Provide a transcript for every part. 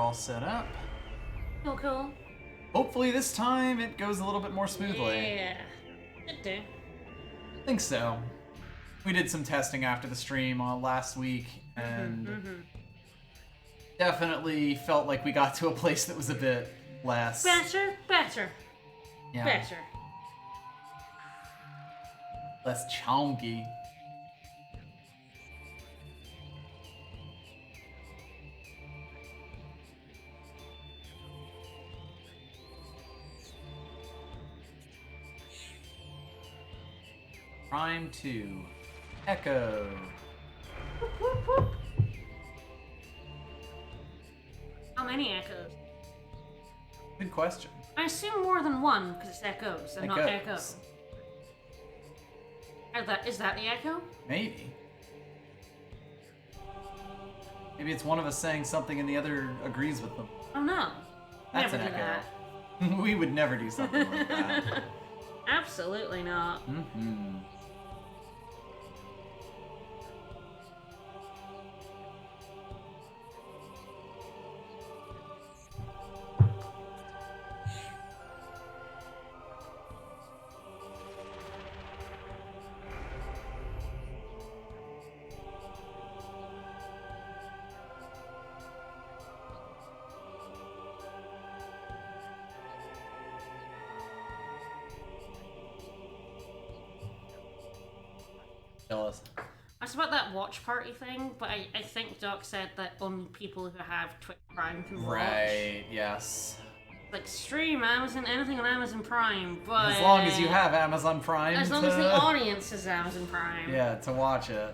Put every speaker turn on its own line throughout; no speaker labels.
all set up.
Cool.
Hopefully this time it goes a little bit more smoothly.
Yeah. Should do.
I think so. We did some testing after the stream last week, and definitely felt like we got to a place that was a bit less...
Better.
Yeah.
Better.
Less chonky. Prime 2. Echo.
Whoop. How many echoes?
Good question.
I assume more than one, because it's echoes and not echo. Is that the echo?
Maybe. Maybe it's one of us saying something and the other agrees with them.
Oh no.
That's
Never
an
do
echo.
that.
We would never do something like that.
Absolutely not.
Jealous.
That's about that watch party thing, but I think Doc said that only people who have Twitch Prime can watch.
Right, yes.
Like stream Amazon, anything on Amazon Prime, but...
As long as you have Amazon Prime
as long as the audience has Amazon Prime.
Yeah, to watch it.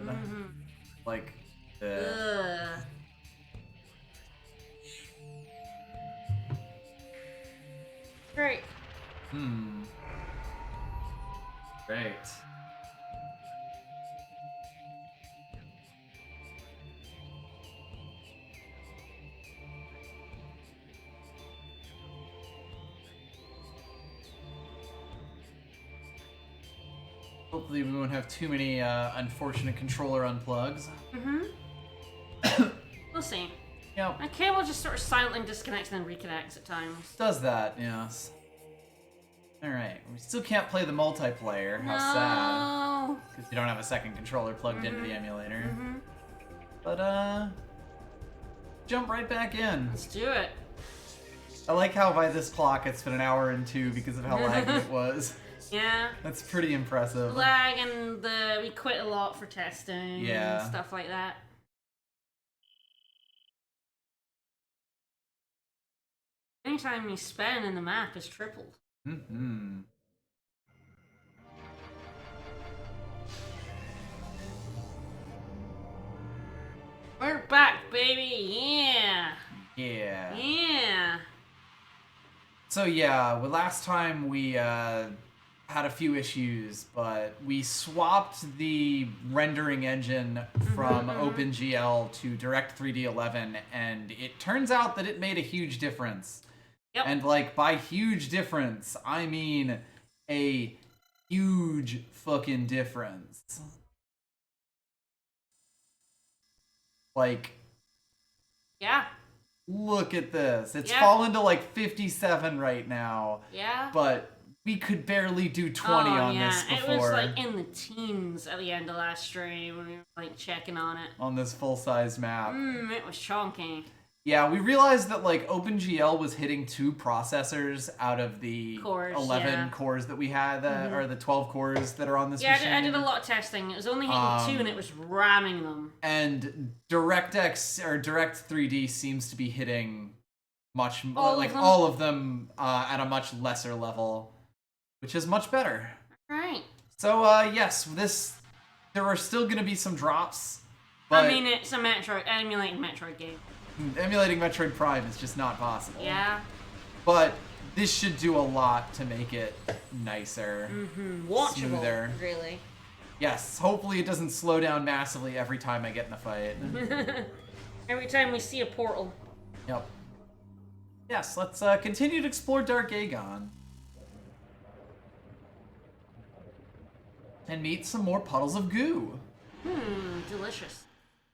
Like...
Ugh. Great.
Great. Hopefully we won't have too many unfortunate controller unplugs.
We'll see.
Yep.
My cable just sort of silently disconnects and then reconnects at times.
Does that, yes. Alright, we still can't play the multiplayer. How sad. Because you don't have a second controller plugged into the emulator. But, jump right back in.
Let's do it.
I like how by this clock it's been an hour and 2 because of how laggy it was.
Yeah.
That's pretty impressive.
Lag and we quit a lot for testing
Yeah.
and stuff like that. Anytime you spend in the map is tripled. We're back, baby! Yeah!
Yeah. So yeah, last time we had a few issues, but we swapped the rendering engine from OpenGL to Direct3D 11, and it turns out that it made a huge difference.
Yep.
And like, by huge difference, I mean a huge fucking difference. Like...
Yeah.
Look at this. It's
Yeah.
fallen to like 57 right now.
Yeah.
But we could barely do 20 on this before.
It was like in the teens at the end of last stream when we were like checking on it.
On this full-size map.
It was chonky.
Yeah, we realized that like OpenGL was hitting 2 processors out of the
Cores,
11 cores that we had, or the 12 cores that are on this machine.
Yeah, I did a lot of testing. It was only hitting 2 and it was ramming them.
And DirectX or Direct3D seems to be hitting much
All
of them at a much lesser level, which is much better.
Right.
So yes, there are still going to be some drops. But
I mean, it's a emulating Metroid game.
Emulating Metroid Prime is just not possible.
Yeah.
But this should do a lot to make it nicer,
Watchable,
smoother.
really.
Yes, hopefully it doesn't slow down massively every time I get in a fight.
Every time we see a portal.
Yep. Yes, let's continue to explore Dark Aegon. And meet some more puddles of goo.
Delicious.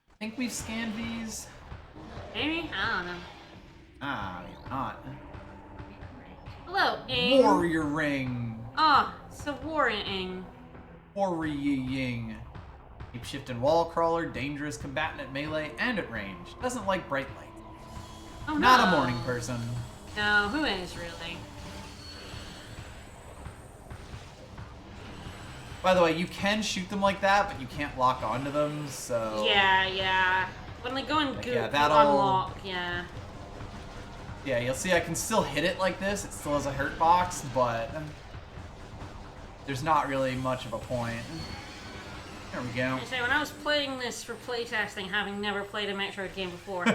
I think we've scanned these.
Maybe? I don't know.
Ah, maybe not.
Hello, Ing.
Warrior ring.
Ah, so Wherein.
Worrying. Keep shifting wall crawler, dangerous combatant at melee and at range. Doesn't like bright light.
Oh,
Not
no.
a morning person.
No, who is really?
By the way, you can shoot them like that, but you can't lock onto them, so...
Yeah. When they go in goop,
yeah,
you
that'll-
unlock, yeah.
Yeah, you'll see I can still hit it like this. It still has a hurt box, but... there's not really much of a point. There we go.
I say, when I was playing this for playtesting, having never played a Metroid game before,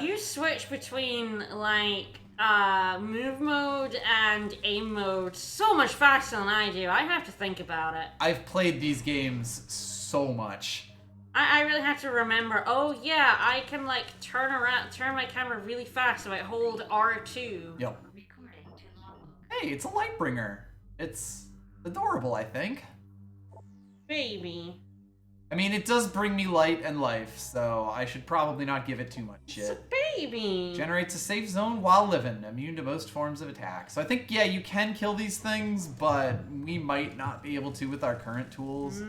you switch between, like, move mode and aim mode so much faster than I do. I have to think about it.
I've played these games so much.
I really have to remember, oh yeah, I can, like, turn my camera really fast if I hold R2.
Yep. Hey, it's a Lightbringer. It's adorable, I think.
Baby.
I mean, it does bring me light and life, so I should probably not give it too much
It's a
shit.
baby.
Generates a safe zone while living, immune to most forms of attack. So I think, yeah, you can kill these things, but we might not be able to with our current tools.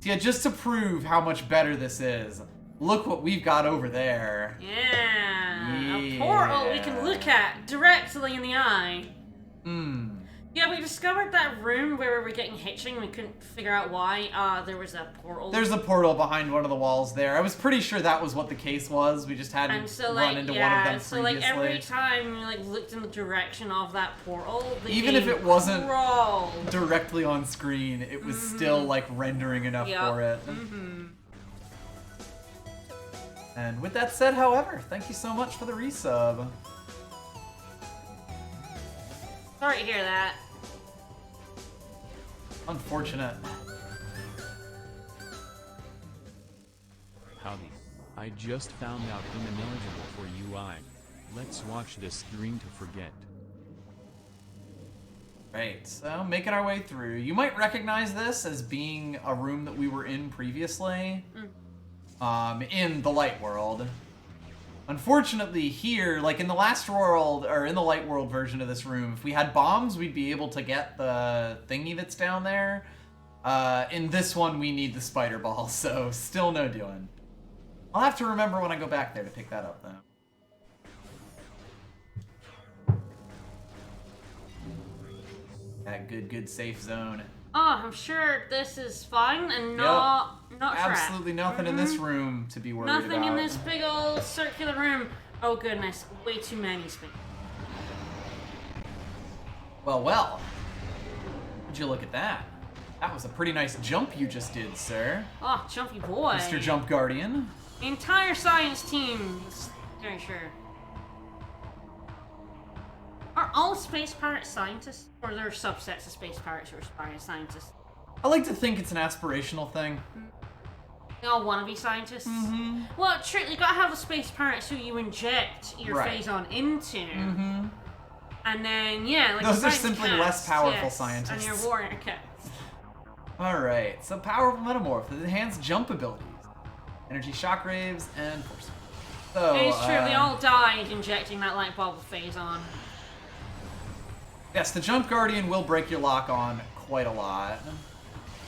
Yeah, just to prove how much better this is, look what we've got over there.
Yeah. A portal we can look at directly in the eye. Yeah, we discovered that room where we were getting hitching. We couldn't figure out why. There was a portal.
There's a portal behind one of the walls there. I was pretty sure that was what the case was. We just hadn't
and so,
run into one of them
so
previously.
like every time we like looked in the direction of that portal, the
Even
game
if it wasn't
crawled.
directly on screen, it was still like rendering enough for it. And with that said, however, thank you so much for the resub.
Sorry to hear that.
Unfortunate.
Howdy. I just found out I'm ineligible for UI. Let's watch this stream to forget.
Right, so making our way through. You might recognize this as being a room that we were in previously. In the light world. Unfortunately here, like in the last world, or in the light world version of this room, if we had bombs, we'd be able to get the thingy that's down there. In this one, we need the spider ball, so still no doing. I'll have to remember when I go back there to pick that up, though. That good safe zone.
Oh, I'm sure this is fine and not trapped.
Absolutely nothing in this room to be worried about.
Nothing in this big old circular room. Oh goodness, way too many space.
Well. Would you look at that? That was a pretty nice jump you just did, sir.
Oh, jumpy boy.
Mr. Jump Guardian.
The entire science team is very sure. Are all space pirates scientists? Or are there subsets of space pirates who are scientists?
I like to think it's an aspirational thing.
They all want to be scientists? Well, true, you gotta have the space pirates who you inject your phazon into. And then, yeah, like
those are
science
simply
cats,
less powerful
yes,
scientists.
And your warrior cats.
Alright, so powerful metamorph with enhanced jump abilities. Energy shockwaves and force. So,
It's true, we all died injecting that light bulb of phazon.
yes, the Jump Guardian will break your lock on quite a lot.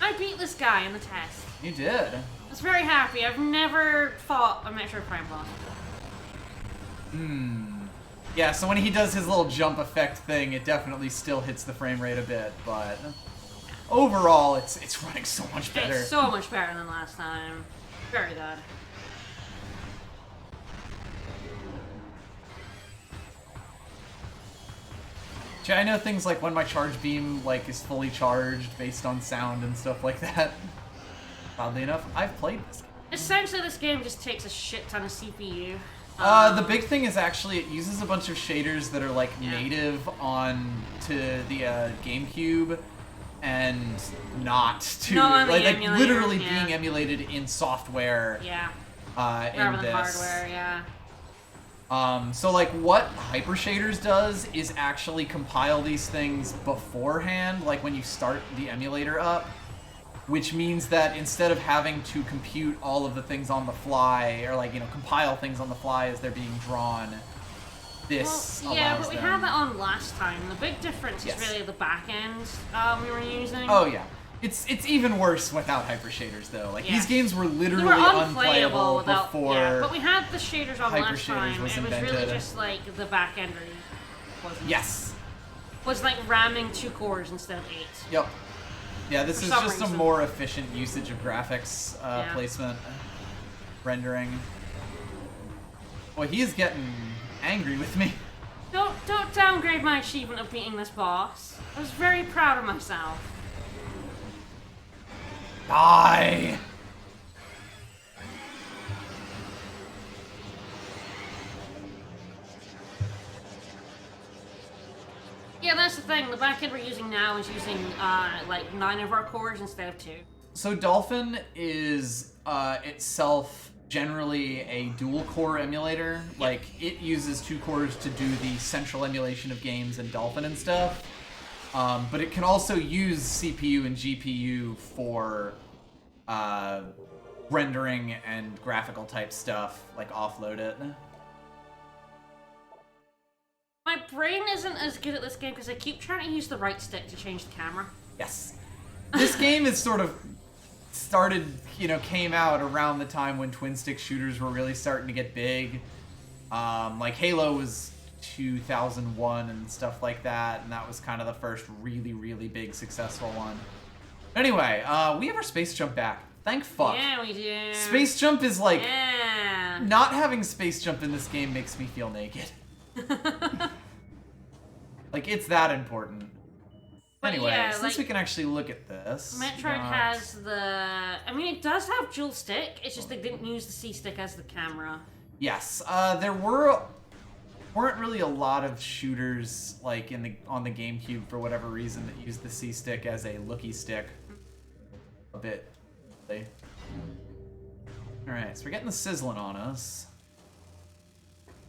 I beat this guy in the test.
You did.
I was very happy. I've never fought a Metroid Prime boss.
Yeah, so when he does his little jump effect thing, it definitely still hits the frame rate a bit, but overall, it's running so much better.
It's so much better than last time. Very good.
I know things like when my charge beam is fully charged based on sound and stuff like that. Oddly enough, I've played this game.
Essentially, this game just takes a shit ton of CPU.
The big thing is actually it uses a bunch of shaders that are native on to the GameCube and not to like literally being emulated in software.
Yeah.
Rather
than hardware, yeah.
So what Hyper Shaders does is actually compile these things beforehand, like when you start the emulator up, which means that instead of having to compute all of the things on the fly, or compile things on the fly as they're being drawn, this
well, yeah,
allows
but we
them.
had that on last time. The big difference
Yes.
is really the back end we were using.
Oh yeah. It's even worse without hyper shaders though. Like these games were literally
they were
unplayable
without,
before.
Yeah, but we had the shaders on
hyper
last
shaders
time.
was
It was
invented.
really just like the back end wasn't.
Yes.
Was like ramming 2 cores instead of 8.
Yep. Yeah, this
For
is
some
just a
reason.
more efficient usage of graphics placement, rendering. Boy, he is getting angry with me.
Don't downgrade my achievement of beating this boss. I was very proud of myself.
Die!
Yeah, that's the thing. The backend we're using now is using like 9 of our cores instead of 2.
So Dolphin is itself generally a dual core emulator. Like it uses 2 cores to do the central emulation of games and Dolphin and stuff. But it can also use CPU and GPU for rendering and graphical type stuff, like offload it.
My brain isn't as good at this game because I keep trying to use the right stick to change the camera.
Yes. This game is sort of came out around the time when twin stick shooters were really starting to get big. Like Halo was 2001 and stuff like that, and that was kind of the first really, really big successful one. Anyway, we have our space jump back. Thank fuck.
Yeah, we do.
Space jump is like...
Yeah.
Not having space jump in this game makes me feel naked. Like, it's that important.
But
anyway,
yeah,
since
like,
we can actually look at this...
Metroid has the... I mean, it does have dual stick, it's just they didn't use the C-stick as the camera.
Yes, there weren't really a lot of shooters like on the GameCube for whatever reason that used the C-stick as a looky stick. A bit. Alright, so we're getting the sizzling on us.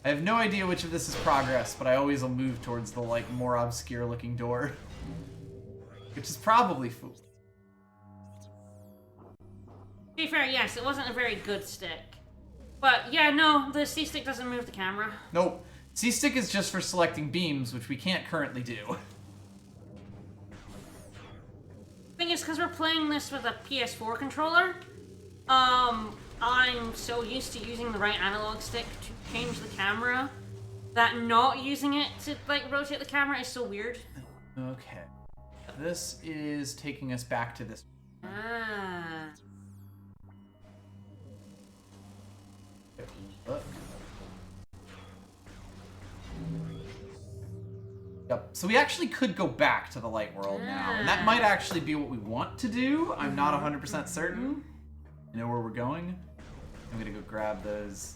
I have no idea which of this is progress, but I always will move towards the like more obscure looking door. Which is probably fool.
To be fair, yes, it wasn't a very good stick. But yeah, no, the C-stick doesn't move the camera.
Nope. C-stick is just for selecting beams, which we can't currently do.
Thing is, because we're playing this with a PS4 controller, I'm so used to using the right analog stick to change the camera that not using it to like rotate the camera is so weird.
Okay. This is taking us back to this.
Ah.
Look. Yep. So we actually could go back to the light world now, and that might actually be what we want to do. I'm not 100% certain. You know where we're going? I'm gonna go grab those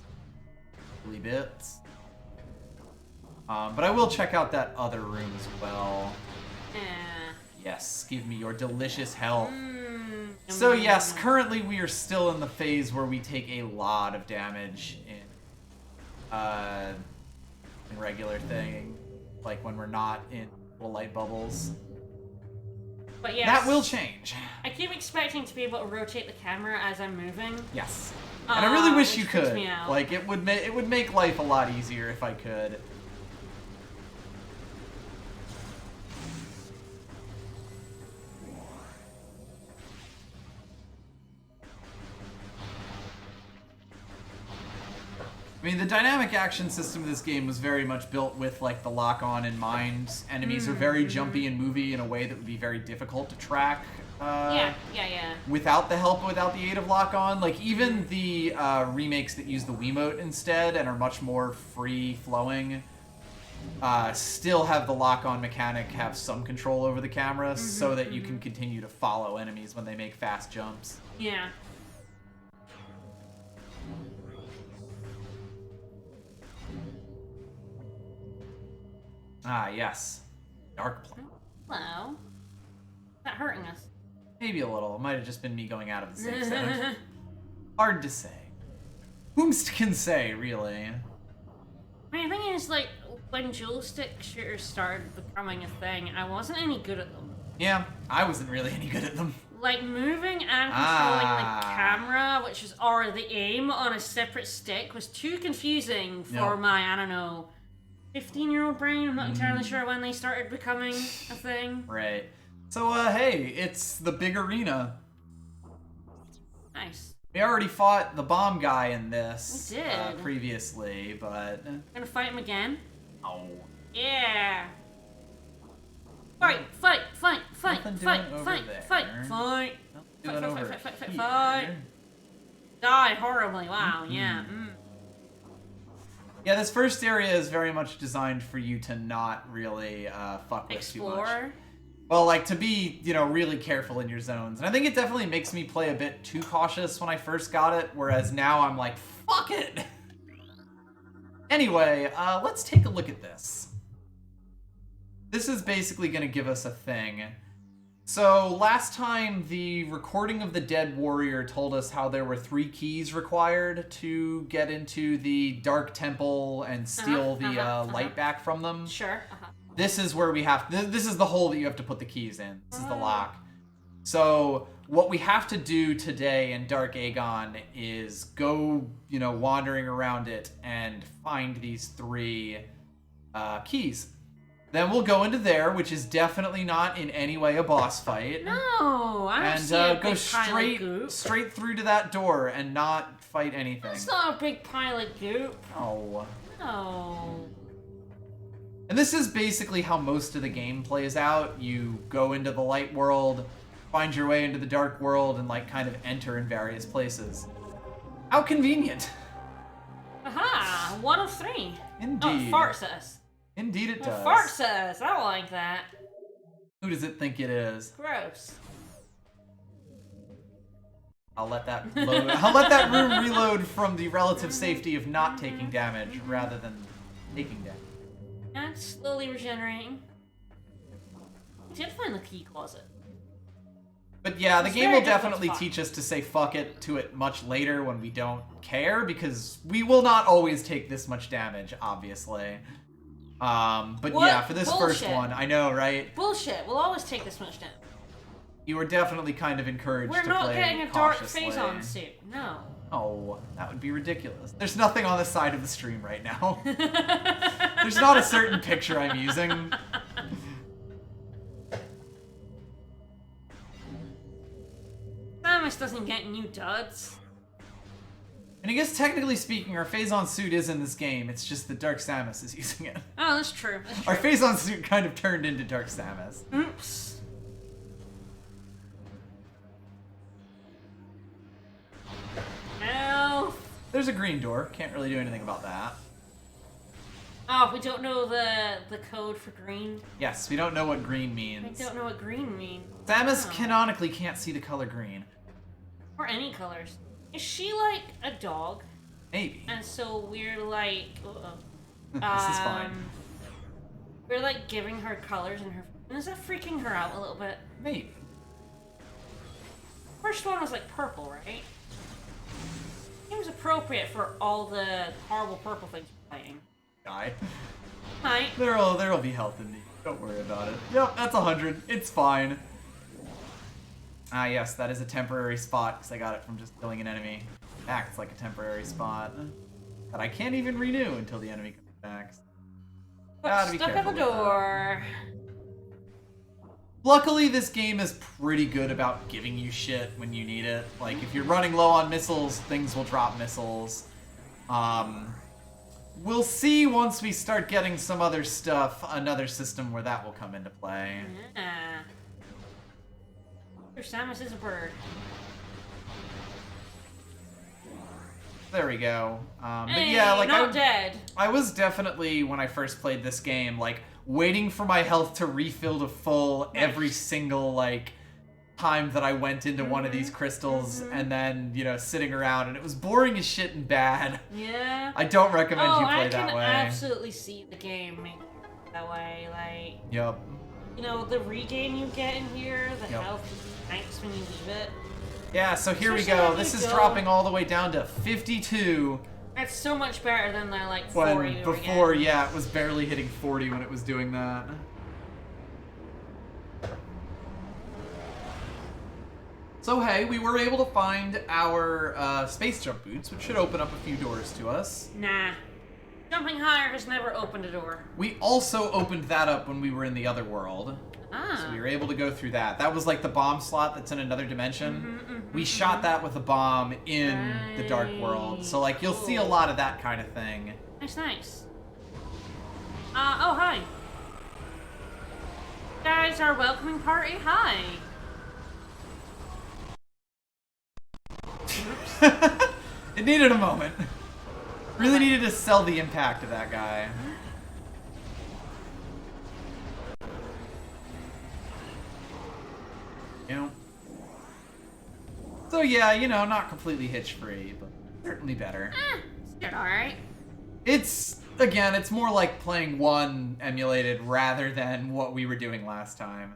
little bits. But I will check out that other room as well. Yes, give me your delicious health. So yes, currently we are still in the phase where we take a lot of damage in regular thing, like when we're not in little light bubbles.
But yes,
that will change.
I keep expecting to be able to rotate the camera as I'm moving.
Yes, and I really wish you
which freaks
could.
me out.
Like it would make life a lot easier if I could. I mean, the dynamic action system of this game was very much built with, like, the lock-on in mind. Enemies are very jumpy and movey in a way that would be very difficult to track.
Yeah.
Without the aid of lock-on. Like, even the remakes that use the Wiimote instead and are much more free-flowing still have the lock-on mechanic have some control over the camera so that you can continue to follow enemies when they make fast jumps.
Yeah.
Ah, yes. Dark plane.
Hello. Is that hurting us?
Maybe a little. It might have just been me going out of the safe zone. Hard to say. Whomst can say, really?
I mean, the thing is, like, when dual stick shooters started becoming a thing, I wasn't any good at them.
Yeah, I wasn't really any good at them.
Like, moving and controlling the camera, which is or the aim on a separate stick, was too confusing for my, I don't know, 15-year-old brain. I'm not entirely sure when they started becoming a thing.
Right. So, hey, it's the big arena.
Nice.
We already fought the bomb guy in this
We did.
Previously, but...
Gonna fight him again?
Oh.
Yeah. Fight, fight, fight, fight,
Nothing
fight,
doing over
fight,
there.
fight, fight.
Doing over
Fight.
here.
Die horribly. Wow, yeah.
Yeah, this first area is very much designed for you to not really fuck with too much.
Explore.
Well, like, to be, you know, really careful in your zones. And I think it definitely makes me play a bit too cautious when I first got it, whereas now I'm like, fuck it! Anyway, let's take a look at this. This is basically going to give us a thing. So, last time, the recording of the Dead Warrior told us how there were 3 keys required to get into the Dark Temple and steal the light back from them.
Sure.
This is where we have... This is the hole that you have to put the keys in. This is the lock. So, what we have to do today in Dark Aegon is go, you know, wandering around it and find these 3 keys. Then we'll go into there, which is definitely not in any way a boss fight.
No, I don't see a
go
big pile of goop.
straight through to that door and not fight anything.
It's not a big pile of goop.
Oh.
No.
And this is basically how most of the game plays out. You go into the light world, find your way into the dark world, and like kind of enter in various places. How convenient.
Aha! 1 of 3.
Indeed.
Oh, fart says.
Indeed it does.
Fart says. I don't like that.
Who does it think it is?
Gross.
I'll let that load. I'll let that room reload from the relative safety of not taking damage rather than taking damage.
Yeah, it's slowly regenerating. I did find the key closet.
But yeah, the
It's
game
very
will
difficult
definitely
to
teach us to say fuck it to it much later when we don't care, because we will not always take this much damage, obviously. But
What?
yeah, for this first
Bullshit.
one, I know, right?
Bullshit. We'll always take this much damage.
You were definitely kind of encouraged
We're
to
not
play
getting a dark
cautiously.
phase-on suit. No.
Oh, that would be ridiculous. There's nothing on the side of the stream right now. There's not a certain picture I'm using.
Samus doesn't get new duds.
And I guess technically speaking, our phase-on suit is in this game. It's just that Dark Samus is using it.
Oh, that's true. That's
Our
true.
phase-on suit kind of turned into Dark Samus.
Oops. No.
There's a green door. Can't really do anything about that.
Oh, we don't know the code for green.
Yes, we don't know what green
I
means.
don't know what green means.
Samus
Oh.
canonically can't see the color green.
Or any colors. Is she like a dog?
Maybe.
And so we're like,
This is fine.
we're like giving her colors and her. And is that freaking her out a little bit?
Maybe.
First one was like purple, right? Seems appropriate for all the horrible purple things we're fighting.
Die.
Hi.
There'll be health in me. Don't worry about it. Yep, that's 100. It's fine. Ah, yes, that is a temporary spot because I got it from just killing an enemy. Acts like a temporary spot that I can't even renew until the enemy comes back. Gotta be
Stuck at
careful
the
with that.
door.
Luckily, this game is pretty good about giving you shit when you need it. Like, if you're running low on missiles, things will drop missiles. We'll see once we start getting some other stuff, another system where that will come into play.
Yeah. Your Samus is a bird.
There we go. But
Hey,
yeah, like
not dead.
I was definitely, when I first played this game, like, waiting for my health to refill to full every single, like, time that I went into one of these crystals, and then, you know, sitting around, and it was boring as shit and bad.
Yeah.
I don't recommend you play
I
that
can
way.
absolutely see the game making it that way. Like,
Yep.
you know, the regain you get in here, the
Yep.
health tanks when you leave it.
Yeah, so here we
Especially
go.
when
This
you
is
go-
dropping all the way down to 52.
That's so much better than the like
When
40 we were
before,
getting.
yeah, it was barely hitting 40 when it was doing that. So hey, we were able to find our space jump boots, which should open up a few doors to us.
Nah. jumping higher has never opened a door.
We also opened that up when we were in the other world.
Ah.
So we were able to go through that. That was like the bomb slot that's in another dimension. We shot that with a bomb in the Dark World. So like you'll see a lot of that kind of thing.
Nice, nice. Oh, hi. Guys, our welcoming party, hi.
It needed a moment. Really needed to sell the impact of that guy. You know? So yeah, you know, not completely hitch-free, but certainly better.
It's alright.
It's, again, it's more like playing 1 emulated rather than what we were doing last time.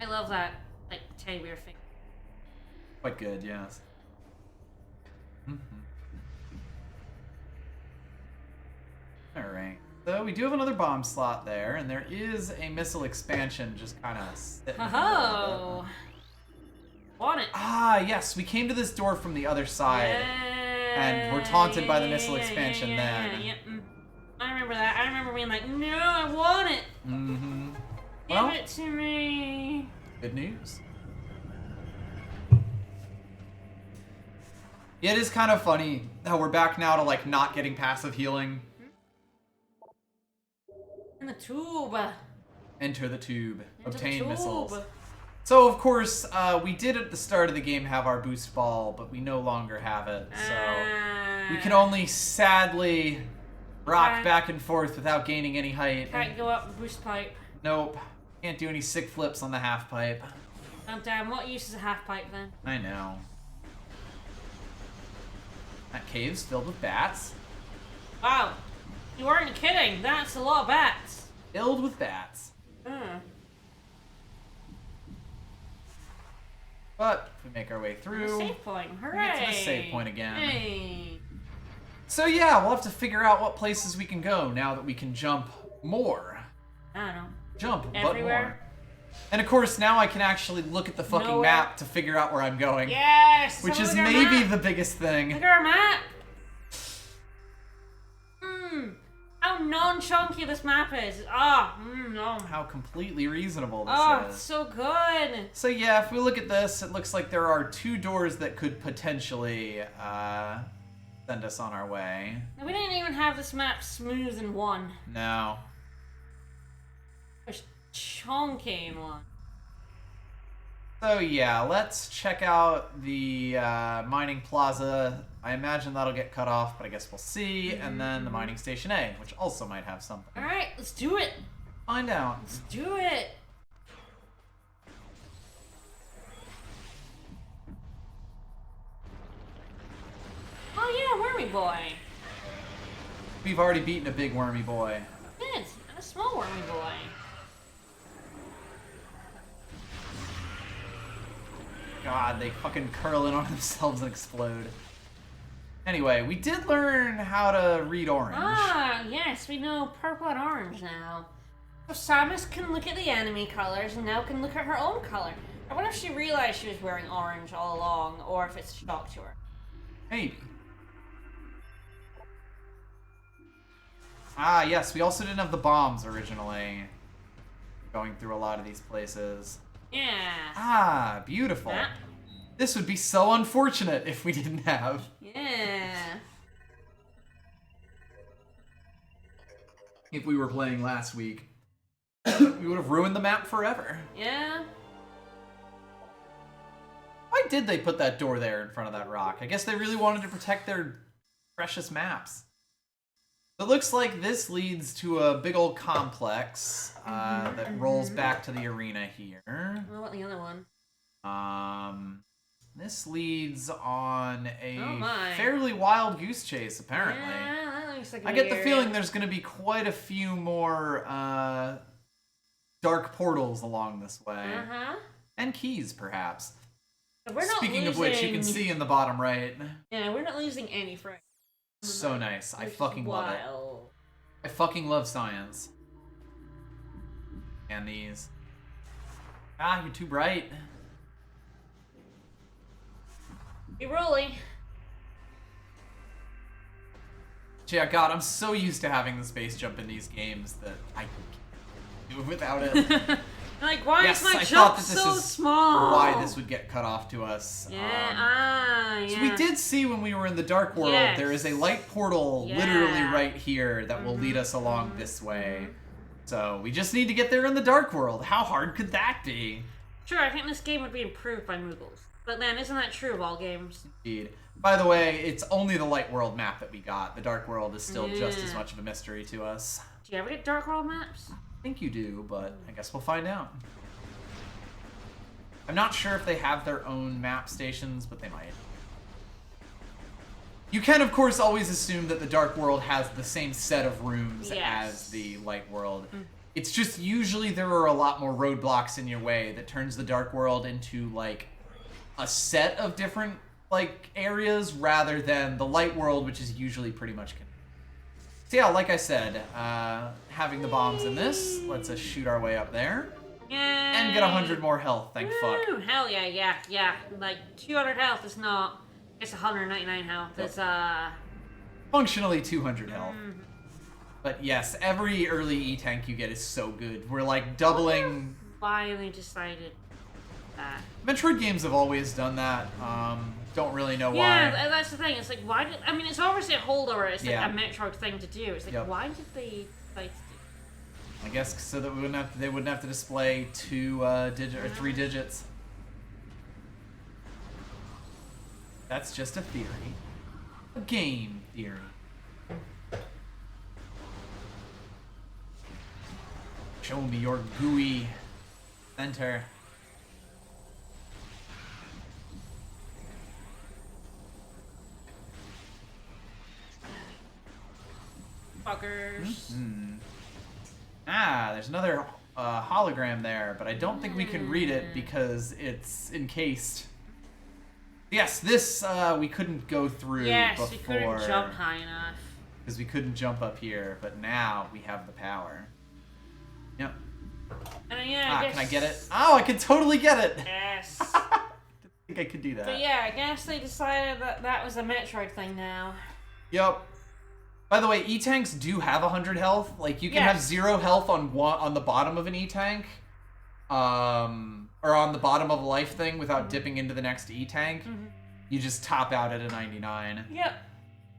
I love that, like, teddy bear thing.
Quite good, yes. Alright. So we do have another bomb slot there, and there is a missile expansion just kind of sitting there.
Oh. Want it.
Ah, yes, we came to this door from the other side, and we're taunted by the missile expansion then.
Yep. I remember that. I remember being like, no, I want it.
Mm-hmm.
Give
Well,
it to me.
good news. Yeah, it is kind of funny how we're back now to, like, not getting passive healing.
In the tube.
Enter the tube.
Into the
Obtain
tube.
missiles. So, of course, we did at the start of the game have our boost ball, but we no longer have it, so we can only sadly rock back and forth without gaining any height.
Can't go up the boost pipe.
Nope. Can't do any sick flips on the half pipe.
Oh damn, what use is a half pipe then?
I know. That cave's filled with bats.
Wow. You weren't kidding. That's a lot of bats.
Filled with bats. But if we make our way through,
Save point.
we
Hooray.
get to the save point again.
Hey.
So yeah, we'll have to figure out what places we can go now that we can jump more.
I don't know.
Jump, but
Everywhere.
more. And of course, now I can actually look at the fucking
Nowhere.
map to figure out where I'm going.
Yes!
Which
Someone
is
look at our
maybe
map.
the biggest thing.
Look at our map! How non-chunky this map is. No.
How completely reasonable this
Oh,
is.
it's so good.
So yeah, if we look at this, it looks like there are 2 doors that could potentially send us on our way.
We didn't even have this map smooth in 1.
No.
It was chunky in 1.
So yeah, let's check out the mining plaza. I imagine that'll get cut off, but I guess we'll see. And then the mining station A, which also might have something.
Alright, let's do it.
Find out.
Let's do it. Oh yeah, wormy boy.
We've already beaten a big wormy boy.
It's a small wormy boy.
God, they fucking curl in on themselves and explode. Anyway, we did learn how to read orange.
Ah, yes, we know purple and orange now. So Samus can look at the enemy colors and now can look at her own color. I wonder if she realized she was wearing orange all along, or if it's a shock to her.
Maybe. Ah, yes, we also didn't have the bombs originally. Going through a lot of these places.
Yeah.
Ah, beautiful.
Map.
This would be so unfortunate if we didn't have.
Yeah.
If we were playing last week, we would have ruined the map forever.
Yeah.
Why did they put that door there in front of that rock? I guess they really wanted to protect their precious maps. It looks like this leads to a big old complex that rolls back to the arena here.
What about the other one?
This leads on a
Oh my.
fairly wild goose chase, apparently.
Yeah, that looks like
I get the feeling there's going to be quite a few more dark portals along this way.
Uh-huh.
And keys, perhaps.
We're not
Speaking of which, you can see in the bottom right.
Yeah, we're not losing any friends.
So nice. I
Which is
fucking love it.
wild.
I fucking love science. And these. Ah, you're too bright.
Be rolling.
Yeah, God, I'm so used to having the space jump in these games that I can't do it without it.
Like, why
Yes,
is my
I
jump
thought that
so
this is
small?
why this would get cut off to us.
Yeah,
So we did see when we were in the Dark World,
Yes.
there is a light portal
Yeah.
literally right here that will lead us along this way. So we just need to get there in the Dark World. How hard could that be?
Sure, I think this game would be improved by Moogles. But then, isn't that true of all games?
Indeed. By the way, it's only the Light World map that we got. The Dark World is still just as
Yeah.
much of a mystery to us.
Do you ever get Dark World maps?
I think you do, but I guess we'll find out. I'm not sure if they have their own map stations, but they might. You can, of course, always assume that the Dark World has the same set of rooms as the Light World. It's just usually there are a lot more roadblocks in your way that turns the Dark World into, like, a set of different, like, areas rather than the Light World, which is usually pretty much... So yeah, like I said, having the bombs in this lets us shoot our way up there.
Yay!
And get 100 more health, thank fuck.
Woo, hell yeah. Like, 200 health is not... It's 199 health.
Yep.
It's,
Functionally 200 health. But yes, every early E-tank you get is so good. We're like doubling...
Why they decided that.
Metroid games have always done that. Don't really know why.
Yeah, that's the thing. It's like, why did... I mean, it's obviously a holdover. It's like
Yeah.
a Metroid thing to do. It's like, why did they decide to do?
I guess so that they wouldn't have to display 2 or 3 digits. That's just a theory. A game theory. Show me your gooey center.
Fuckers.
Ah, there's another hologram there, but I don't think we can read it because it's encased. Yes, this we couldn't go through
Yes,
before.
we couldn't jump high enough.
Because we couldn't jump up here, but now we have the power. Yep.
And yeah, I guess...
Can I get it? Oh, I can totally get it!
Yes.
I think I could do that.
But yeah, I guess they decided that that was a Metroid thing now.
Yep. By the way, E-tanks do have 100 health. Like, you can have 0 health on the bottom of an E-tank. Or on the bottom of a life thing without dipping into the next E-tank. You just top out at a 99.
Yep.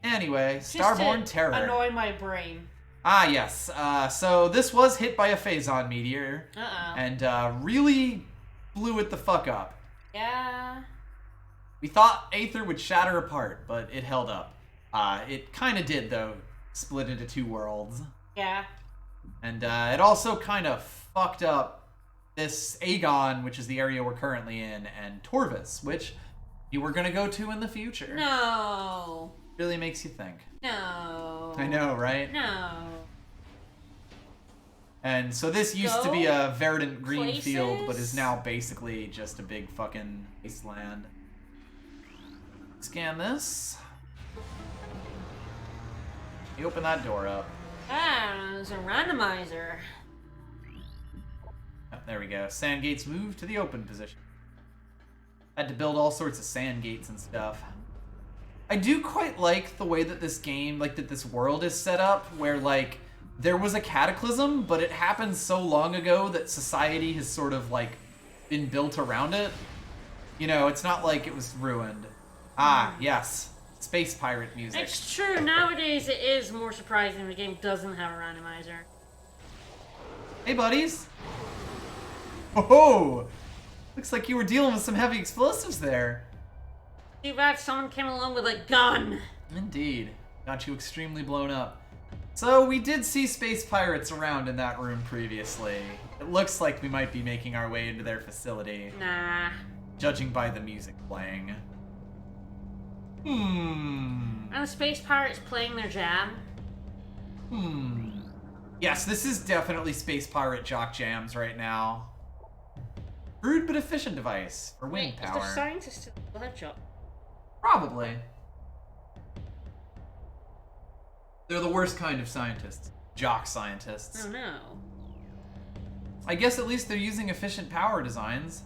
Anyway,
Just
Starborn
to
Terror.
annoy my brain.
Ah, yes. So this was hit by a phazon meteor. And really blew it the fuck up.
Yeah.
We thought Aether would shatter apart, but it held up. It kind of did, though. Split into 2 worlds.
Yeah.
And it also kind of fucked up this Aegon, which is the area we're currently in, and Torvis, which you were going to go to in the future.
No.
Really makes you think.
No.
I know, right?
No.
And so this used to be a verdant green
places?
field, but is now basically just a big fucking wasteland. Scan this. You open that door up.
Ah, there's a randomizer.
Oh, there we go. Sand gates move to the open position. Had to build all sorts of sand gates and stuff. I do quite like the way that this game, like that this world is set up, where like there was a cataclysm, but it happened so long ago that society has sort of like been built around it. You know, it's not like it was ruined. Ah, yes. Space pirate music.
It's true, nowadays it is more surprising the game doesn't have a randomizer.
Hey, buddies. Oh, looks like you were dealing with some heavy explosives there.
Too bad someone came along with a gun.
Indeed. Got you extremely blown up. So we did see space pirates around in that room previously. It looks like we might be making our way into their facility.
Nah.
Judging by the music playing.
And the space pirates playing their jam.
Yes, this is definitely space pirate jock jams right now. Rude but efficient device for wind
Wait,
power.
is there scientists still have job?
Probably. They're the worst kind of scientists. Jock scientists.
Oh no.
I guess at least they're using efficient power designs.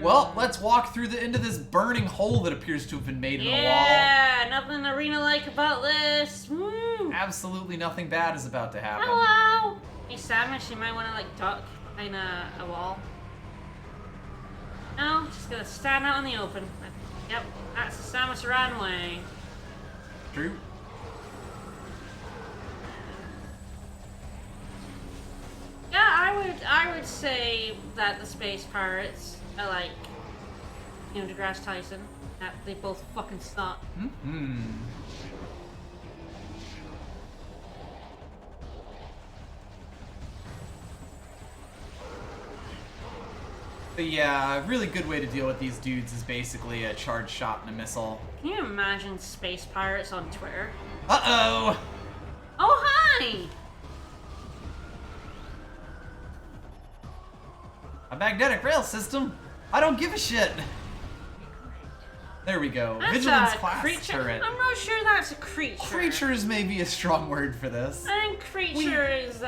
Well, let's walk through into this burning hole that appears to have been made in the wall.
Yeah, nothing arena-like about this. Woo.
Absolutely nothing bad is about to happen.
Hello. Hey, Samus, you might want to like duck behind a wall. No, just gonna stand out in the open. Yep, that's the Samus Aran way.
True.
Yeah, I would say that the Space Pirates are like Neil deGrasse Tyson. That they both fucking suck.
But yeah, a really good way to deal with these dudes is basically a charged shot and a missile.
Can you imagine Space Pirates on Twitter?
Uh-oh!
Oh, hi!
A magnetic rail system? I don't give a shit! There we go.
That's
Vigilance
a
class
creature.
turret.
I'm not sure that's a creature.
Creatures may be a strong word for this.
I think creature is,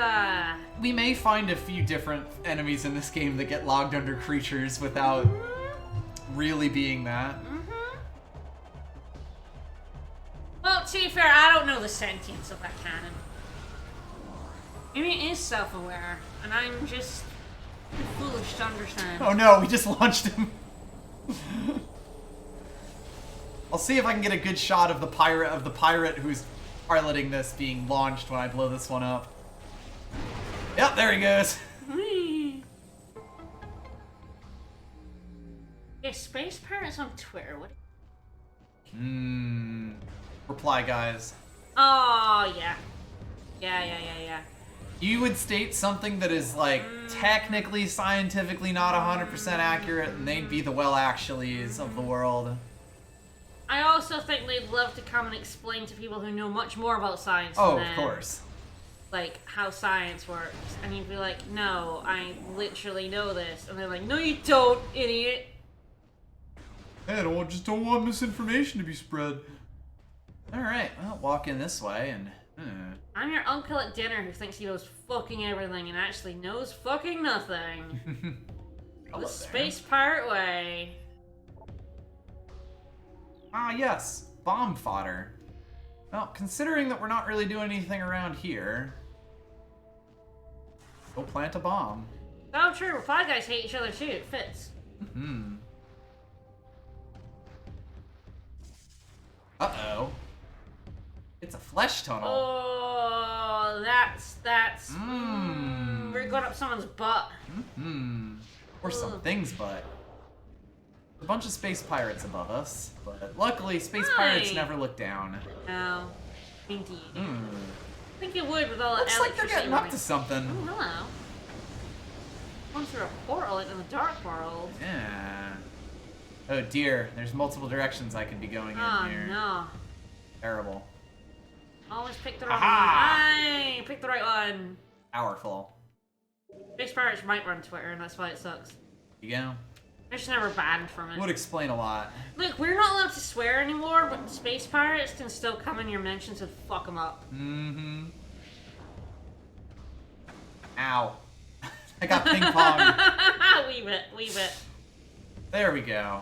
We may find a few different enemies in this game that get logged under creatures without really being that.
Well, to be fair, I don't know the sentience of that cannon. Maybe it is self-aware, and I'm just foolish to understand.
Oh no, we just launched him. I'll see if I can get a good shot of the pirate who's piloting this being launched when I blow this one up. Yep, there he goes.
Yeah, Space Pirates on Twitter. What?
Reply, guys.
Oh yeah. Yeah.
You would state something that is like technically, scientifically not 100% accurate, and they'd be the well-actuallys of the world.
I also think they'd love to come and explain to people who know much more about science
Oh,
than
of
them,
course.
like, how science works. And you'd be like, no, I literally know this. And they're like, no you don't, idiot.
Hey, just don't want misinformation to be spread. Alright, well, walk in this way and...
I'm your uncle at dinner who thinks he knows fucking everything and actually knows fucking nothing. The Space Pirate way.
Ah, yes. Bomb fodder. Well, considering that we're not really doing anything around here... Go plant a bomb.
Oh, true. Reply guys hate each other too. It fits.
Uh-oh. It's a flesh tunnel.
Oh, that's... We're going up someone's butt.
Or something's butt. A bunch of space pirates above us, but luckily space pirates never look down.
No. Indeed. I think it would with all the
Looks like they're getting up to something.
Oh, hello. Going through a portal into the dark world.
Yeah. Oh dear, there's multiple directions I could be going in here.
Oh no.
Terrible.
Always pick the right one. Aye, pick the right one.
Powerful.
Space Pirates might run Twitter, and that's why it sucks.
You go.
They're just never banned from it.
Would explain a lot.
Look, we're not allowed to swear anymore, but Space Pirates can still come in your mentions and fuck them up.
Ow. I got ping pong.
wee bit.
There we go.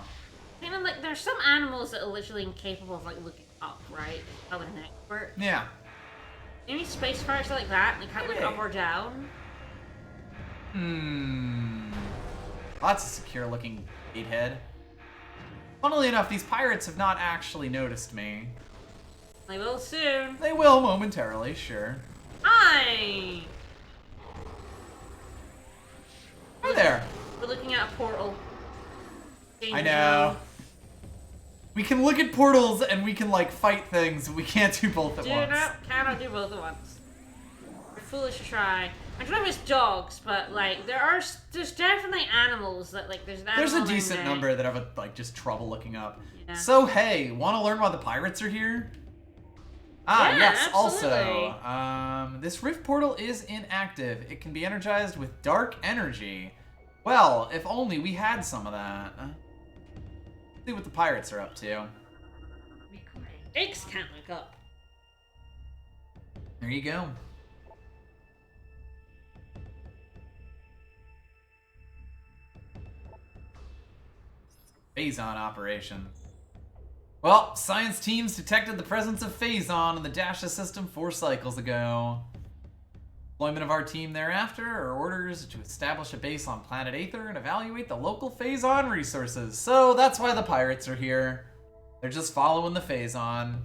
You know, like, there's some animals that are literally incapable of, like, looking up, right? How their neck work.
Yeah.
Maybe Space Pirates are like that, and they can't look up or down.
That's a secure looking gatehead. Funnily enough, these pirates have not actually noticed me.
They will soon.
They will momentarily, sure.
Hi!
Hi there.
We're looking at a portal.
I know. We can look at portals and we can, like, fight things, but we can't do both at once.
Cannot do both at once. We're foolish to try. I don't know if it's dogs, but, like, there's definitely animals that, like, there's an animal
There's a decent number that have, like, just trouble looking up. Yeah. So, hey, want to learn why the pirates are here? Ah,
yeah,
yes,
absolutely.
Also, this rift portal is inactive. It can be energized with dark energy. Well, if only we had some of that. See what the pirates are up to.
Eggs can't look up.
There you go. Phazon operation. Well, science teams detected the presence of Phazon in the Dasha system 4 cycles ago. Deployment of our team thereafter are orders to establish a base on planet Aether and evaluate the local Phazon resources. So that's why the pirates are here. They're just following the Phazon.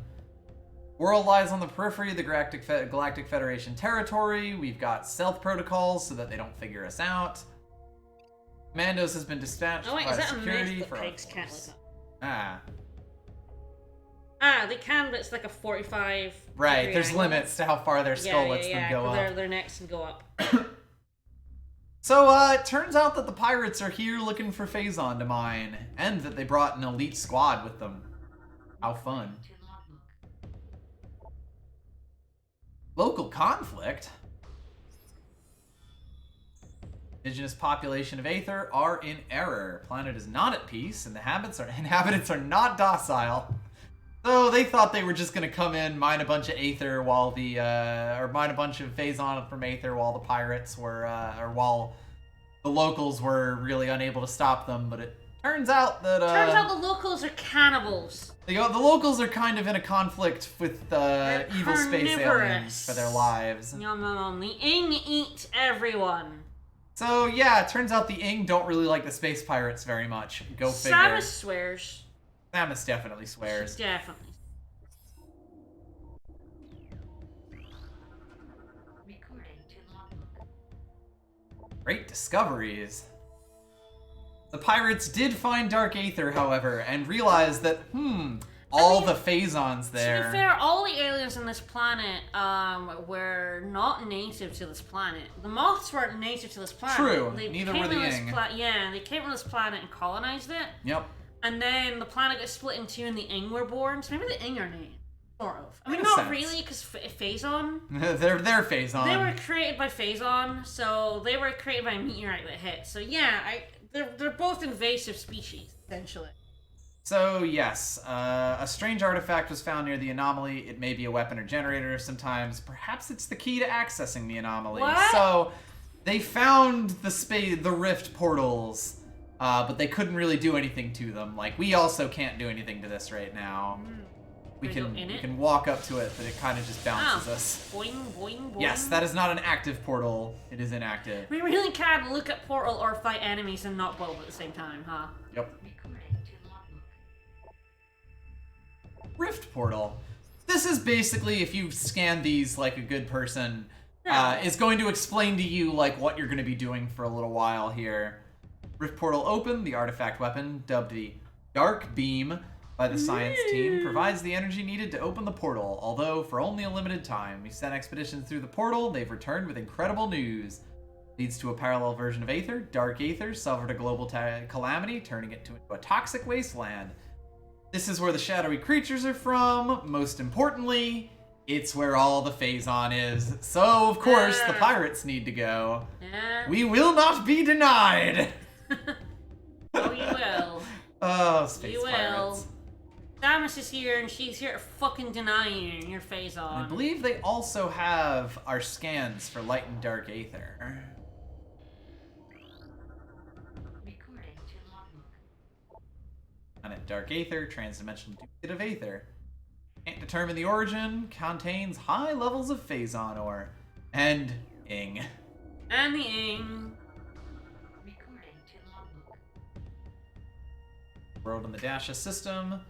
World lies on the periphery of the Galactic Federation territory. We've got stealth protocols so that they don't figure us out. Commandos has been dispatched
Oh wait,
by
is that
security
a myth
for
that
our
pigs can't
force.
look up? They can, but it's like a 45.
Right, there's
angle.
limits to how far their skull lets them go up.
Their necks can go up.
So, it turns out that the pirates are here looking for Phazon to mine, and that they brought an elite squad with them. How fun. Local conflict? Indigenous population of Aether are in error. Planet is not at peace, and the inhabitants are not docile. So they thought they were just gonna come in, mine a bunch of Aether while or mine a bunch of Phazon from Aether while the pirates were, or while the locals were really unable to stop them. But it turns out that
Turns out the locals are cannibals.
the locals are kind of in a conflict with evil space aliens for their lives.
Yum yum yum. The Ing eat everyone.
So yeah, it turns out the Ing don't really like the space pirates very much. Go figure.
Samus swears.
Samus definitely swears.
Definitely.
Great discoveries. The pirates did find Dark Aether, however, and realized that, all the Phazons there.
To be fair, all the aliens on this planet were not native to this planet. The moths weren't native to this planet.
True, neither were the Ing.
They came to this planet and colonized it.
Yep.
And then the planet got split in two and the Ing were born, so maybe the Ing are native. Sort of. I mean,
In a
not
sense.
really, because Phazon.
they're Phazon.
They were created by Phazon, so they were created by a meteorite that hit. So yeah, they're both invasive species, essentially.
So yes, a strange artifact was found near the anomaly. It may be a weapon or generator sometimes. Perhaps it's the key to accessing the anomaly.
What?
So they found the rift portals, but they couldn't really do anything to them. Like, we also can't do anything to this right now. We can walk up to it, but it kind of just bounces us.
Boing, boing, boing.
Yes, that is not an active portal. It is inactive.
We really can look at portal or fight enemies and not both at the same time, huh?
Yep. Rift portal. This is basically, if you scan these like a good person, is going to explain to you like what you're going to be doing for a little while here. Rift portal open. The artifact weapon, dubbed the Dark Beam by the science team, provides the energy needed to open the portal. Although for only a limited time, we sent expeditions through the portal. They've returned with incredible news. Leads to a parallel version of Aether. Dark Aether suffered a global calamity, turning it into a toxic wasteland. This is where the shadowy creatures are from. Most importantly, it's where all the Phazon is. So, of course, the pirates need to go. We will not be denied!
Oh, you will.
Oh, space
You will.
pirates.
Samus is here, and she's here to fucking deny you your Phazon.
I believe they also have our scans for Light and Dark Aether. Planet Dark Aether, transdimensional duplicate of Aether. Can't determine the origin, contains high levels of Phazon ore. And Ing.
And the Ing.
World in the Dasha system.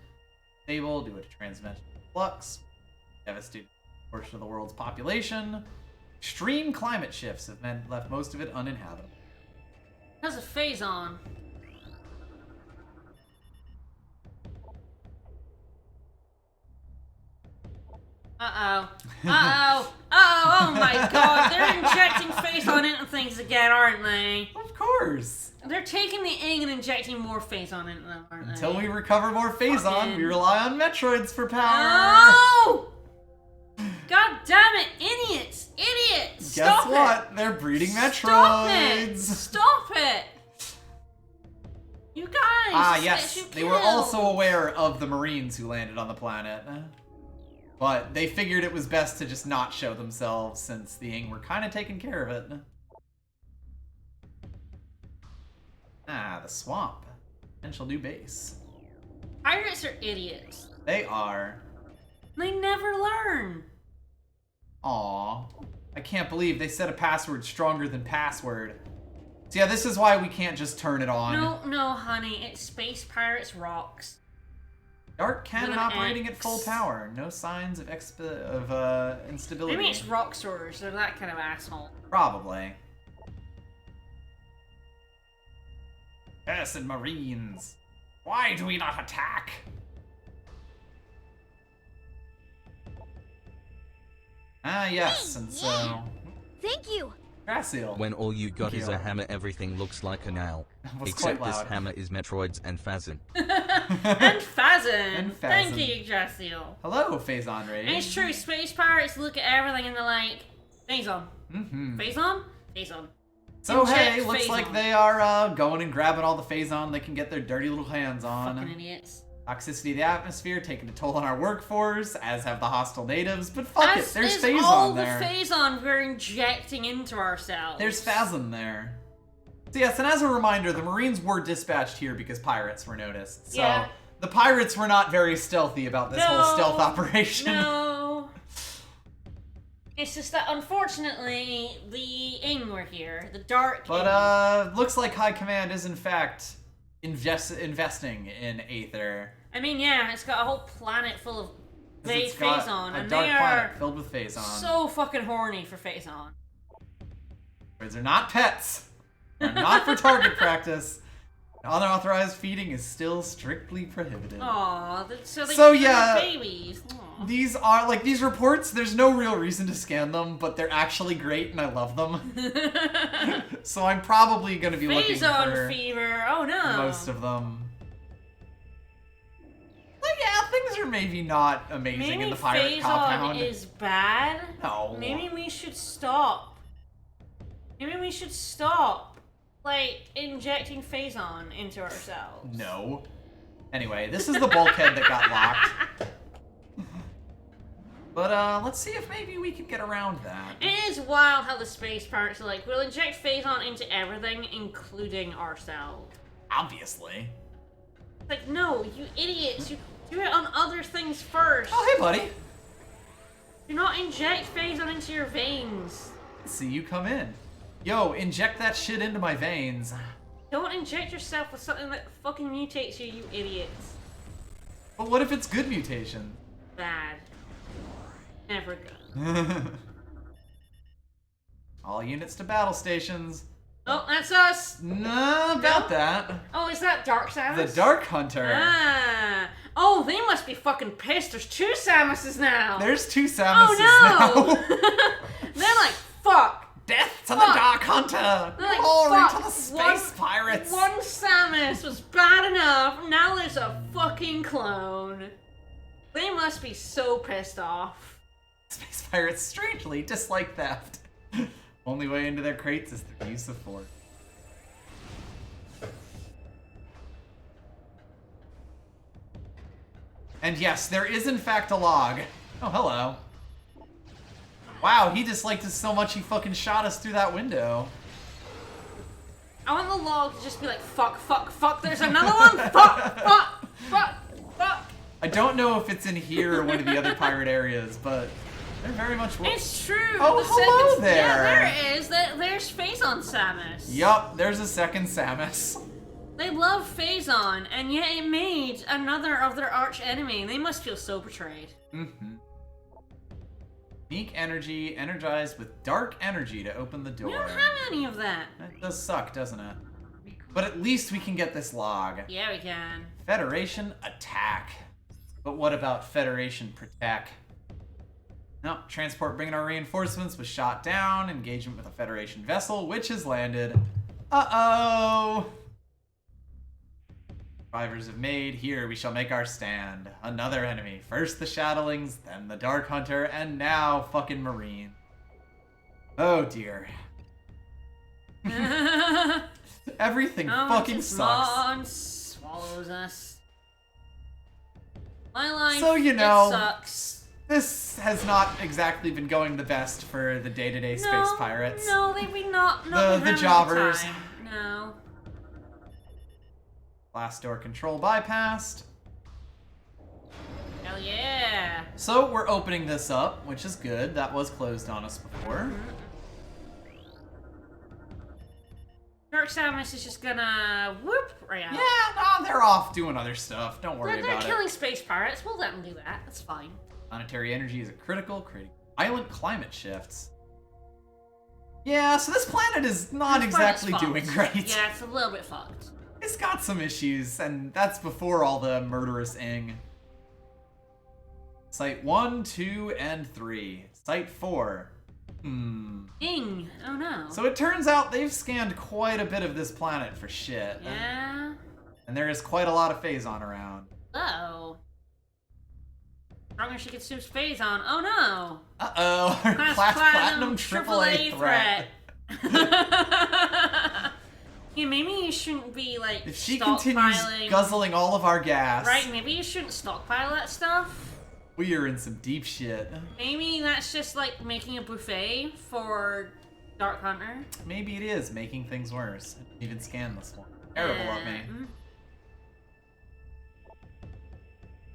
Stable due to transdimensional flux. Devastated portion of the world's population. Extreme climate shifts have left most of it uninhabitable.
That's a Phazon. Uh-oh. Uh-oh. Uh-oh. Oh my god. They're injecting Phazon into things again, aren't they?
Of course.
They're taking the Ing and injecting more Phazon into them, aren't they?
Until we recover more Phazon,
Fucking-
we rely on Metroids for power.
Oh! God damn it, idiots! Idiots!
Guess
Stop
what?
it!
They're breeding
Stop
Metroids.
it! Stop it! You guys!
Ah,
this
yes.
gets you
They were
killed.
also aware of the Marines who landed on the planet. But they figured it was best to just not show themselves since the Ing were kind of taking care of it. Ah, the swamp. potential new base.
Pirates are idiots.
They are.
They never learn.
Aw. I can't believe they set a password stronger than password. So yeah, this is why we can't just turn it on.
No, honey. It's Space Pirates rocks.
Dark cannon operating at full power. No signs of instability.
Maybe it's rock sorters. They're that kind of asshole.
Probably. Cursed Marines. Why do we not attack? Ah, yes, and so...
Thank you.
Grassil.
When all you got is a hammer, everything looks like a nail. Except this hammer is Metroid's and Phazon.
And Phazon.
And Phazon.
Thank you, Grassil.
Hello, Phazon Ray.
And it's true, Space Pirates look at everything and they're like, Phazon.
Mm-hmm.
Phazon? Phazon.
So
Inject
hey, looks
Phazon.
like they are going and grabbing all the Phazon they can get their dirty little hands on.
Fucking idiots.
Toxicity of the atmosphere taking a toll on our workforce, as have the hostile natives, but fuck it, there's
As
Phazon
is all
there.
the Phazon we're injecting into ourselves.
There's Phazon there. So yes, and as a reminder, the Marines were dispatched here because pirates were noticed. So
Yeah.
the pirates were not very stealthy about this whole stealth operation.
No. It's just that, unfortunately, the Ing were here. The Dark
But, looks like High Command is in fact investing in Aether.
I mean, yeah, it's got a whole planet full of
It's got
Phazon,
a
and
dark
they
planet
are
filled with Phazon.
so fucking horny for Phazon.
Birds are not pets. They're not for target practice. Unauthorized feeding is still strictly prohibited.
Aw, so
So,
they're
yeah,
babies. Aw.
These are, like, these reports, there's no real reason to scan them, but they're actually great and I love them. So I'm probably going to be looking
Phazon
for
fever. Oh no.
most of them. But yeah, things are maybe not amazing
Maybe
in the pirate
Phazon
compound.
is bad.
No.
Maybe we should stop. Maybe we should stop, like, injecting Phazon into ourselves.
No. Anyway, this is the bulkhead that got locked. But, let's see if maybe we can get around that.
It is wild how the Space Pirates are like, we'll inject Phazon into everything, including ourselves.
Obviously.
Like, no, you idiots, you do it on other things first.
Oh, hey, buddy.
Do not inject Phazon into your veins.
See you come in. Yo, inject that shit into my veins.
Don't inject yourself with something that fucking mutates you, you idiots.
But what if it's good mutation?
Bad. Never good.
All units to battle stations.
Oh, that's us!
Nah, about that.
Oh, is that Dark Samus?
The Dark Hunter.
Ah. Oh, they must be fucking pissed. There's two Samuses now.
There's two Samuses
Oh no!
now.
They're like, fuck.
Death to the
Fuck.
Dark Hunter!
They're like,
Glory
fuck.
to the Space Pirates!
One Samus was bad enough. Now there's a fucking clone. They must be so pissed off.
Space Pirates strangely dislike theft. Only way into their crates is through use of force. And yes, there is in fact a log. Oh, hello. Wow, he disliked us so much he fucking shot us through that window.
I want the log to just be like, fuck, fuck, fuck, there's another one! Fuck, fuck, fuck, fuck!
I don't know if it's in here or one of the other pirate areas, but they're very much...
It's true!
Oh,
the
hello
second,
there.
Yeah, there it is. There's Phazon Samus.
Yup, there's a second Samus.
They love Phazon, and yet it made another of their arch enemy. They must feel so betrayed.
Mm-hmm. Unique energy, energized with dark energy to open the door.
We don't have any of that.
That does suck, doesn't it? But at least we can get this log.
Yeah, we can.
Federation attack. But what about Federation protect? No, transport bringing our reinforcements was shot down. Engagement with a Federation vessel, which has landed. Uh-oh! Survivors have made. Here we shall make our stand. Another enemy. First the Shadowlings, then the Dark Hunter, and now fucking Marine. Oh dear. Everything fucking sucks.
Swallows us. My life,
So, you know,
it sucks.
This has not exactly been going the best for the day-to-day space pirates.
No, they've been not
The jobbers.
No.
Glass door control bypassed.
Hell yeah.
So we're opening this up, which is good. That was closed on us before.
Dark Samus is just gonna whoop right out.
Yeah, no, they're off doing other stuff. Don't worry
They're
about
killing
it.
space pirates. We'll let them do that. That's fine.
Planetary energy is a critical, creating violent climate shifts. Yeah, so this planet is not
This
exactly
planet's
doing
fucked.
great.
Yeah, it's a little bit fucked.
It's got some issues, and that's before all the murderous ing. Site 1, 2, and 3. Site 4.
Ing. Oh no.
So it turns out they've scanned quite a bit of this planet for shit.
Yeah.
And there is quite a lot of phazon around.
Uh-oh. Stronger she gets Soup's phase on. Oh no.
Uh-oh. Our Class Platinum AAA threat.
Yeah, maybe you shouldn't be like
If she continues guzzling all of our gas,
right, maybe you shouldn't stockpile that stuff.
we are in some deep shit.
Maybe that's just like making a buffet for Dark Hunter.
Maybe it is making things worse. I didn't even scan this one. Terrible of me.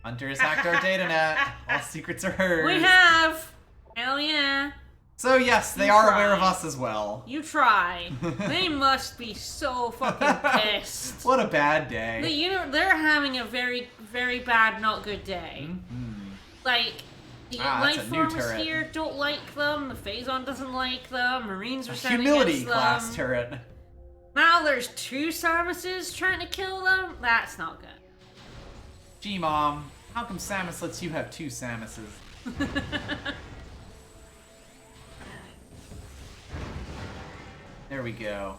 Hunter has hacked our datanet. All secrets are hers.
We have! Hell yeah.
So yes, they
You
are
try.
aware of us as well.
You try. They must be so fucking pissed.
What a bad day.
They're having a very, very bad, not good day. Like, the
that's a
life
new
forms
turret.
here don't like them, the Phazon doesn't like them, Marines are sending
Humility
against them.
class turret.
Now there's 2 Samuses trying to kill them? That's not good.
Gee, Mom, how come Samus lets you have 2 Samuses? There we go.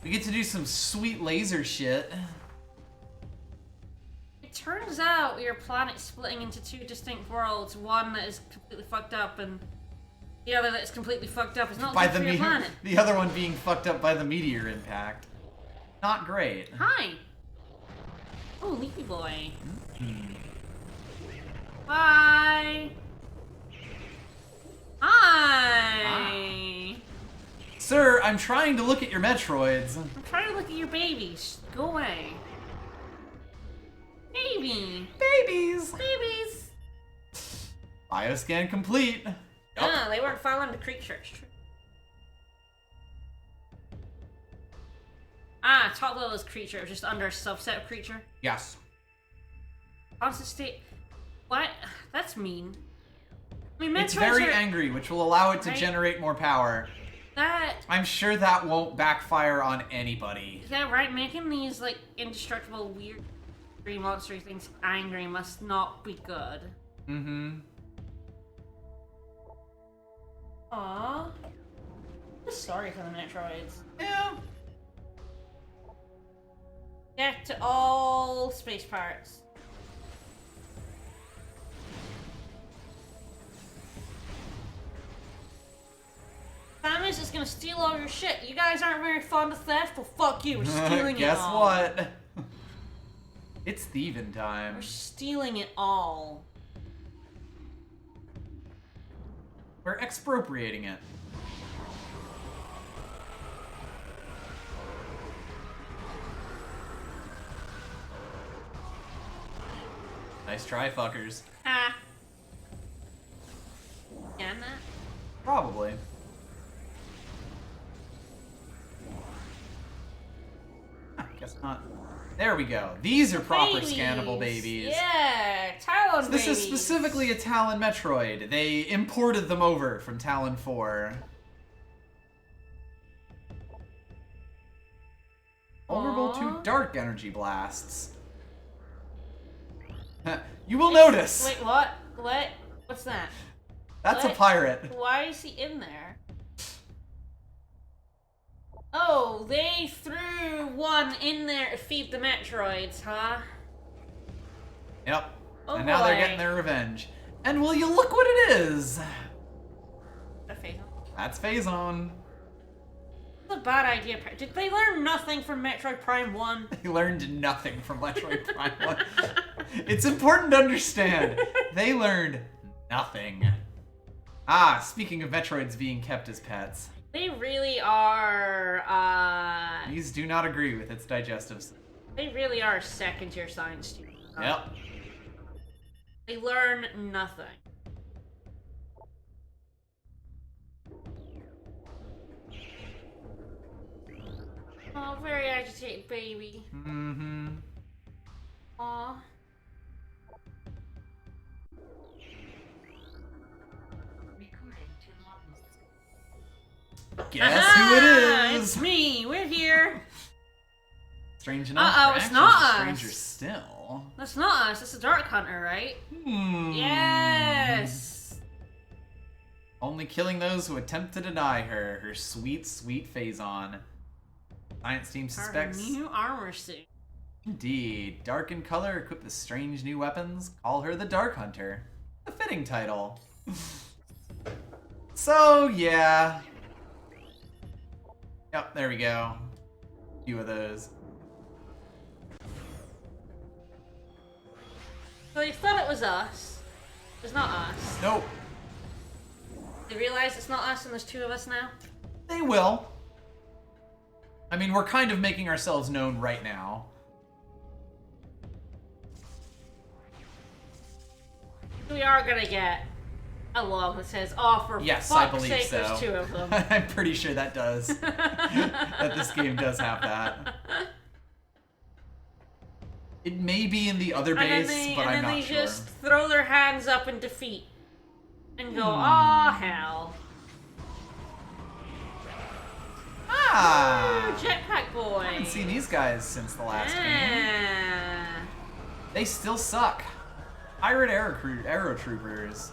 We get to do some sweet laser shit.
It turns out your planet's splitting into 2 distinct worlds. One that is completely fucked up, and the other that's completely fucked up is not
By
good
the
for your planet.
the other one being fucked up by the meteor impact. Not great.
Hi. Oh, Leafy Boy. Bye. Hi.
Sir, I'm trying to look at your Metroids.
I'm trying to look at your babies. Go away. Baby.
Babies!
Babies.
Bioscan complete.
Ah, they weren't following the creatures. Ah, top level is creature. It was just under a subset of creature.
Yes.
Constant state. What? That's mean. I mean, Metroids
It's very
are...
angry, which will allow it to
Right.
generate more power.
That...
I'm sure that won't backfire on anybody.
Yeah, right. Making these, like, indestructible, weird, green monster things angry must not be good.
Mm-hmm.
Aww. I'm sorry for the Metroids.
Yeah.
Get to all space pirates. Samus is gonna steal all your shit. You guys aren't very fond of theft? Well, fuck you. We're stealing it
Guess
all.
what? It's thieving time.
We're stealing it all.
We're expropriating it. Nice try, fuckers.
Ah. Can that?
Probably. Guess not. There we go. These are proper scannable babies.
Yeah, Talon
So this
babies.
is specifically a Talon Metroid. They imported them over from Talon 4. Vulnerable to dark energy blasts. You will notice.
Wait, what? What? What's that?
That's
what?
a pirate.
Why is he in there? Oh, they threw one in there to feed the Metroids, huh?
Yep.
Oh,
and now they're
boy.
getting their revenge. And will you look what it is?
That Phazon.
That's Phazon.
That's a bad idea. Did they learn nothing from Metroid Prime 1?
They learned nothing from Metroid Prime 1. It's important to understand. They learned nothing. Ah, speaking of Metroids being kept as pets.
They really are,
These do not agree with its digestive system.
They really are second-tier science students.
Yep.
They learn nothing. Oh, very agitated baby.
Mm-hmm.
Aw.
Guess who it is?
It's me. We're here.
Strange enough.
Uh-oh, it's not us.
Stranger still.
That's not us. That's a Dark Hunter, right? Yes.
Only killing those who attempt to deny her. Her sweet, sweet Phazon. Science team suspects.
Our new armor suit.
Indeed. Dark in color, equipped with strange new weapons. Call her the Dark Hunter. A fitting title. So, yeah. Yep, there we go. A few of those.
So they thought it was us. It's not us.
Nope.
They realize it's not us and there's two of us now?
They will. I mean, we're kind of making ourselves known right now.
We are gonna get a log that says, "Oh, for
yes, I
fuck's
believe
sake,
so.
there's two of them."
I'm pretty sure that does. That this game does have that. It may be in the other base, but I'm not sure.
And then they just throw their hands up in defeat and go, "Aw, hell."
Ah!
Ooh, Jetpack boy.
I haven't seen these guys since the last game. They still suck. Pirate Aero Troopers.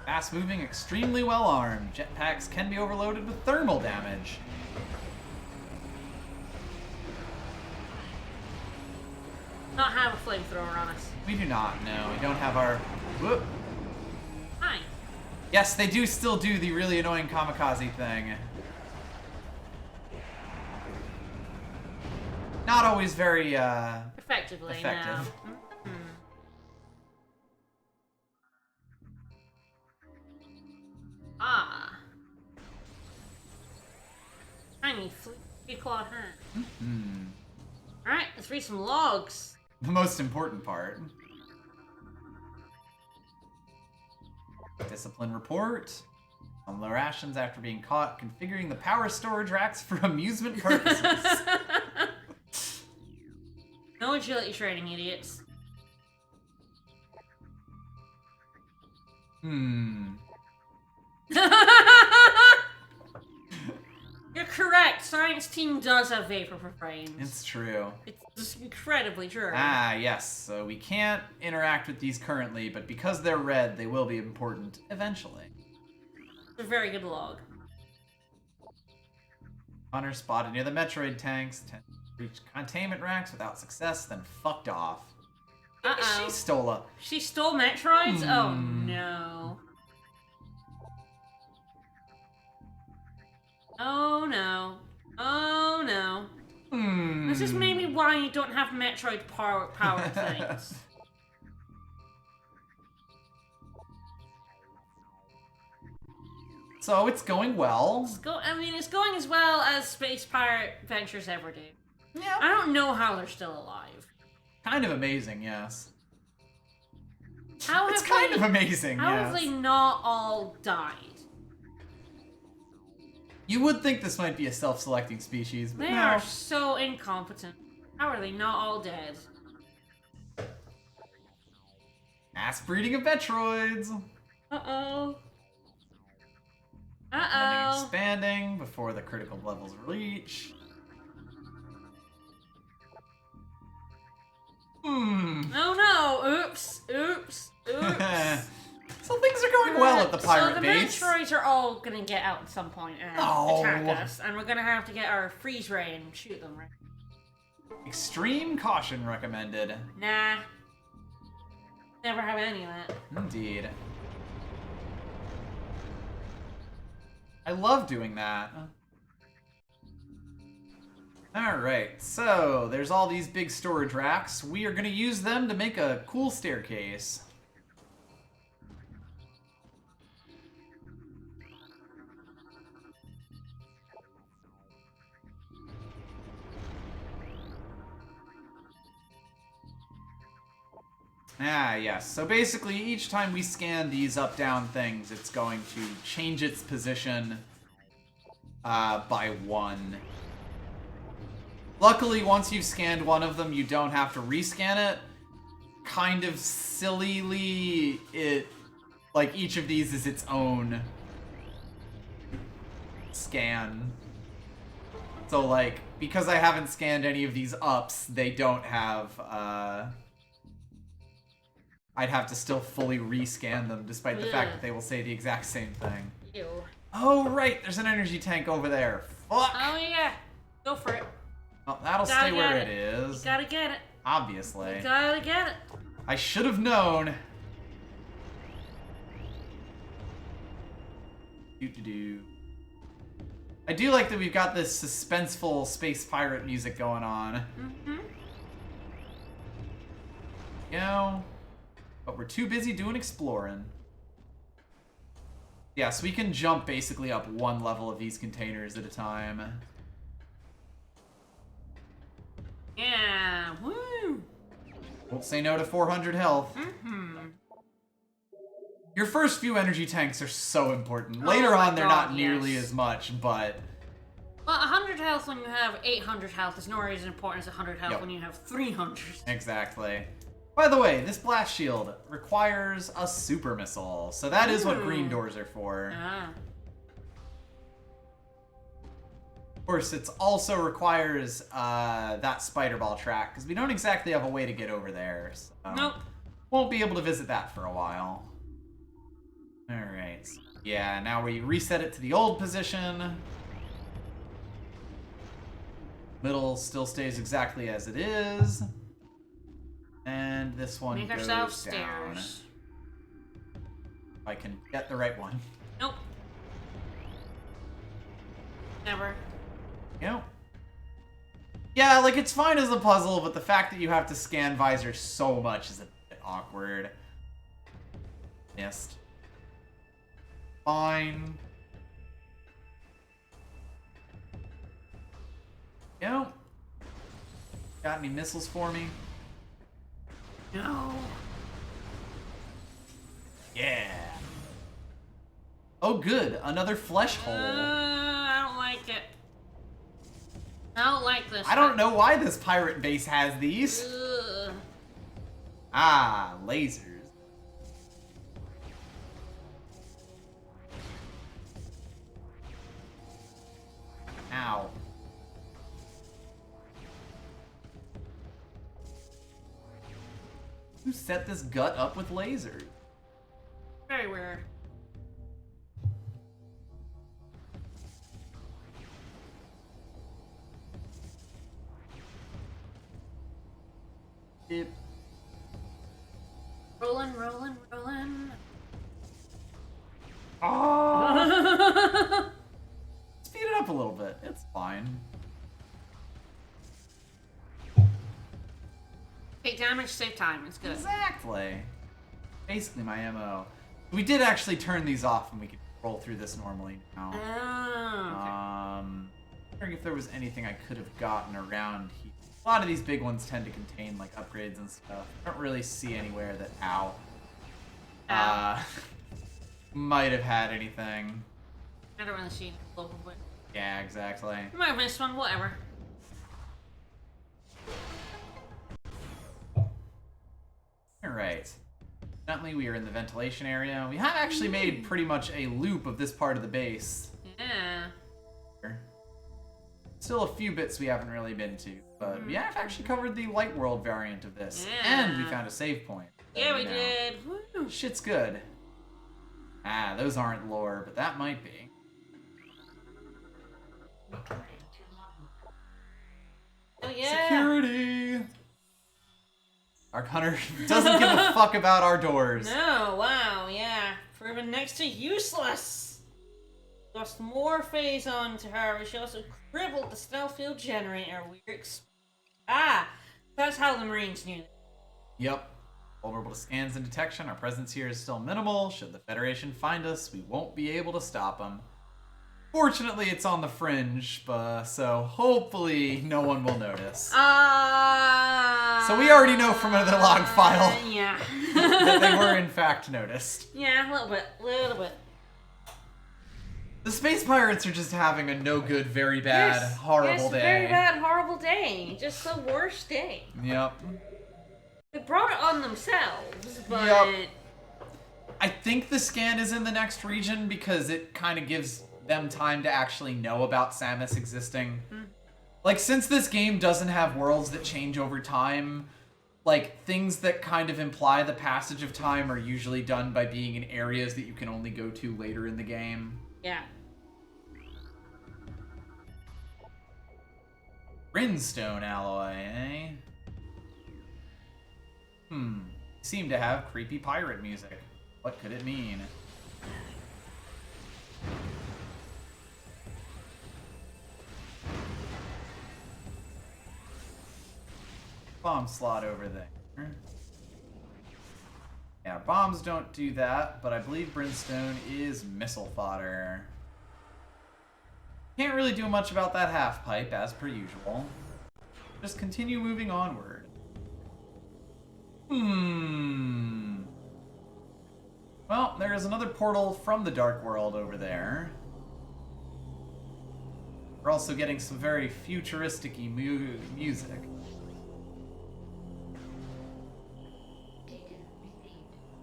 Fast moving, extremely well armed. Jetpacks can be overloaded with thermal damage.
Not have a flamethrower on us.
We do not, no. We don't have our... Whoop.
Hi.
Yes, they do still do the really annoying kamikaze thing. Not always very,
Effectively,
effective.
no. Ah. Tiny three-clawed hand. Alright, let's read some logs.
The most important part. Discipline report. On low rations after being caught configuring the power storage racks for amusement purposes.
No agility training, idiots. You're correct. Science team does have vapor for brains.
It's true.
It's just incredibly true.
Ah, yes. So we can't interact with these currently, but because they're red, they will be important eventually.
It's a very good log.
Hunter spotted near the Metroid tanks. Reached containment racks without success, then fucked off. Maybe she stole a...
She stole Metroids? Oh, no. Oh, no. Oh, no. This is maybe why you don't have Metroid power things.
So it's going well.
It's going as well as Space Pirate Ventures ever do.
Yeah.
I don't know how they're still alive.
Kind of amazing, yes.
How
it's kind of amazing,
How
yes.
have they not all died?
You would think this might be a self-selecting species, but
They are so incompetent. How are they not all dead?
Mass breeding of Metroids.
Uh-oh.
And then expanding before the critical levels reach.
Oh no! Oops! Oops! Oops!
So things are going well at the pirate base.
So the Metroids are all gonna get out at some point and attack us, and we're gonna have to get our freeze ray and shoot them, right?
Extreme caution recommended.
Nah. Never have any of that.
Indeed. I love doing that. Alright, so there's all these big storage racks. We are going to use them to make a cool staircase. Ah, yes. So basically, each time we scan these up-down things, it's going to change its position by 1. Luckily, once you've scanned one of them, you don't have to rescan it. Kind of sillily, like, each of these is its own scan. So, like, because I haven't scanned any of these ups, they don't have, I'd have to still fully rescan them, despite the fact that they will say the exact same thing.
Ew.
Oh, right, there's an energy tank over there. Fuck!
Oh, yeah. Go for it.
Well, that'll stay where it is.
You gotta get it.
Obviously.
You gotta get it.
I should have known. Do-do-do. I do like that we've got this suspenseful space pirate music going on.
Mm-hmm.
You know, but we're too busy doing exploring. Yeah, so we can jump basically up 1 level of these containers at a time.
Yeah, woo!
Won't say no to 400 health.
Mm-hmm.
Your first few energy tanks are so important. Later on, they're not nearly as much, but...
Well, 100 health when you have 800 health is nowhere as important as 100 health when you have 300.
Exactly. By the way, this blast shield requires a super missile, so that is what green doors are for.
Ah.
Of course, it also requires that spider ball track, because we don't exactly have a way to get over there. So
Nope.
Won't be able to visit that for a while. Alright. Yeah, now we reset it to the old position. Middle still stays exactly as it is. And this one
Make
goes
ourselves
down.
stairs.
If I can get the right one.
Nope. Never.
Yep. Yeah, like, it's fine as a puzzle, but the fact that you have to scan visor so much is a bit awkward. Missed. Fine. Yep. Got any missiles for me?
No.
Yeah. Oh, good. Another flesh hole.
I don't like it. I don't like this.
I don't know why this pirate base has these.
Ugh.
Ah, lasers. Ow. Who set this gut up with lasers?
Very weird.
Yep.
Rolling, rolling, rolling.
Oh! Speed it up a little bit. It's fine.
Take damage, save time. It's good.
Exactly. Basically my MO. We did actually turn these off and we can roll through this normally now.
Oh,
Wondering if there was anything I could have gotten around here. A lot of these big ones tend to contain like upgrades and stuff. I don't really see anywhere that might have had anything.
I don't really see any local, but
Yeah, exactly.
I might have missed one. Whatever.
Alright. Evidently we are in the ventilation area. We have actually made pretty much a loop of this part of the base.
Yeah.
Still a few bits we haven't really been to, but we have actually covered the light world variant of this.
Yeah.
And we found a save point. So,
Yeah, we
you know,
did. Woo.
Shit's good. Ah, those aren't lore, but that might be.
Oh yeah.
Security! Our Hunter doesn't give a fuck about our doors.
No, wow, yeah. Proven next to useless. Lost more phase on to her. She also crippled the stealth field generator. That's how the Marines knew.
Yep. Vulnerable to scans and detection, our presence here is still minimal. Should the Federation find us, we won't be able to stop them. Fortunately, it's on the fringe, so hopefully no one will notice. So we already know from another log file
Yeah.
that they were in fact noticed.
Yeah, a little bit.
The space pirates are just having a no good, very bad, horrible day.
Very bad, horrible day. Just the worst day.
Yep.
They brought it on themselves, but...
Yep. I think the scan is in the next region because it kind of gives them time to actually know about Samus existing. Like, since this game doesn't have worlds that change over time, like, things that kind of imply the passage of time are usually done by being in areas that you can only go to later in the game.
Yeah.
Brimstone alloy, eh? Seem to have creepy pirate music. What could it mean? Bomb slot over there. Yeah, bombs don't do that, but I believe brimstone is missile fodder. Can't really do much about that half pipe, as per usual. Just continue moving onward. Well, there is another portal from the Dark World over there. We're also getting some very futuristic-y music.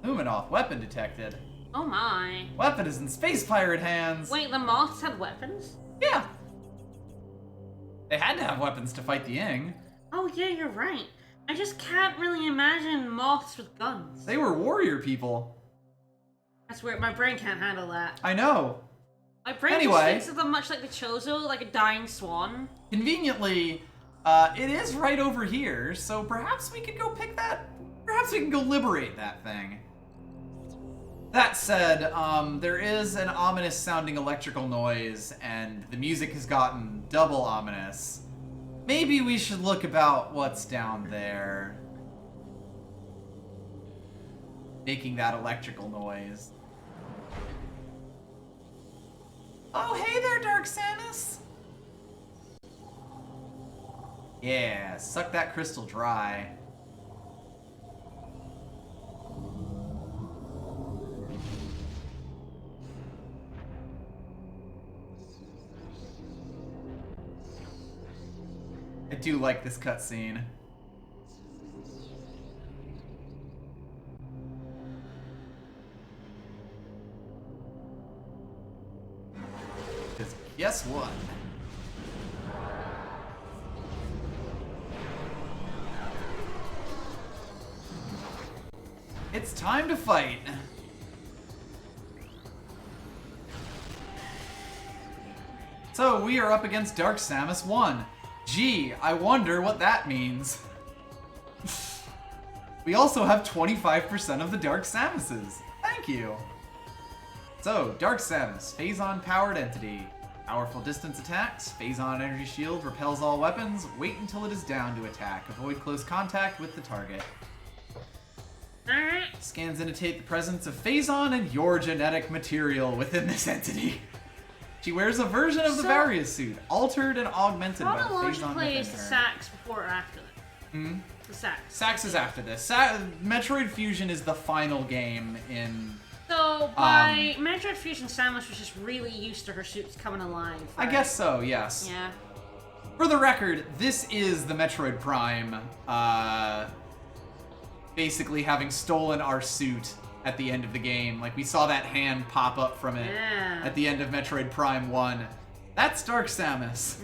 Luminoth weapon detected.
Oh my.
Weapon is in space pirate hands.
Wait, the moths had weapons?
Yeah. They had to have weapons to fight the Ying.
Oh yeah, you're right. I just can't really imagine moths with guns.
They were warrior people.
That's weird. My brain can't handle that.
I know.
My brain just thinks of them much like the Chozo, like a dying swan.
Conveniently, it is right over here, so perhaps we could go pick that. Perhaps we can go liberate that thing. That said, there is an ominous sounding electrical noise, and the music has gotten double ominous. Maybe we should look about what's down there, making that electrical noise. Oh, hey there, Dark Samus! Yeah, suck that crystal dry. I do like this cutscene. Because guess what? It's time to fight. So we are up against Dark Samus 1. Gee, I wonder what that means. We also have 25% of the Dark Samuses. Thank you. So, Dark Samus, Phazon-powered entity. Powerful distance attacks, Phazon energy shield repels all weapons, wait until it is down to attack, avoid close contact with the target.
Alright.
Scans indicate the presence of Phazon and your genetic material within this entity. She wears a version of the Various suit, altered and augmented by the Phazon within her.
plays the Sax before or after that? The Sax.
Sax is after this. Metroid Fusion is the final game in...
So, by Metroid Fusion, Samus was just really used to her suits coming alive. Right?
I guess so, yes.
Yeah.
For the record, this is the Metroid Prime, basically having stolen our suit at the end of the game. Like, we saw that hand pop up from it at the end of Metroid Prime 1. That's Dark Samus.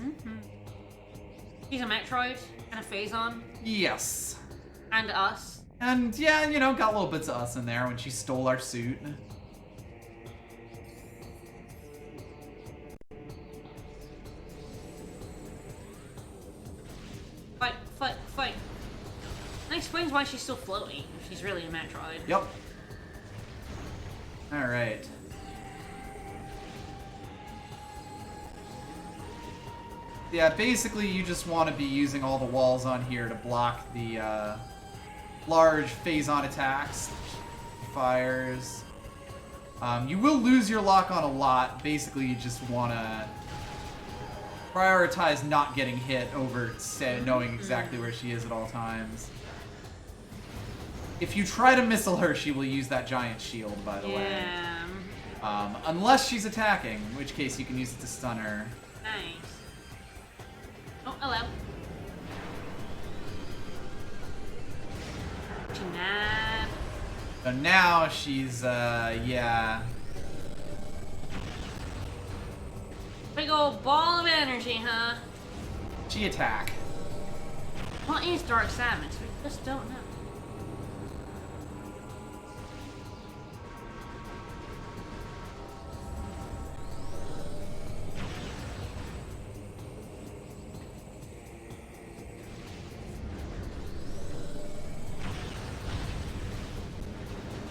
He's a Metroid and a Phazon.
Yes.
And us.
And, yeah, you know, got little bits of us in there when she stole our suit.
Fight, fight, fight. That explains why she's still floating. She's really a Metroid.
Yep. Alright. Yeah, basically you just want to be using all the walls on here to block the large Phazon attacks, fires. You will lose your lock on a lot. Basically, you just want to prioritize not getting hit over knowing exactly where she is at all times. If you try to missile her, she will use that giant shield, by the way. Unless she's attacking, in which case you can use it to stun her.
Nice. Oh, hello. She mad.
So now she's, yeah.
Big old ball of energy, huh?
She attack.
What is Dark Samus? We just don't know.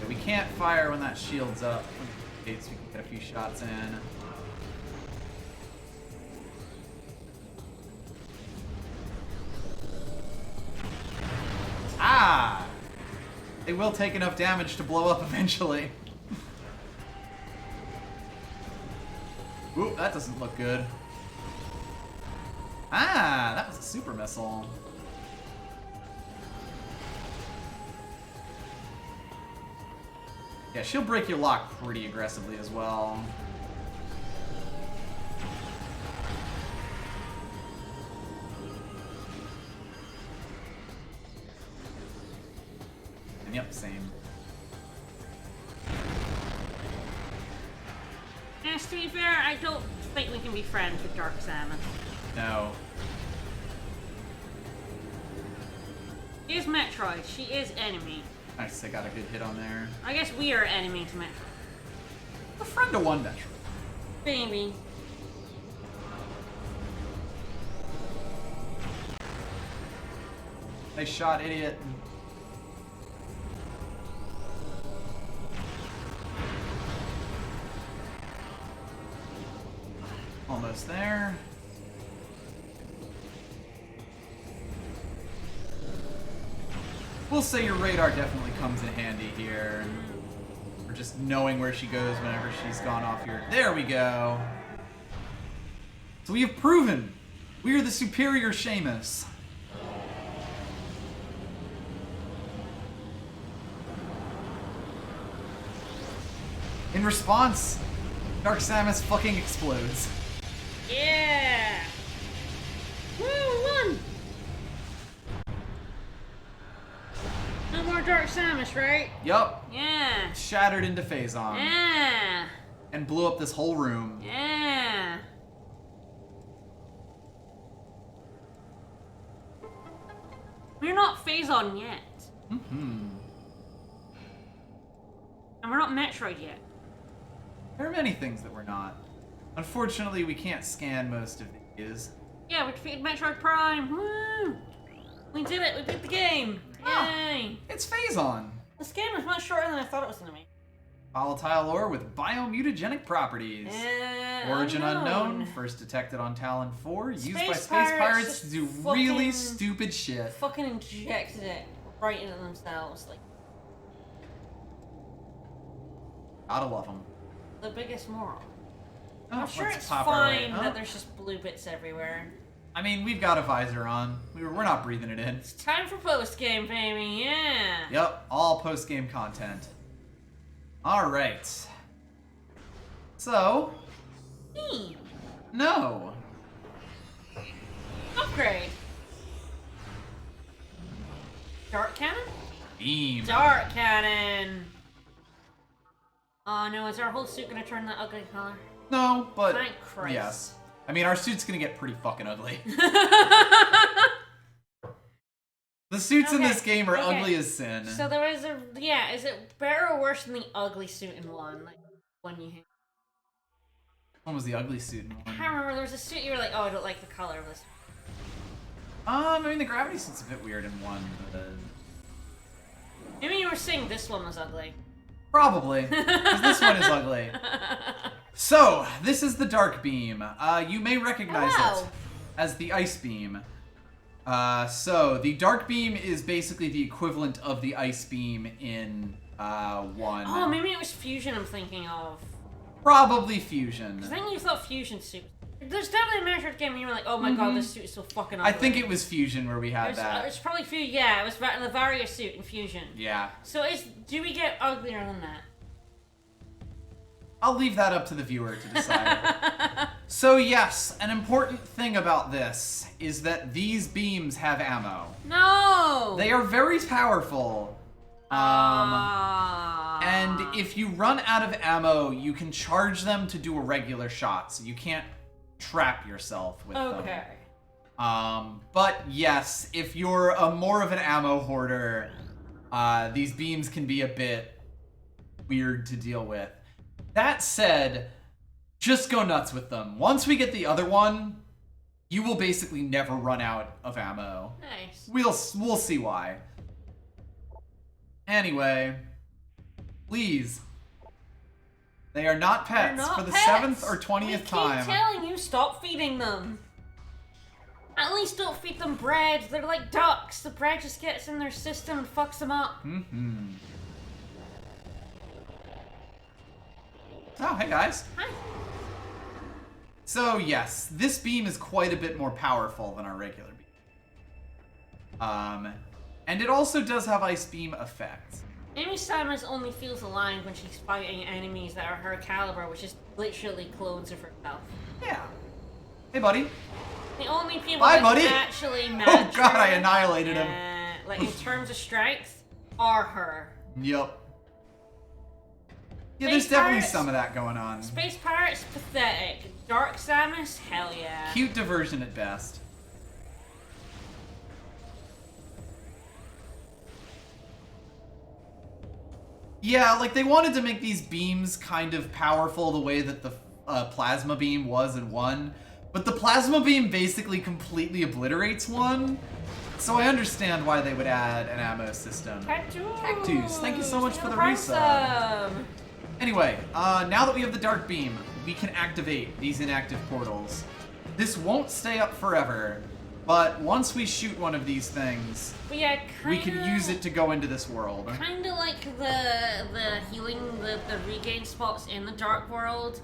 We can't fire when that shield's up. Okay, so we can get a few shots in. Ah! They will take enough damage to blow up eventually. Ooh, that doesn't look good. Ah, that was a super missile. Yeah, she'll break your lock pretty aggressively as well. And yep, same.
Yes, to be fair, I don't think we can be friends with Dark Samus.
No.
She is Metroid. She is enemy.
Nice, I got a good hit on there.
I guess we are enemy to Metroid.
A friend of one Metroid.
Baby.
Nice shot, idiot. Almost there. We'll say your radar definitely comes in handy here. Or just knowing where she goes whenever she's gone off your... There we go. So we have proven we are the superior Seamus. In response, Dark Samus fucking explodes.
Yeah! Woo, won! No more Dark Samus, right?
Yup.
Yeah.
Shattered into Phazon.
Yeah.
And blew up this whole room.
Yeah. We're not Phazon yet.
Mm-hmm.
And we're not Metroid yet.
There are many things that we're not. Unfortunately, we can't scan most of these.
Yeah, we defeated Metroid Prime. Woo! We did it. We beat the game. Yay!
It's Phazon.
This game was much shorter than I thought it was going to be.
Volatile ore with biomutagenic properties. Origin unknown. First detected on Talon 4. Used by space pirates to do really stupid shit.
Fucking injected it right into themselves. Like,
Gotta love them.
the biggest moron.
Oh,
I'm sure
let's
it's
pop our way
fine
up.
that there's just blue bits everywhere.
I mean, we've got a visor on. We're not breathing it in.
It's time for post-game, baby, yeah!
Yep, all post-game content. Alright. So...
Me!
No.
Upgrade! Dark Cannon?
Beam.
Dark Cannon! Oh no, is our whole suit gonna turn that ugly color?
No, but...
Thank Christ.
Yes. I mean, our suit's gonna get pretty fucking ugly. The suits in this game are ugly as sin.
So there is a... Yeah, is it better or worse than the ugly suit in one? Like, when you...
One was the ugly suit in one.
I can't remember, there was a suit you were like, oh, I don't like the color of this.
I mean, the gravity suit's a bit weird in one, but...
Maybe you were saying this one was ugly.
Probably, because this one is ugly. So, this is the Dark Beam. You may recognize it as the Ice Beam. So, the Dark Beam is basically the equivalent of the Ice Beam in 1.
Oh, maybe it was Fusion I'm thinking of.
Probably Fusion.
Because then you thought Fusion suit was There's definitely a Metroid game where you were like, oh my god, this suit is so fucking ugly.
I think it was Fusion where we had that.
It's probably Fusion, yeah, it was the Varia suit in Fusion.
Yeah.
So do we get uglier than that?
I'll leave that up to the viewer to decide. So yes, an important thing about this is that these beams have ammo.
No!
They are very powerful. And if you run out of ammo, you can charge them to do a regular shot, so you can't trap yourself with them.
Okay.
But yes, if you're more of an ammo hoarder, these beams can be a bit weird to deal with. That said, just go nuts with them. Once we get the other one, you will basically never run out of ammo.
Nice.
We'll see why. Anyway, please. They are not pets for the 7th or 20th time.
I keep telling you, stop feeding them. At least don't feed them bread. They're like ducks. The bread just gets in their system and fucks them up.
Mm-hmm. Oh, hey guys.
Hi.
So yes, this beam is quite a bit more powerful than our regular beam. And it also does have Ice Beam effect.
Amy Samus only feels aligned when she's fighting enemies that are her caliber, which is literally clones of herself.
Yeah. Hey, buddy.
The only people
Bye,
that
buddy.
actually match
Oh god, I
her,
annihilated him.
like in terms of strength, are her.
Yup. Yeah,
Space
there's definitely
Pirates?
some of that going on.
Space Pirates, pathetic. Dark Samus, hell yeah.
Cute diversion at best. Yeah, like they wanted to make these beams kind of powerful the way that the plasma beam was in 1, but the plasma beam basically completely obliterates 1, so I understand why they would add an ammo system. Cactus, thank you so much for the resub. Anyway, now that we have the dark beam, we can activate these inactive portals. This won't stay up forever, but once we shoot one of these things, we can use it to go into this world.
Kinda like the healing, the regain spots in the dark world.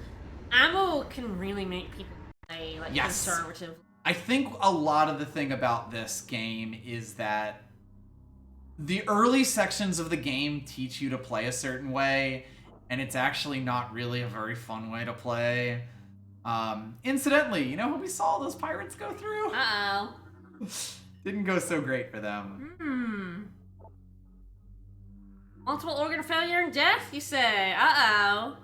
Ammo can really make people play like conservative.
I think a lot of the thing about this game is that the early sections of the game teach you to play a certain way, and it's actually not really a very fun way to play. Incidentally, you know who we saw those pirates go through?
Uh-oh.
Didn't go so great for them.
Multiple organ failure and death, you say? Uh-oh.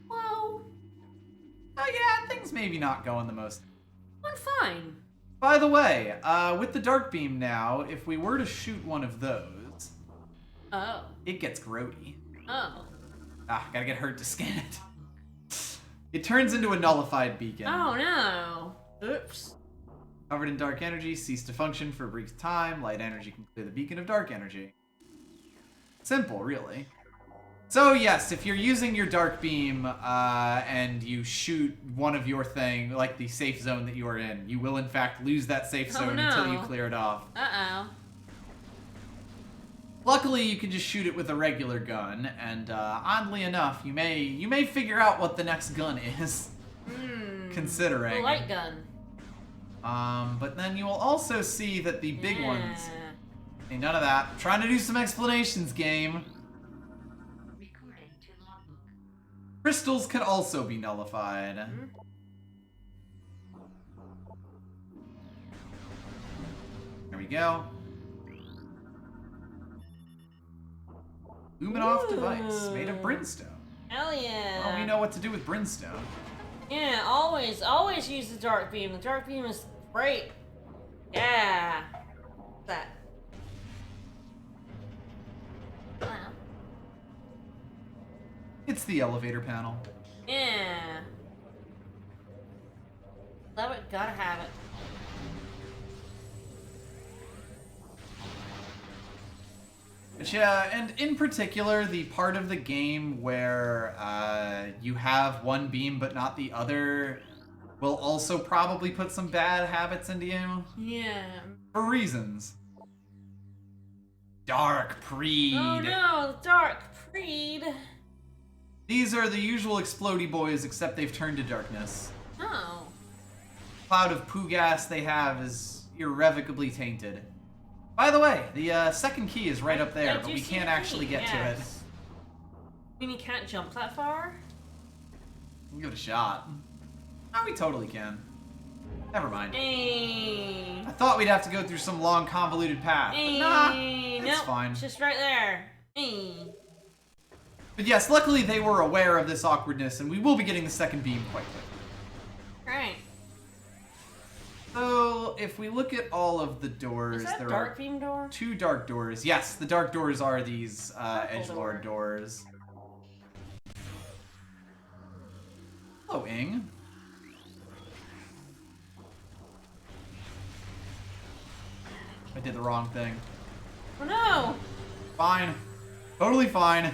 Well.
Oh yeah, things maybe not going the most.
I'm fine.
By the way, with the dark beam now, if we were to shoot one of those, it gets grody.
Oh.
Gotta get hurt to scan it. It turns into a nullified beacon.
Oh no. Oops.
Covered in dark energy, cease to function for a brief time. Light energy can clear the beacon of dark energy. Simple, really. So yes, if you're using your dark beam and you shoot one of your thing, like the safe zone that you are in, you will in fact lose that safe zone until you clear it off.
Uh-oh.
Luckily, you can just shoot it with a regular gun, and oddly enough, you may figure out what the next gun is. Considering.
The light gun.
But then you will also see that the big ones. Hey, none of that. I'm trying to do some explanations, game. Crystals can also be nullified. There we go. Luminoff device made of brimstone.
Hell yeah.
Well, we know what to do with brimstone.
Yeah, always use the dark beam. The dark beam is great. Yeah. That. Wow.
It's the elevator panel.
Yeah. Love it, gotta have it.
But yeah, and in particular, the part of the game where you have one beam but not the other will also probably put some bad habits into you.
Yeah.
For reasons. Dark Preed.
Oh no, Dark Preed.
These are the usual explodey boys, except they've turned to darkness.
Oh.
Cloud of poo gas they have is irrevocably tainted. By the way, the second key is right up there, but we can't actually get to it.
You mean you can't jump that far?
We'll give it a shot. Oh, we totally can. Never mind.
Hey.
I thought we'd have to go through some long, convoluted path. But nah, it's fine.
It's just right there. Hey.
But yes, luckily they were aware of this awkwardness, and we will be getting the second beam quite quickly.
Right.
So, if we look at all of the doors, there
dark beam door?
2 dark doors. Yes, the dark doors are these edgelord doors. Hello, Ing. I did the wrong thing.
Oh no!
Fine. Totally fine.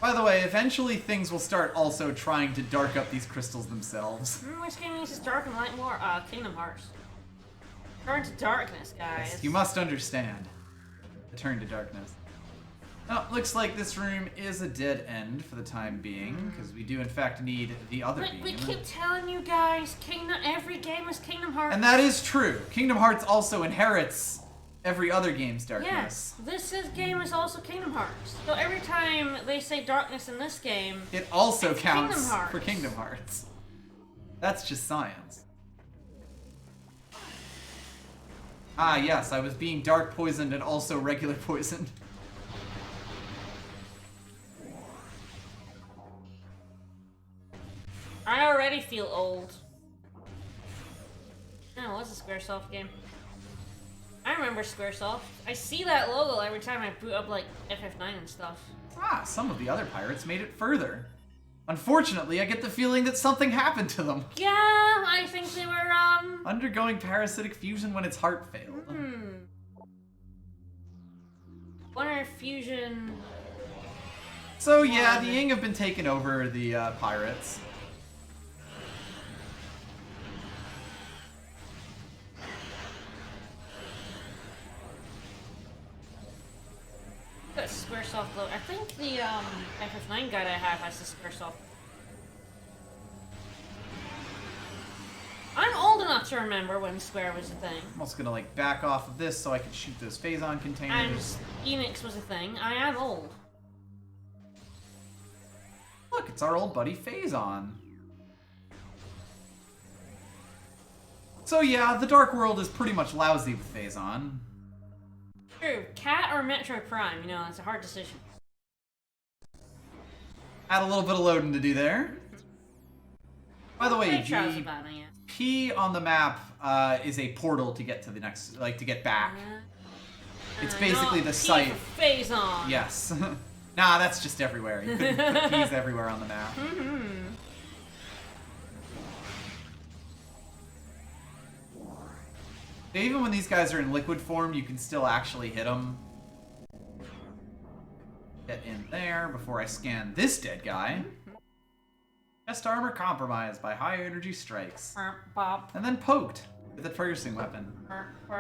By the way, eventually things will start also trying to dark up these crystals themselves.
Which game uses dark and light more? Kingdom Hearts. Turn to darkness, guys.
Yes, you must understand. The turn to darkness. Now, looks like this room is a dead end for the time being, because we do in fact need the other beam.
We keep telling you guys, every game is Kingdom Hearts.
And that is true. Kingdom Hearts also inherits every other game's darkness.
Yes, this game is also Kingdom Hearts. So every time they say darkness in this game,
it also counts
Kingdom
for Kingdom Hearts. That's just science. Ah, yes, I was being dark poisoned and also regular poisoned.
I already feel old. No, it was a Squaresoft game. I remember Squaresoft. I see that logo every time I boot up, like, FF9 and stuff.
Ah, some of the other pirates made it further. Unfortunately, I get the feeling that something happened to them.
Yeah, I think they were,
undergoing parasitic fusion when its heart failed.
Wonder if fusion...
So yeah, the Ying have been taking over the pirates.
That Squaresoft logo. I think the FF9 guide I have has the Squaresoft. I'm old enough to remember when Square was a thing.
I'm also gonna like back off of this so I can shoot those Phazon containers.
And Enix was a thing. I am old.
Look, it's our old buddy Phazon. So yeah, the Dark World is pretty much lousy with Phazon.
True. Cat or Metroid Prime, you know, it's a hard decision.
Had a little bit of loading to do there. By the way, the P on the map is a portal to get to the next, like to get back. It's basically the site.
Phazon.
Yes. Nah, that's just everywhere. You couldn't put P's everywhere on the map. Even when these guys are in liquid form, you can still actually hit them. Get in there before I scan this dead guy. Chest armor compromised by high energy strikes. And then poked with a piercing weapon.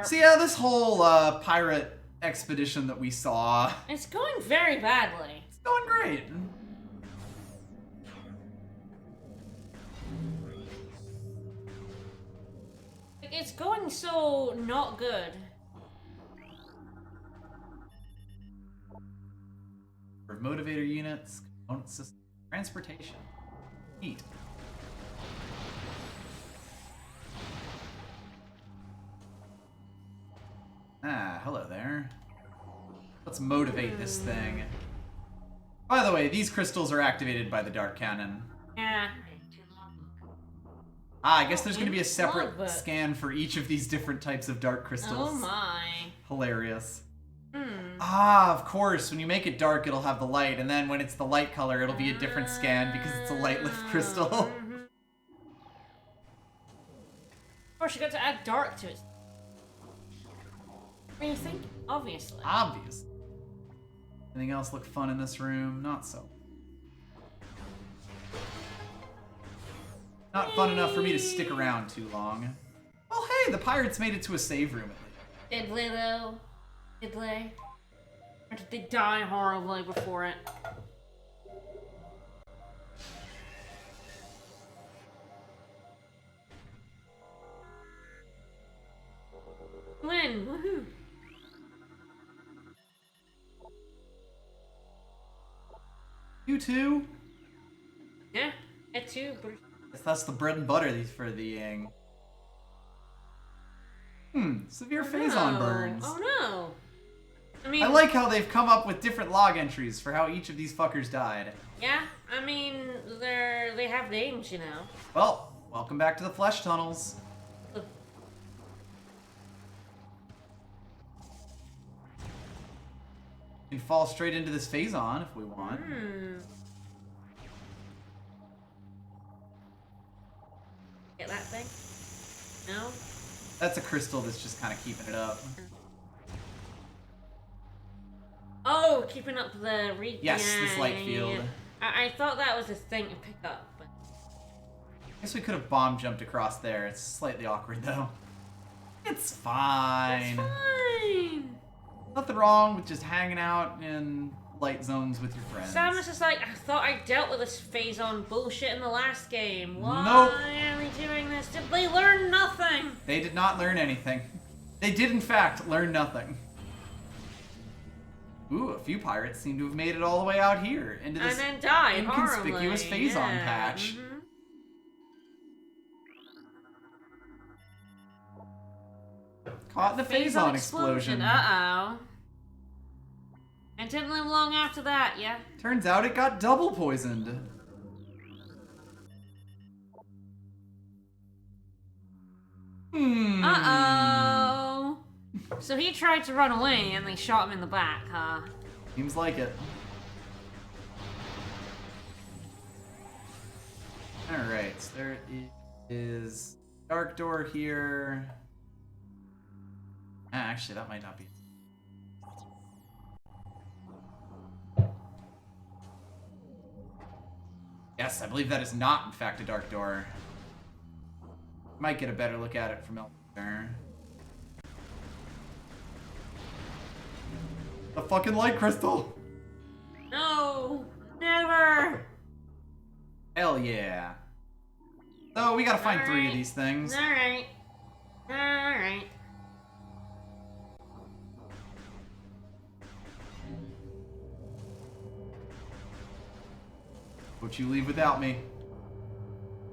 So yeah, this whole pirate expedition that we saw...
It's going very badly.
It's going great.
It's going so not good.
For motivator units, component system, transportation. Neat. Ah, hello there. Let's motivate this thing. By the way, these crystals are activated by the Dark Cannon.
Yeah.
Ah, I guess there's going to be a separate scan for each of these different types of dark crystals.
Oh my.
Hilarious. Ah, of course. When you make it dark, it'll have the light, and then when it's the light color, it'll be a different scan because it's a light lift crystal.
Of course, you got to add dark to it. What do you think? Obviously.
Obvious. Anything else look fun in this room? Not so. Not fun enough for me to stick around too long. Well, hey, the pirates made it to a save room at least.
Did they though? Did they? Or did they die horribly before it? Win! Woohoo!
You too?
Yeah, it too.
That's the bread and butter for the Yang. Severe phazon burns.
Oh no! I mean,
I like how they've come up with different log entries for how each of these fuckers died.
Yeah, I mean, they have names, you know.
Well, welcome back to the flesh tunnels. We can fall straight into this phazon if we want.
Get that thing? No?
That's a crystal that's just kind of keeping it up.
Oh, keeping up the
Yes, this light field.
I thought that was a thing to pick up, but...
I guess we could have bomb jumped across there. It's slightly awkward though. It's fine.
It's fine.
Nothing wrong with just hanging out in light zones with your friends.
Samus is like, I thought I dealt with this phazon bullshit in the last game. Why
Nope.
are they doing this? Did they learn nothing?
They did not learn anything. They did in fact learn nothing. Ooh, a few pirates seem to have made it all the way out here into this
and then died
inconspicuous
horribly.
phazon patch. Caught in the phazon explosion.
Uh-oh. And didn't live long after that, yeah?
Turns out it got double poisoned.
Uh-oh. So he tried to run away and they shot him in the back, huh?
Seems like it. Alright, so there is dark door here. Actually, that might not be. Yes, I believe that is not, in fact, a dark door. Might get a better look at it from elsewhere. The fucking light crystal!
No! Never!
Hell yeah. So, we gotta find
All
3 of
right.
these things.
Alright. Alright.
Would you leave without me?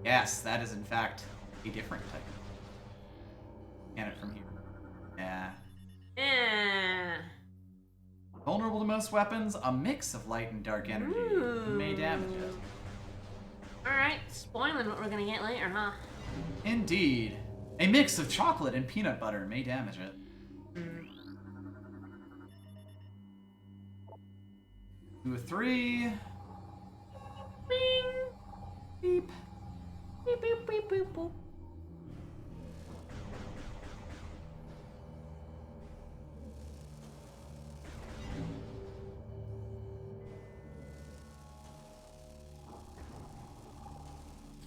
Yes, that is in fact a different type. Scan it from here. Yeah.
Yeah.
Vulnerable to most weapons, a mix of light and dark energy may damage it.
Alright, spoiling what we're gonna get later, huh?
Indeed. A mix of chocolate and peanut butter may damage it. 2 of 3.
Bing!
Beep.
Beep, beep, beep, beep, boop.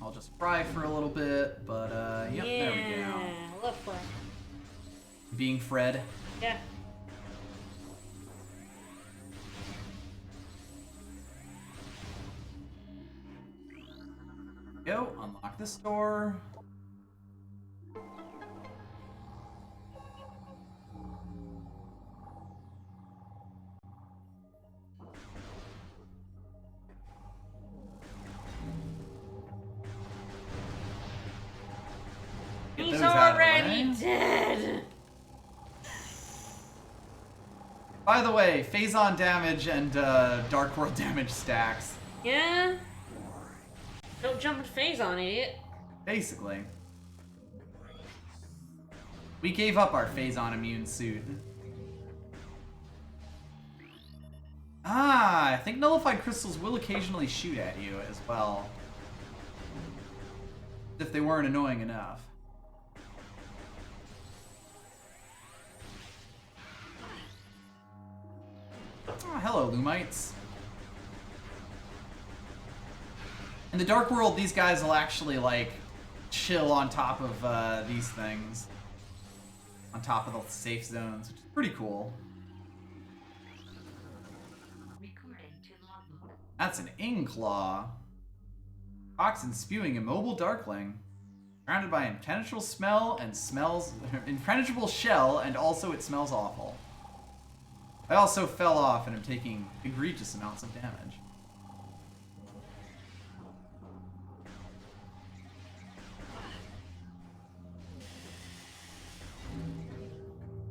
I'll just fry for a little bit, but yep, there we go.
Love fry.
Being Fred.
Yeah.
Go, unlock this door. Get
He's
those out of the
already
way.
dead!
By the way, phazon damage and Dark World damage stacks.
Yeah? Don't jump in phazon, idiot.
Basically. We gave up our phazon immune suit. Ah, I think nullified crystals will occasionally shoot at you as well. If they weren't annoying enough. Oh, hello, Lumites. In the Dark World, these guys will actually, like, chill on top of these things. on top of the safe zones, which is pretty cool. That's an Ingclaw. Toxin spewing immobile darkling. Surrounded by impenetrable smell and impenetrable shell, and also it smells awful. I also fell off and am taking egregious amounts of damage.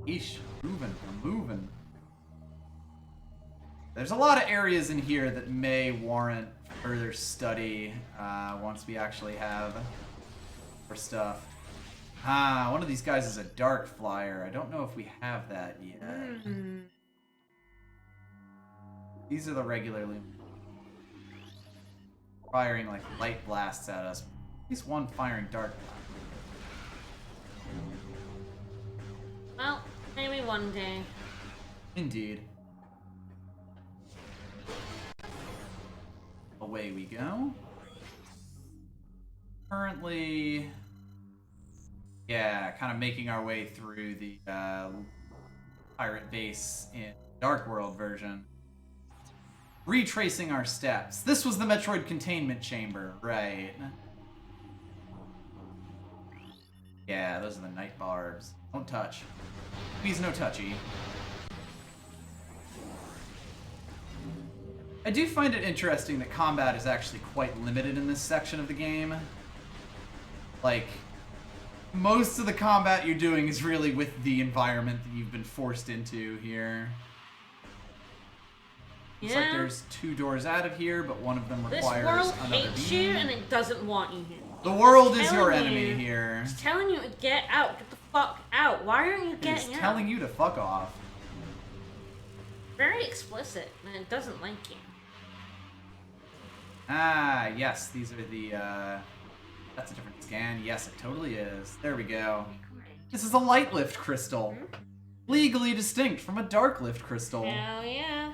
Eesh, I'm moving. There's a lot of areas in here that may warrant further study once we actually have our stuff. One of these guys is a dark flyer. I don't know if we have that yet. These are the regularly firing like light blasts at us. At least one firing dark blast.
Well, maybe one day.
Indeed. Away we go. Currently, yeah, kind of making our way through the pirate base in Dark World version. Retracing our steps. This was the Metroid containment chamber, right? Yeah, those are the night barbs. Don't touch. Please, no touchy. I do find it interesting that combat is actually quite limited in this section of the game. Like, most of the combat you're doing is really with the environment that you've been forced into here. Looks like there's 2 doors out of here, but one of them requires another beam.
This world hates you, and it doesn't want you here.
The world is your enemy here.
It's telling you to get out. Get the fuck out. Why aren't you getting out?
It's telling you to fuck off.
Very explicit, and it doesn't like you.
Ah, yes, these are the, that's a different scan. Yes, it totally is. There we go. This is a light lift crystal. Legally distinct from a dark lift crystal.
Hell yeah.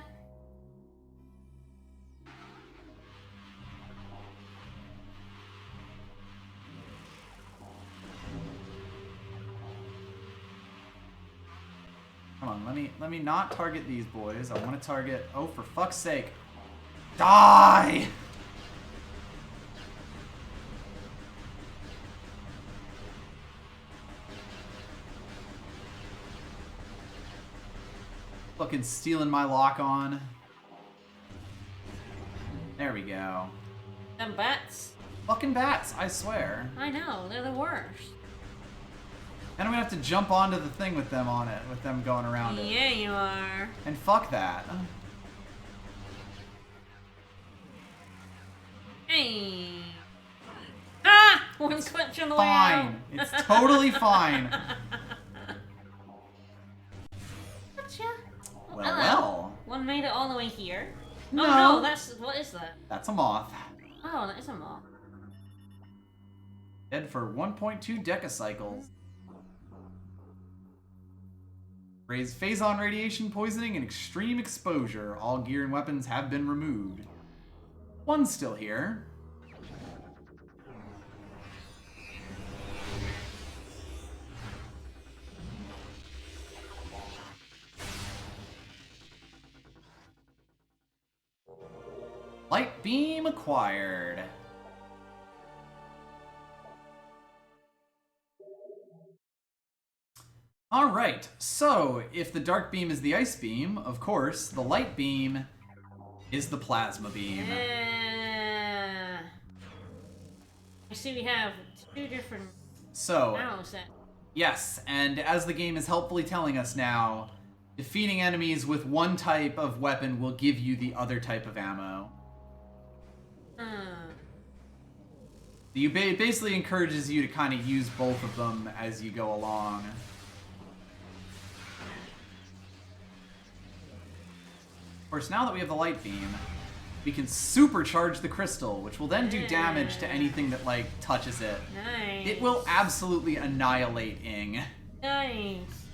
Come on, let me not target these boys. I want to target, oh, for fuck's sake. Die! Fucking stealing my lock on. There we go.
Them bats.
Fucking bats, I swear.
I know, they're the worst.
And I'm gonna have to jump onto the thing with them on it, with them going around it.
Yeah, you are.
And fuck that.
Hey. Ah! One's clutching the way out.
Fine. It's totally fine.
Gotcha.
Well,
Hello.
well.
One made it all the way here.
No.
Oh no, what is that?
That's a moth.
Oh, that is a moth.
Dead for 1.2 decacycles. Raise phazon radiation poisoning and extreme exposure. All gear and weapons have been removed. One's still here. Light beam acquired. Alright, so if the dark beam is the ice beam, of course, the light beam is the plasma beam.
Yeah. I see we have 2 different ammo sets.
Yes, and as the game is helpfully telling us now, defeating enemies with one type of weapon will give you the other type of ammo. It basically encourages you to kind of use both of them as you go along. Of course, now that we have the light beam, we can supercharge the crystal, which will then do damage to anything that, like, touches it.
Nice.
It will absolutely annihilate Ing.
Nice.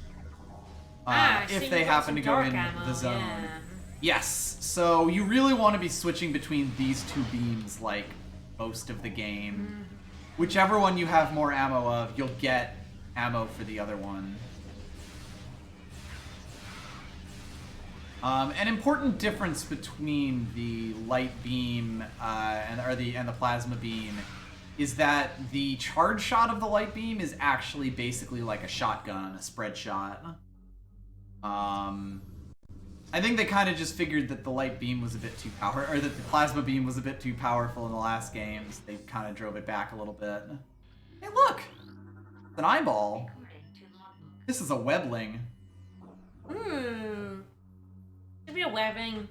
If they happen to go in the zone.
Yeah.
Yes, so you really want to be switching between these 2 beams, like, most of the game. Whichever one you have more ammo of, you'll get ammo for the other one. An important difference between the light beam and the plasma beam is that the charge shot of the light beam is actually basically like a shotgun, a spread shot. I think they kind of just figured that the light beam was a bit too powerful, or that the plasma beam was a bit too powerful in the last games. They kind of drove it back a little bit. Hey, look! It's an eyeball. This is a webbling.
Should be a webbing.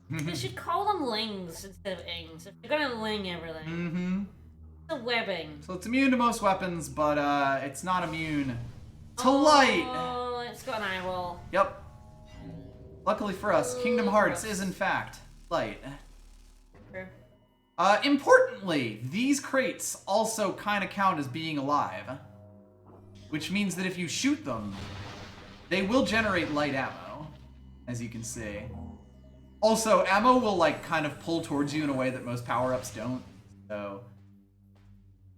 They should call them lings instead of ings. If you're gonna ling everything. It's a webbing.
So it's immune to most weapons, but it's not immune to light.
Oh, it's got an eyeball.
Yep. Luckily for us, Kingdom Hearts is in fact light.
Sure.
Importantly, these crates also kind of count as being alive, which means that if you shoot them, they will generate light ammo, as you can see. Also, ammo will like kind of pull towards you in a way that most power-ups don't. So,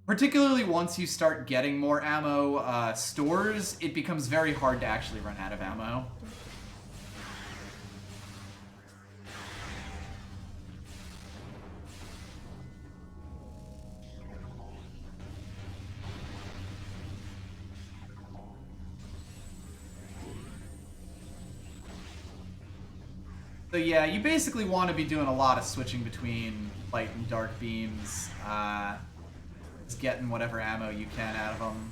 particularly once you start getting more ammo stores, it becomes very hard to actually run out of ammo. So yeah, you basically want to be doing a lot of switching between light and dark beams. Just getting whatever ammo you can out of them.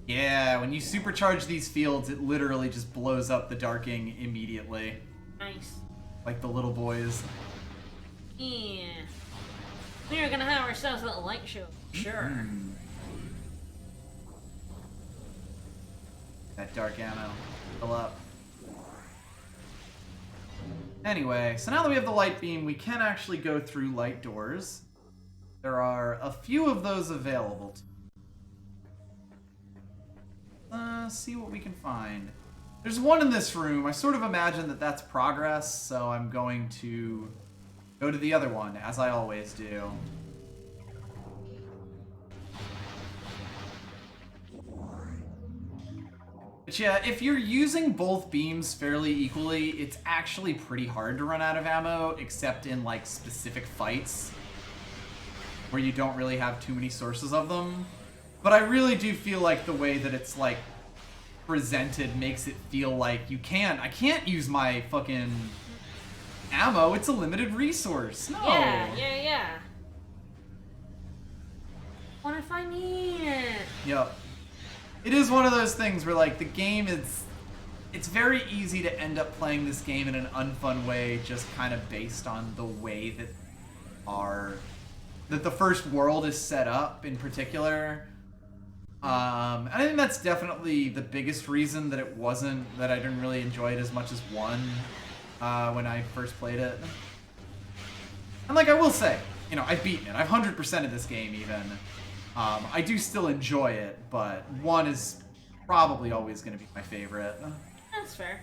Yeah, when you supercharge these fields, it literally just blows up the darking immediately.
Nice.
Like the little boys.
Yeah. We're gonna have ourselves a little light show. Sure.
That dark ammo. Fill up. Anyway, so now that we have the light beam, we can actually go through light doors. There are a few of those available. See what we can find. There's one in this room. I sort of imagine that that's progress, so I'm going to go to the other one, as I always do. But yeah, if you're using both beams fairly equally, it's actually pretty hard to run out of ammo, except in like specific fights where you don't really have too many sources of them. But I really do feel like the way that it's like presented makes it feel like I can't use my fucking ammo, it's a limited resource. No.
Yeah. What if I need it?
Yep. It is one of those things where like the game it's very easy to end up playing this game in an unfun way, just kind of based on the way that the first world is set up in particular. And I think that's definitely the biggest reason that I didn't really enjoy it as much as 1 when I first played it. And like I will say, you know, I've beaten it. I've 100%ed this game even. I do still enjoy it, but 1 is probably always going to be my favorite.
That's fair.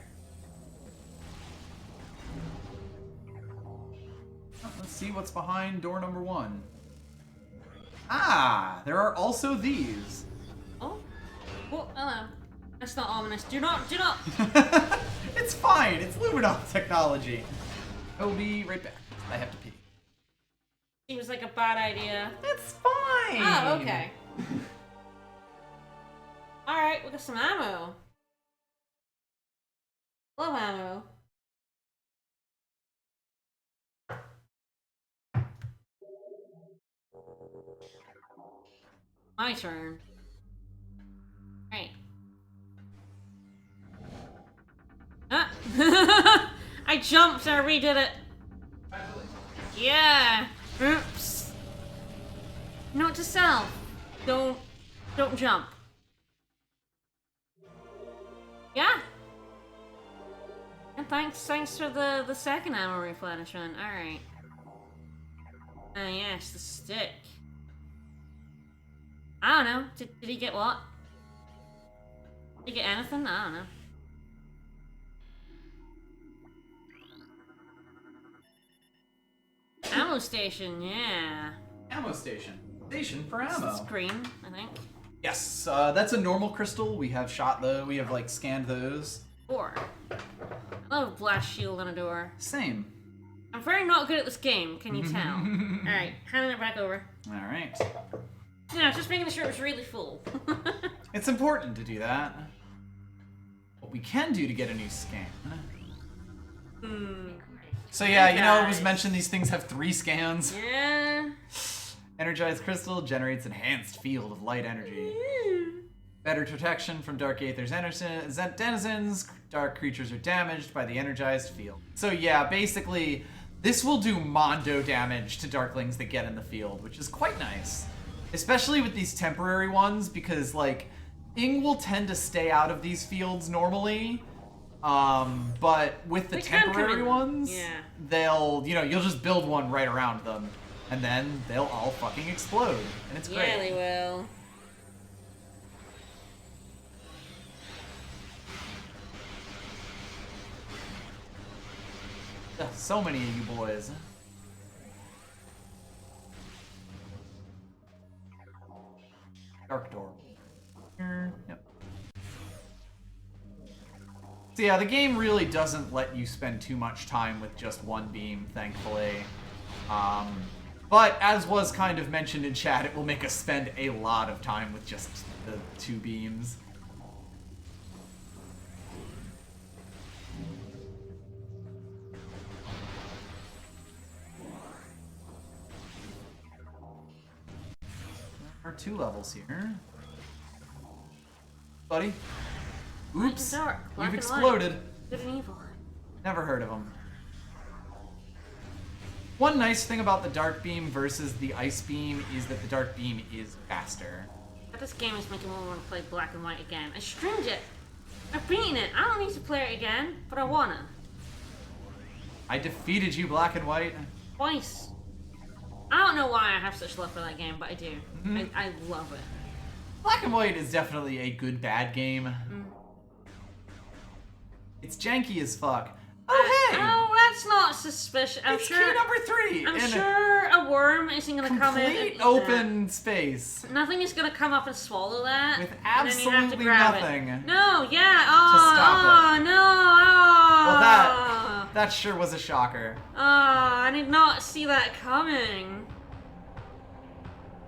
Let's see what's behind door number 1. Ah, there are also these.
Oh, hello. That's not ominous. Do not.
It's fine. It's Luminol technology. I will be right back. I have to pee.
Seems like a bad idea.
It's fine.
Oh, okay. Alright, we got some ammo. Love ammo. My turn. Right. Ah! I jumped and I redid it. Yeah. Oops. Note to self. Don't jump. Yeah. And thanks for the second ammo replenishment. Alright. Ah yes, the stick. I don't know. Did he get what? Did he get anything? I don't know. Ammo station, yeah.
Ammo station. Station for ammo.
Screen, I think.
Yes, that's a normal crystal. We have we have like scanned those.
4. I love blast shield on a door.
Same.
I'm very not good at this game, can you tell? Alright, handing it back over.
Alright.
Yeah, just making sure it was really full.
It's important to do that. What we can do to get a new scan. So yeah, you know, it was mentioned these things have 3 scans.
Yeah.
Energized Crystal generates enhanced field of light energy. Better protection from Dark Aether's denizens. Dark creatures are damaged by the energized field. So yeah, basically, this will do mondo damage to Darklings that get in the field, which is quite nice. Especially with these temporary ones, because like, Ing will tend to stay out of these fields normally. But with the temporary ones, they'll, you know, you'll just build one right around them. And then they'll all fucking explode. And it's great.
Yeah, they will.
So many of you boys. Dark door. Here. Yep. So yeah, the game really doesn't let you spend too much time with just one beam, thankfully. But as was kind of mentioned in chat, it will make us spend a lot of time with just the 2 beams. There are 2 levels here. Buddy? Oops! You've exploded.
Good and evil.
Never heard of them. One nice thing about the Dark Beam versus the Ice Beam is that the Dark Beam is faster.
But this game is making me want to play Black and White again. I streamed it. I've beaten it. I don't need to play it again, but I wanna.
I defeated you, Black and White.
Twice. I don't know why I have such love for that game, but I do. I love it.
Black and White is definitely a good bad game. It's janky as fuck. Oh, hey!
Oh, that's not suspicious.
It's key number 3.
I'm sure a worm isn't going to come in.
Complete open space.
Nothing is going to come up and swallow that.
With
and then you have to
absolutely
grab
nothing.
It. No, yeah. Oh,
to stop
it. No. Oh.
Well, that sure was a shocker.
Oh, I did not see that coming.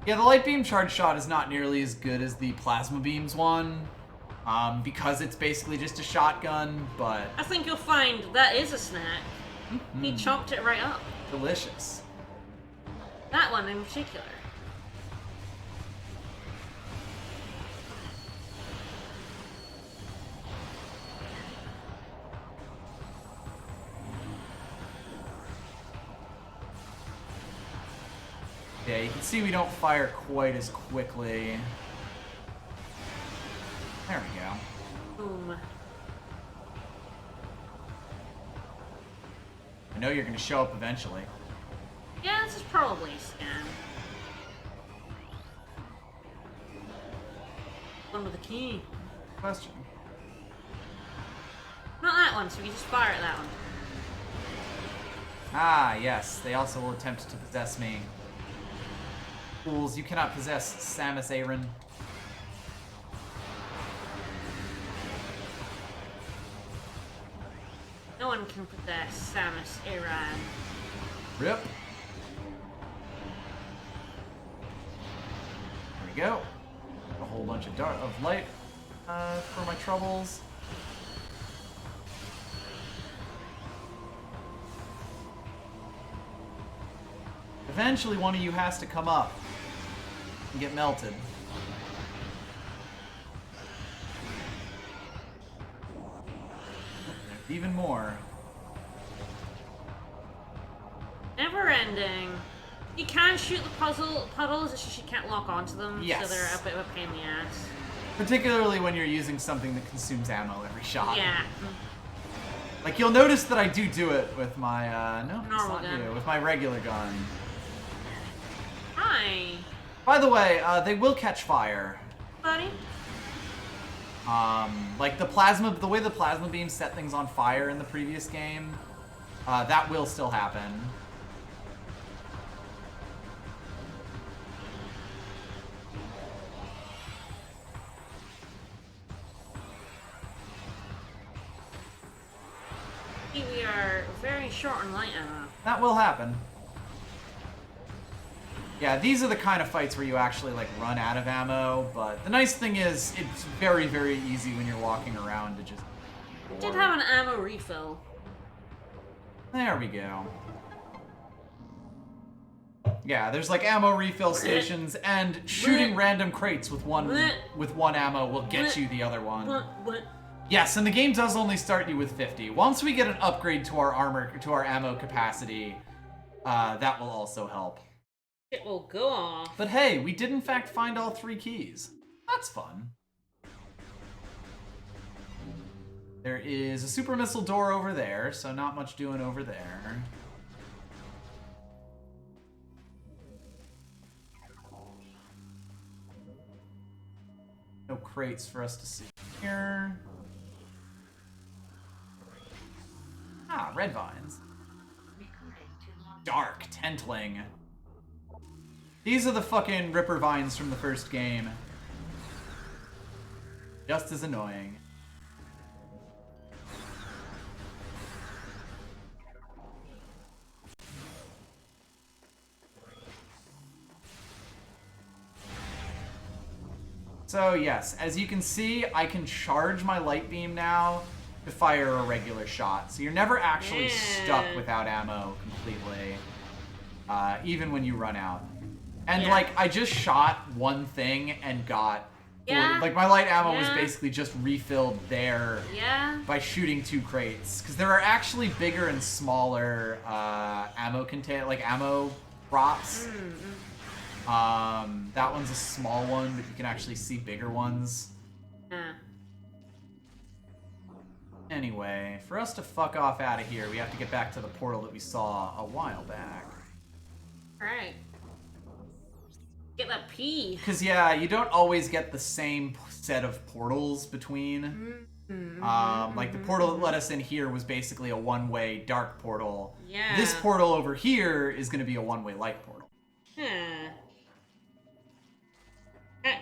Yeah, the light beam charge shot is not nearly as good as the plasma beams one. Because it's basically just a shotgun, but...
I think you'll find that is a snack. He chomped it right up.
Delicious.
That one in particular.
Yeah, you can see we don't fire quite as quickly. There we go.
Boom.
I know you're going to show up eventually.
Yeah, this is probably a scam. One with a key.
Question.
Not that one, so we just fire at that one.
Ah, yes. They also will attempt to possess me. Fools, you cannot possess Samus Aran.
No one can possess Samus Aran.
Rip. There we go. A whole bunch of light for my troubles. Eventually, one of you has to come up and get melted. Even more.
Never ending. You can shoot the puddles, it's just you can't lock onto them,
yes.
So they're a bit of a pain in the ass.
Particularly when you're using something that consumes ammo every shot.
Yeah.
Like, you'll notice that I do it with my, no, it's
normal
not
gun.
you, with my regular gun.
Hi.
By the way, they will catch fire.
Buddy?
Like the way the plasma beams set things on fire in the previous game, that will still happen.
We are very short on light ammo.
That will happen. Yeah, these are the kind of fights where you actually, like, run out of ammo, but the nice thing is it's very, very easy when you're walking around to just...
I did have an ammo refill.
There we go. Yeah, there's, like, ammo refill stations, and shooting random crates with one ammo will get you the other one. Yes, and the game does only start you with 50. Once we get an upgrade to our armor, to our ammo capacity, that will also help.
It will go off.
But hey, we did in fact find all 3 keys. That's fun. There is a super missile door over there, so not much doing over there. No crates for us to see here. Ah, red vines. Dark Tentling. These are the fucking Ripper Vines from the first game. Just as annoying. So yes, as you can see, I can charge my light beam now to fire a regular shot. So you're never actually stuck without ammo completely, even when you run out. And like, I just shot one thing and got, like my light ammo was basically just refilled there by shooting 2 crates. Because there are actually bigger and smaller ammo drops. That one's a small one, but you can actually see bigger ones. Anyway, for us to fuck off out of here, we have to get back to the portal that we saw a while back.
Alright. Get that P.
Because, yeah, you don't always get the same set of portals between. Like, the portal that let us in here was basically a one-way dark portal.
Yeah.
This portal over here is going to be a one-way light portal.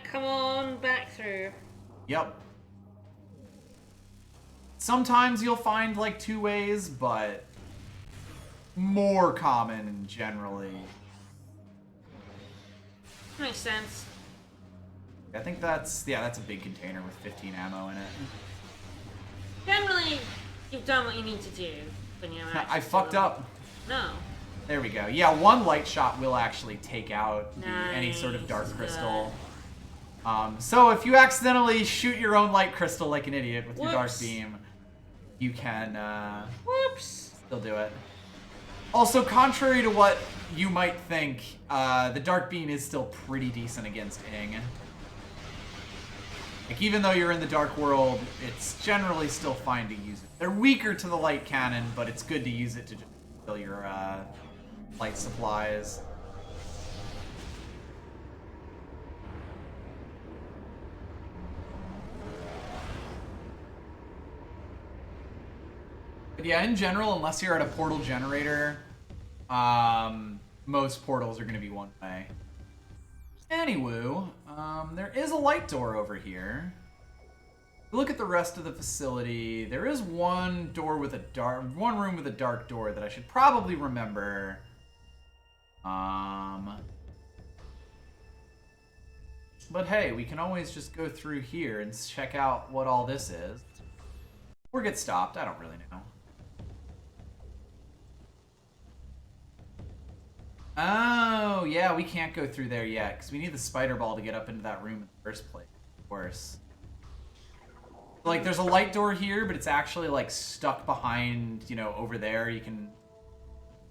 Come on, back through.
Yep. Sometimes you'll find, like, 2 ways, but more common generally.
Makes sense.
I think that's a big container with 15 ammo in it.
Generally, you've done what you need to do when you're
I fucked up.
No.
There we go. Yeah, one light shot will actually take out any sort of dark crystal. So if you accidentally shoot your own light crystal like an idiot with your dark beam, you can still do it. Also, contrary to what you might think, the dark beam is still pretty decent against Ing. Like, even though you're in the dark world, it's generally still fine to use it. They're weaker to the light cannon, but it's good to use it to just fill your light supplies. But yeah, in general, unless you're at a portal generator, most portals are going to be one way. Anywho, there is a light door over here. Look at the rest of the facility. There is one room with a dark door that I should probably remember. But hey, we can always just go through here and check out what all this is. Or get stopped, I don't really know. Oh, yeah, we can't go through there yet, because we need the spider ball to get up into that room in the first place, of course. Like, there's a light door here, but it's actually, like, stuck behind, you know, over there. You can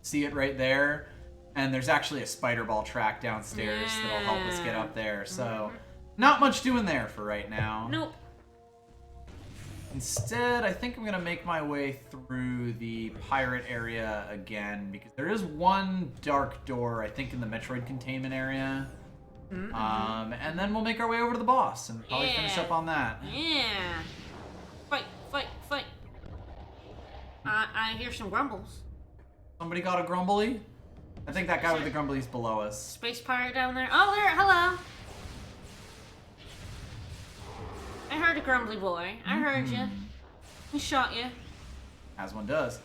see it right there. And there's actually a spider ball track downstairs that'll help us get up there. So, not much doing there for right now.
Nope.
Instead, I think I'm going to make my way through the pirate area again, because there is one dark door, I think, in the Metroid containment area. And then we'll make our way over to the boss and probably finish up on that.
Yeah. Fight, fight, fight. I hear some grumbles.
Somebody got a grumbly? I think that guy with the grumbly is below us.
Space pirate down there. Oh, there. Hello. I heard a grumbly boy. I heard you. He shot you.
As one does.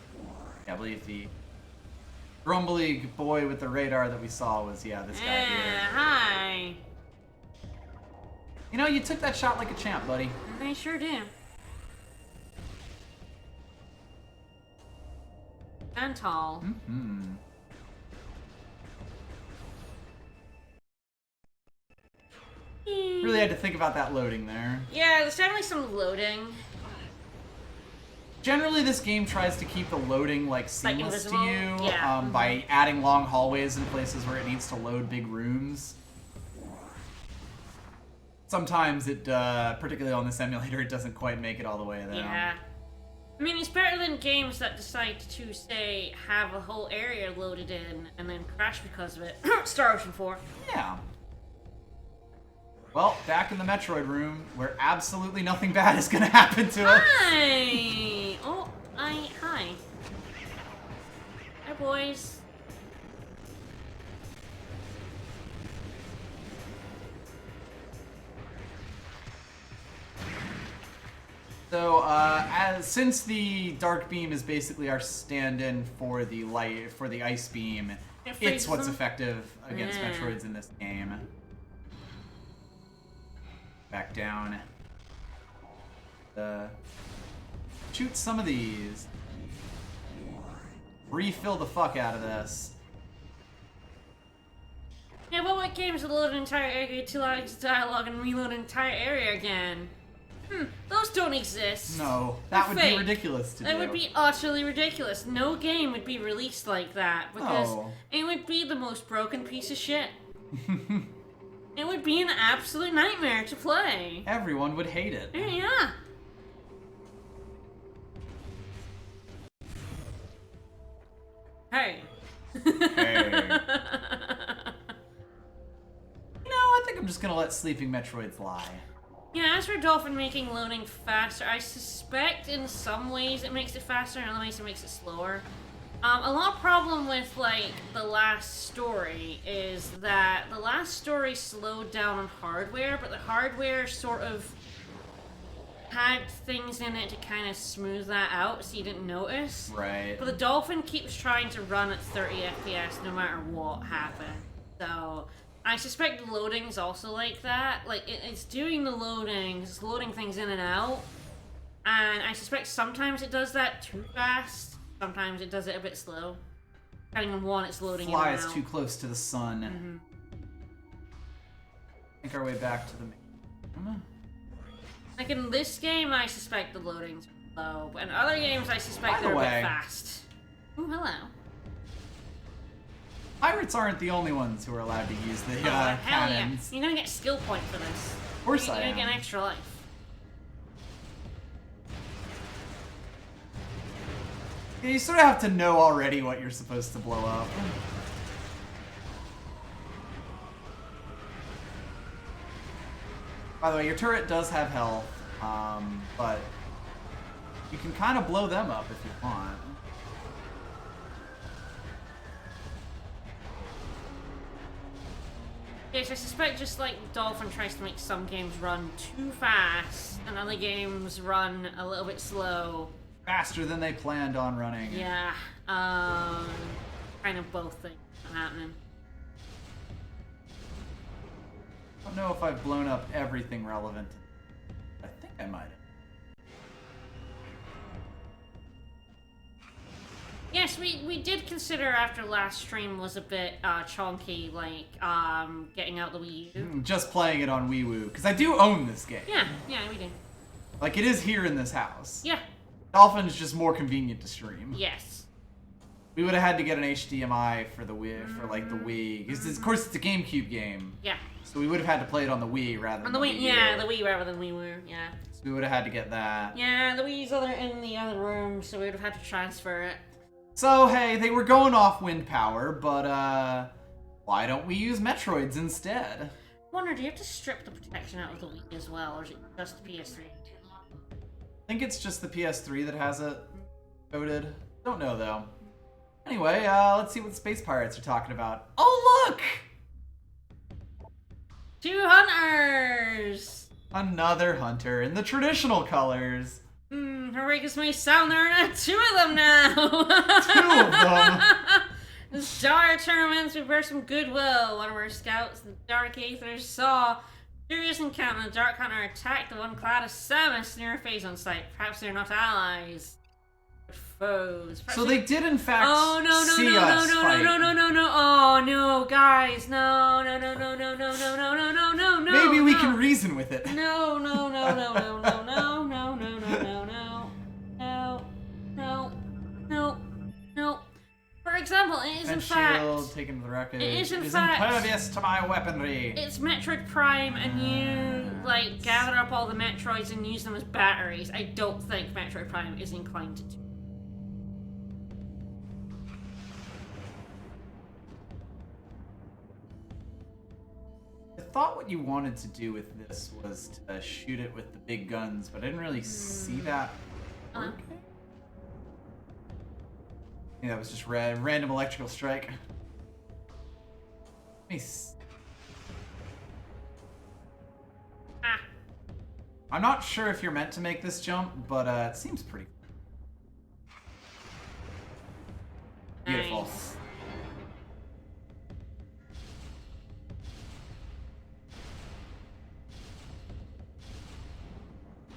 Yeah, I believe the grumbly boy with the radar that we saw was, this guy here.
Hi.
You know, you took that shot like a champ, buddy.
I sure do. And tall.
Mm-hmm. Really had to think about that loading there.
Yeah, there's definitely some loading.
Generally, this game tries to keep the loading like seamless to you
yeah.
By adding long hallways in places where it needs to load big rooms. Sometimes it, particularly on this emulator, it doesn't quite make it all the way there.
Yeah. I mean, it's better than games that decide to, say, have a whole area loaded in and then crash because of it. Star Ocean 4.
Yeah. Well, back in the Metroid room, where absolutely nothing bad is going to happen to us.
Hi! Oh, hi. Hi, boys.
So, since the dark beam is basically our stand-in for the light, for the ice beam, it's what's effective against Metroids in this game. Back down. Shoot some of these. Refill the fuck out of this.
Yeah, but what games will load an entire area, 2 lines of dialogue, and reload an entire area again? Those don't exist.
No, that would be ridiculous to do.
That would be utterly ridiculous. No game would be released like that, because it would be the most broken piece of shit. It would be an absolute nightmare to play.
Everyone would hate it.
Yeah. Hey.
Hey. You know, I think I'm just gonna let Sleeping Metroids lie.
Yeah, as for Dolphin making loading faster, I suspect in some ways it makes it faster, and in other ways it makes it slower. A lot of problem with, like, the last story is that the last story slowed down on hardware, but the hardware sort of had things in it to kind of smooth that out so you didn't notice.
Right.
But the Dolphin keeps trying to run at 30 FPS no matter what happens. So I suspect loading's also like that. Like, it's doing the loading, it's loading things in and out. And I suspect sometimes it does that too fast. Sometimes it does it a bit slow. Depending on what it's loading in and out.
Flies too close to the sun. Make our way back to the main.
Like in this game, I suspect the loading's slow. But in other games, I suspect they're a bit fast. Oh, hello.
Pirates aren't the only ones who are allowed to use the
hell
cannons.
Yeah. You're gonna get skill point for this.
Of course I am.
You're gonna get an extra life.
Yeah, you sort of have to know already what you're supposed to blow up. By the way, your turret does have health, but you can kind of blow them up if you want.
Yes, I suspect just like Dolphin tries to make some games run too fast, and other games run a little bit slow.
Faster than they planned on running.
Yeah, kind of both things happening.
I don't know if I've blown up everything relevant. I think I might have.
Yes, we did consider after last stream was a bit chonky, like getting out the Wii U.
Just playing it on Wii U, because I do own this game.
Yeah, we do.
Like, it is here in this house.
Yeah.
Dolphin's just more convenient to stream.
Yes.
We would have had to get an HDMI for the Wii, for like the Wii, because of course it's a GameCube game.
Yeah.
So we would have had to play it on the Wii rather than
on the
Wii.
Yeah, the Wii rather than Wii U. Yeah.
So we would have had to get that.
Yeah, the Wii's in the other room, so we would have had to transfer it.
So hey, they were going off wind power, but why don't we use Metroids instead?
I wonder, do you have to strip the protection out of the Wii as well, or is it just the PS3?
I think it's just the PS3 that has it coded. Don't know though. Anyway, let's see what the Space Pirates are talking about. Oh look!
2 hunters!
Another hunter in the traditional colors.
Horrigus may sound there are 2 of them now! 2
of them?
The Star tournaments we bear some goodwill. One of our scouts, the Dark Aethers, saw serious encounter. The Dark Hunter attacked the one clad as Samus near a phase on site. Perhaps they're not allies, but foes. Perhaps
so they did in fact see
no,
us fight.
no. Oh no, guys, no.
Maybe we can reason with it.
No. For example, it is in fact...
shield taken to the wreckage.
It is
impervious to my weaponry.
It's Metroid Prime, and you, like, gather up all the Metroids and use them as batteries. I don't think Metroid Prime is inclined to do.
I thought what you wanted to do with this was to shoot it with the big guns, but I didn't really see that. Okay. I think that was just random electrical strike. Let me I'm not sure if you're meant to make this jump, but it seems pretty beautiful.
Nice.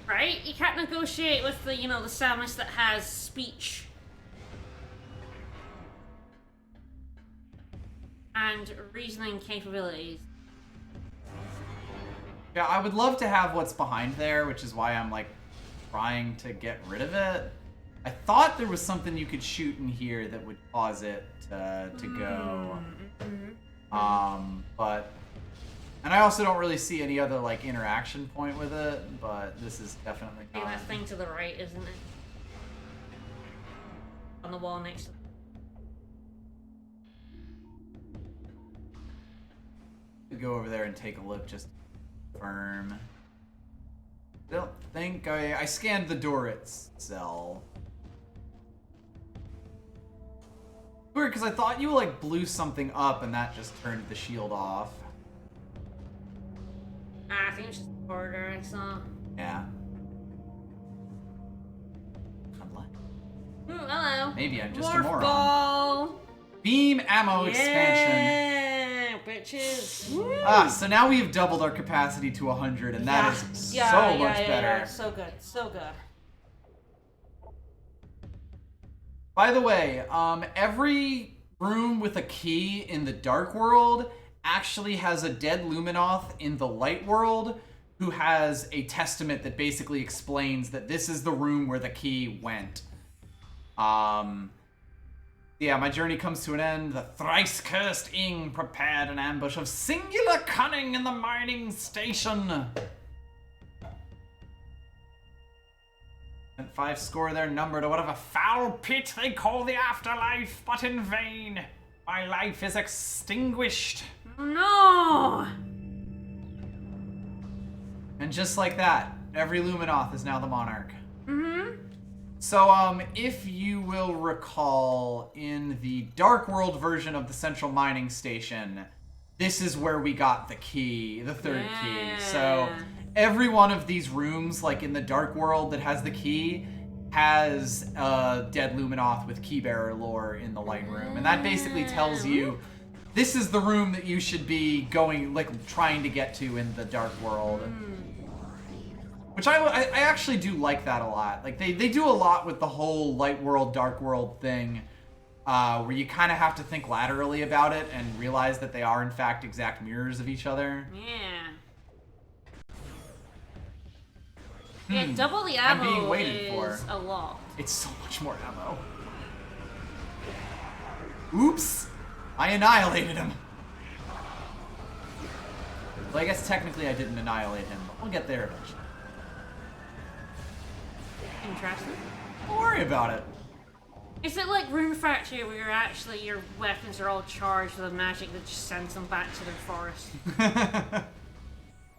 Right? You can't negotiate with the, the Samus that has speech. And reasoning capabilities.
Yeah, I would love to have what's behind there, which is why I'm, like, trying to get rid of it. I thought there was something you could shoot in here that would cause it to go. But... And I also don't really see any other, like, interaction point with it, but this is definitely
not. That thing to the right, isn't it? On the wall next to
go over there and take a look, just to confirm. I don't think I scanned the door itself. Weird, because I thought you, like, blew something up and that just turned the shield off.
I think it's just the corridor I saw.
Yeah.
Ooh, hello.
Maybe I'm just
Morph
a moron.
Ball.
Beam ammo expansion.
Yeah, bitches. Woo.
So now we have doubled our capacity to 100, and that is so much better.
Yeah, so good, so good.
By the way, every room with a key in the Dark World actually has a dead Luminoth in the Light World who has a testament that basically explains that this is the room where the key went. Yeah, my journey comes to an end. The thrice-cursed Ing prepared an ambush of singular cunning in the mining station. And 5 score their number to whatever foul pit they call the afterlife, but in vain. My life is extinguished.
No!
And just like that, every Luminoth is now the Monarch.
Mm-hmm.
So, if you will recall, in the Dark World version of the Central Mining Station, this is where we got the key, the third key. So, every one of these rooms, like in the Dark World that has the key, has a dead Luminoth with Keybearer lore in the Light Room. And that basically tells you, this is the room that you should be going, like, trying to get to in the Dark World. Which I actually do like that a lot. Like, they do a lot with the whole Light World, Dark World thing, where you kind of have to think laterally about it and realize that they are, in fact, exact mirrors of each other.
Yeah, double the ammo
I'm being waited for.
A lot.
It's so much more ammo. Oops! I annihilated him. Well, I guess technically I didn't annihilate him, but we'll get there eventually.
Interesting.
Don't worry about it.
Is it like Rune Factory where you're actually, your weapons are all charged with a magic that just sends them back to their forest?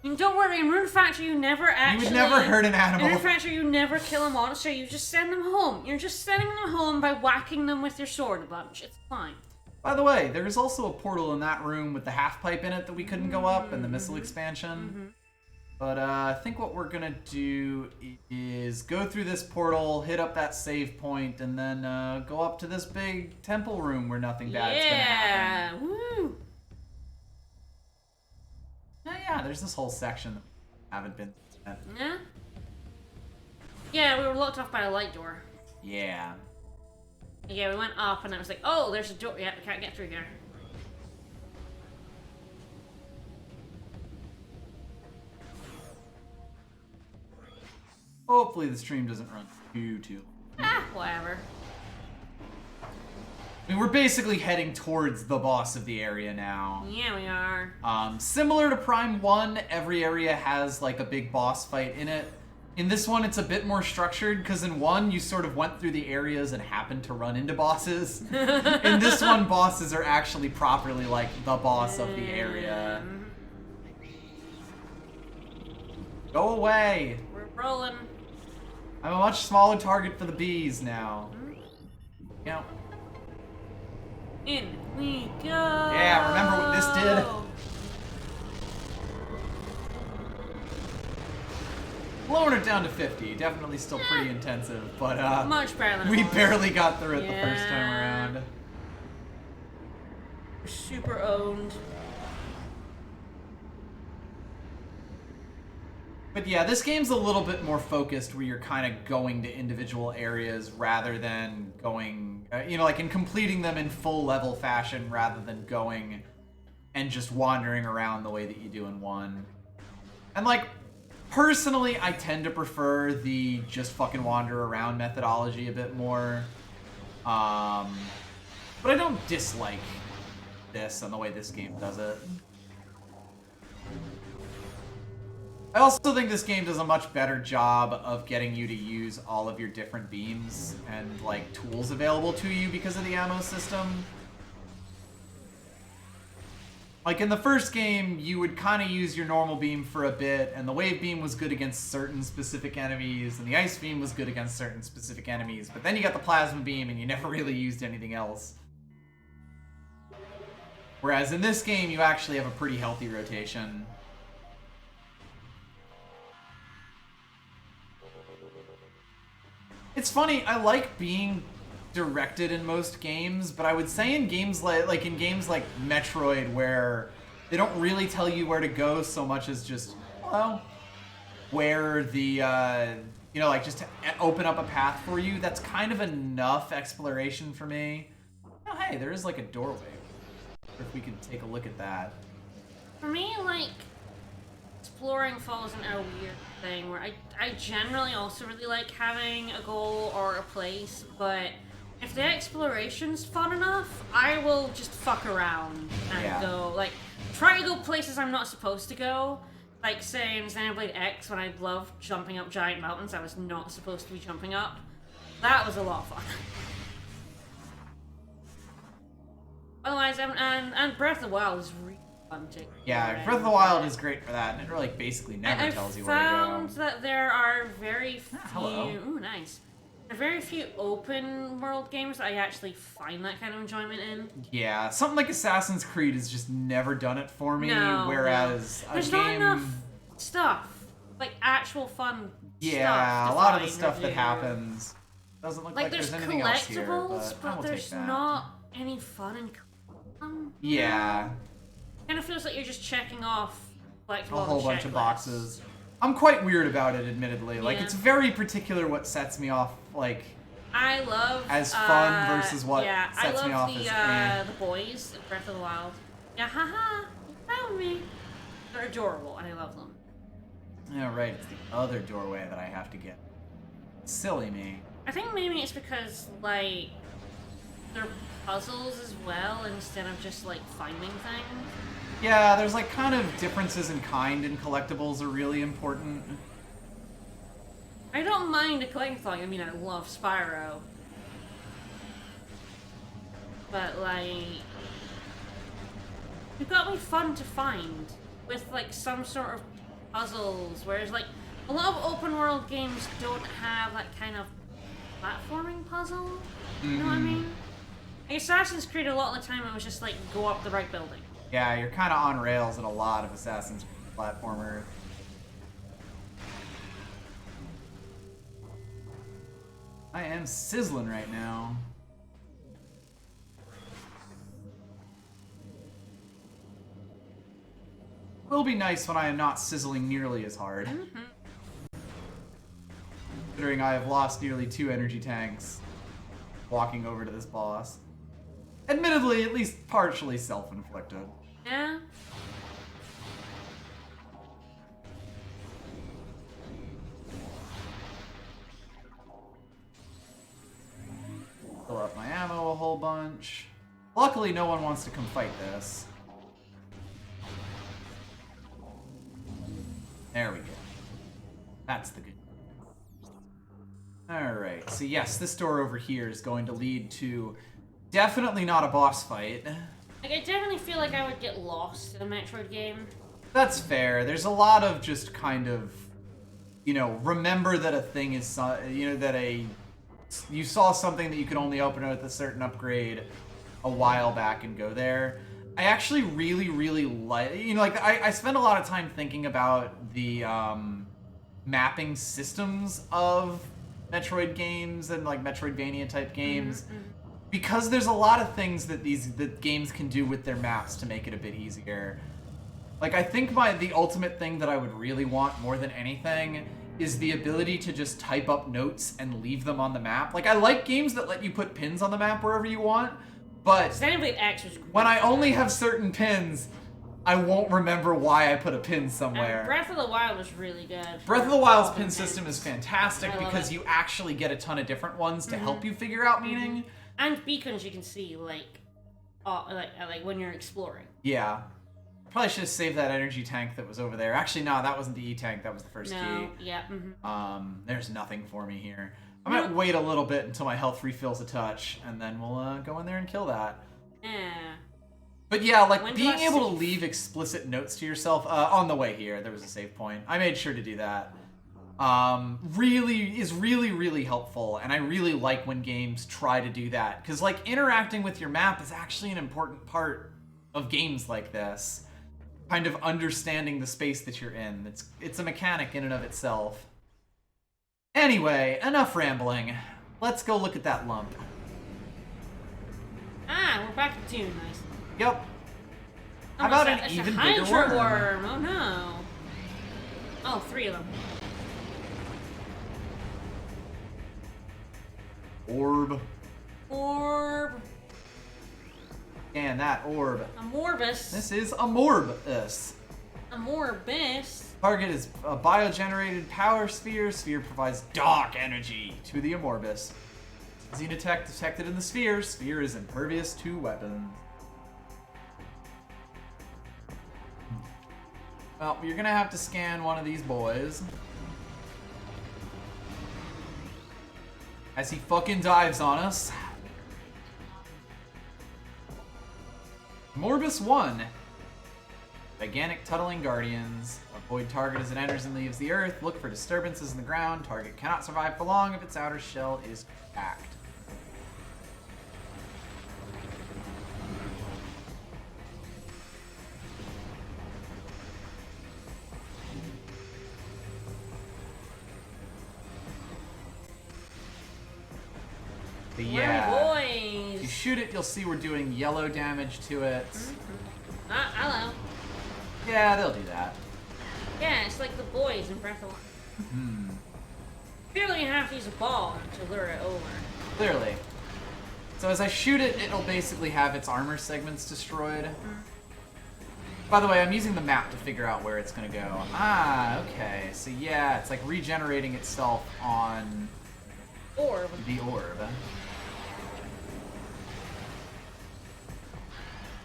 And don't worry, in Rune Factory you never actually...
You would never hurt an animal.
In Rune Factory you never kill a monster, you just send them home. You're just sending them home by whacking them with your sword a bunch. It's fine.
By the way, there's also a portal in that room with the half pipe in it that we couldn't go up and the missile expansion. But I think what we're gonna do is go through this portal, hit up that save point, and then go up to this big temple room where nothing bad's gonna happen.
Yeah, woo!
Yeah, there's this whole section that we haven't been at.
Yeah? Yeah, we were locked off by a light door.
Yeah.
Yeah, we went up and it was like, oh, there's a door. Yeah, we can't get through here.
Hopefully the stream doesn't run too.
Whatever.
I mean, we're basically heading towards the boss of the area now.
Yeah, we are.
Similar to Prime 1, every area has like a big boss fight in it. In this one, it's a bit more structured, because in 1, you sort of went through the areas and happened to run into bosses. In this one, bosses are actually properly like the boss of the area. Go away!
We're rolling.
I'm a much smaller target for the bees now. Yeah.
In we go!
Yeah, remember what this did? Lowering it down to 50. Definitely still pretty intensive, but
much better than
we
it was.
barely got through it the first time around.
We're super owned.
But yeah, this game's a little bit more focused where you're kind of going to individual areas rather than going, like in completing them in full level fashion rather than going and just wandering around the way that you do in 1. And like, personally, I tend to prefer the just fucking wander around methodology a bit more. But I don't dislike this and the way this game does it. I also think this game does a much better job of getting you to use all of your different beams and like tools available to you because of the ammo system. Like in the first game, you would kind of use your normal beam for a bit, and the wave beam was good against certain specific enemies, and the ice beam was good against certain specific enemies, but then you got the plasma beam and you never really used anything else. Whereas in this game, you actually have a pretty healthy rotation. It's funny, I like being directed in most games, but I would say in games like Metroid, where they don't really tell you where to go so much as just, well, where the, like just to open up a path for you, that's kind of enough exploration for me. Oh, hey, there is like a doorway. If we could take a look at that.
For me, like, exploring falls into a weird thing where I generally also really like having a goal or a place, but if the exploration's fun enough, I will just fuck around and go, like, try to go places I'm not supposed to go. Like, say, in Xenoblade X, when I loved jumping up giant mountains I was not supposed to be jumping up. That was a lot of fun. Otherwise, and Breath of the Wild is really fun too.
Yeah, Breath of the Wild is great for that, and it really basically never tells you where to go.
I found that there are very few...
hello.
Ooh, nice. There are very few open world games that I actually find that kind of enjoyment in.
Yeah, something like Assassin's Creed has just never done it for me, whereas a
There's
game...
not enough stuff. Like, actual fun stuff.
Yeah, a lot of the stuff that happens doesn't look like there's anything else here,
collectibles,
but
there's not any fun in them.
Yeah.
Kind of feels like you're just checking off like
a whole bunch of boxes. I'm quite weird about it, admittedly. Like, it's very particular what sets me off, like...
I love...
as fun versus what sets me off as...
I love the boys in Breath of the Wild. Yeah, haha, you found me. They're adorable, and I love them.
Yeah, right, it's the other doorway that I have to get. Silly me.
I think maybe it's because, like, they're puzzles as well, instead of just, like, finding things.
Yeah, there's like kind of differences in kind and collectibles are really important.
I don't mind a collecting thing. I mean, I love Spyro. But, like, you've got to be fun to find with, like, some sort of puzzles, whereas, like, a lot of open world games don't have that kind of platforming puzzle. You know what I mean? Like, Assassin's Creed, a lot of the time, it was just, like, go up the right building.
Yeah, you're kind of on rails in a lot of Assassin's Creed platformer. I am sizzling right now. Will be nice when I am not sizzling nearly as hard. Considering I have lost nearly 2 energy tanks walking over to this boss. Admittedly, at least partially self-inflicted.
Yeah.
Fill up my ammo a whole bunch. Luckily, no one wants to come fight this. There we go. That's the good. Alright, so yes, this door over here is going to lead to definitely not a boss fight.
Like, I definitely feel like I would get lost in a Metroid game.
That's fair. There's a lot of just kind of, you know, remember that a thing is, you know, that you saw something that you could only open with a certain upgrade a while back and go there. I actually really like, you know, like I spend a lot of time thinking about the mapping systems of Metroid games and like Metroidvania type games, because there's a lot of things that that games can do with their maps to make it a bit easier. Like, I think the ultimate thing that I would really want more than anything is the ability to just type up notes and leave them on the map. Like, I like games that let you put pins on the map wherever you want, but when I only have certain pins, I won't remember why I put a pin somewhere.
Breath of the Wild was really good.
Breath of the Wild's pin system is fantastic because you actually get a ton of different ones to help you figure out meaning.
And beacons you can see, like when you're exploring.
Yeah. Probably should have saved that energy tank that was over there. Actually, no, that wasn't the E-tank. That was the first key.
Yeah.
There's nothing for me here. I might wait a little bit until my health refills a touch, and then we'll go in there and kill that.
Yeah.
But yeah, like, being able to leave explicit notes to yourself on the way here, there was a save point. I made sure to do that. Really helpful, and I really like when games try to do that. Because, like, interacting with your map is actually an important part of games like this. Kind of understanding the space that you're in. It's a mechanic in and of itself. Anyway, enough rambling. Let's go look at that lump.
Ah, we're back to 2. Nice.
Yep. How about an even bigger worm?
Oh no. Oh, 3 of them. Orb.
And that orb.
Amorbus.
This is Amorbus.
Amorbus.
Target is a biogenerated power sphere. Sphere provides dark energy to the Amorbus. Xenotech detected in the sphere. Sphere is impervious to weapons. Well, you're gonna have to scan one of these boys. As he fucking dives on us. Morbus 1. Gigantic tunneling guardians. Avoid target as it enters and leaves the earth. Look for disturbances in the ground. Target cannot survive for long if its outer shell is cracked. But yeah, if you shoot it, you'll see we're doing yellow damage to it.
Hello.
Yeah, they'll do that.
Yeah, it's like the boys in Breath of the Wild. Clearly you have to use a ball to lure it over.
Clearly. So as I shoot it, it'll basically have its armor segments destroyed. By the way, I'm using the map to figure out where it's going to go. Ah, okay. So yeah, it's like regenerating itself on the orb.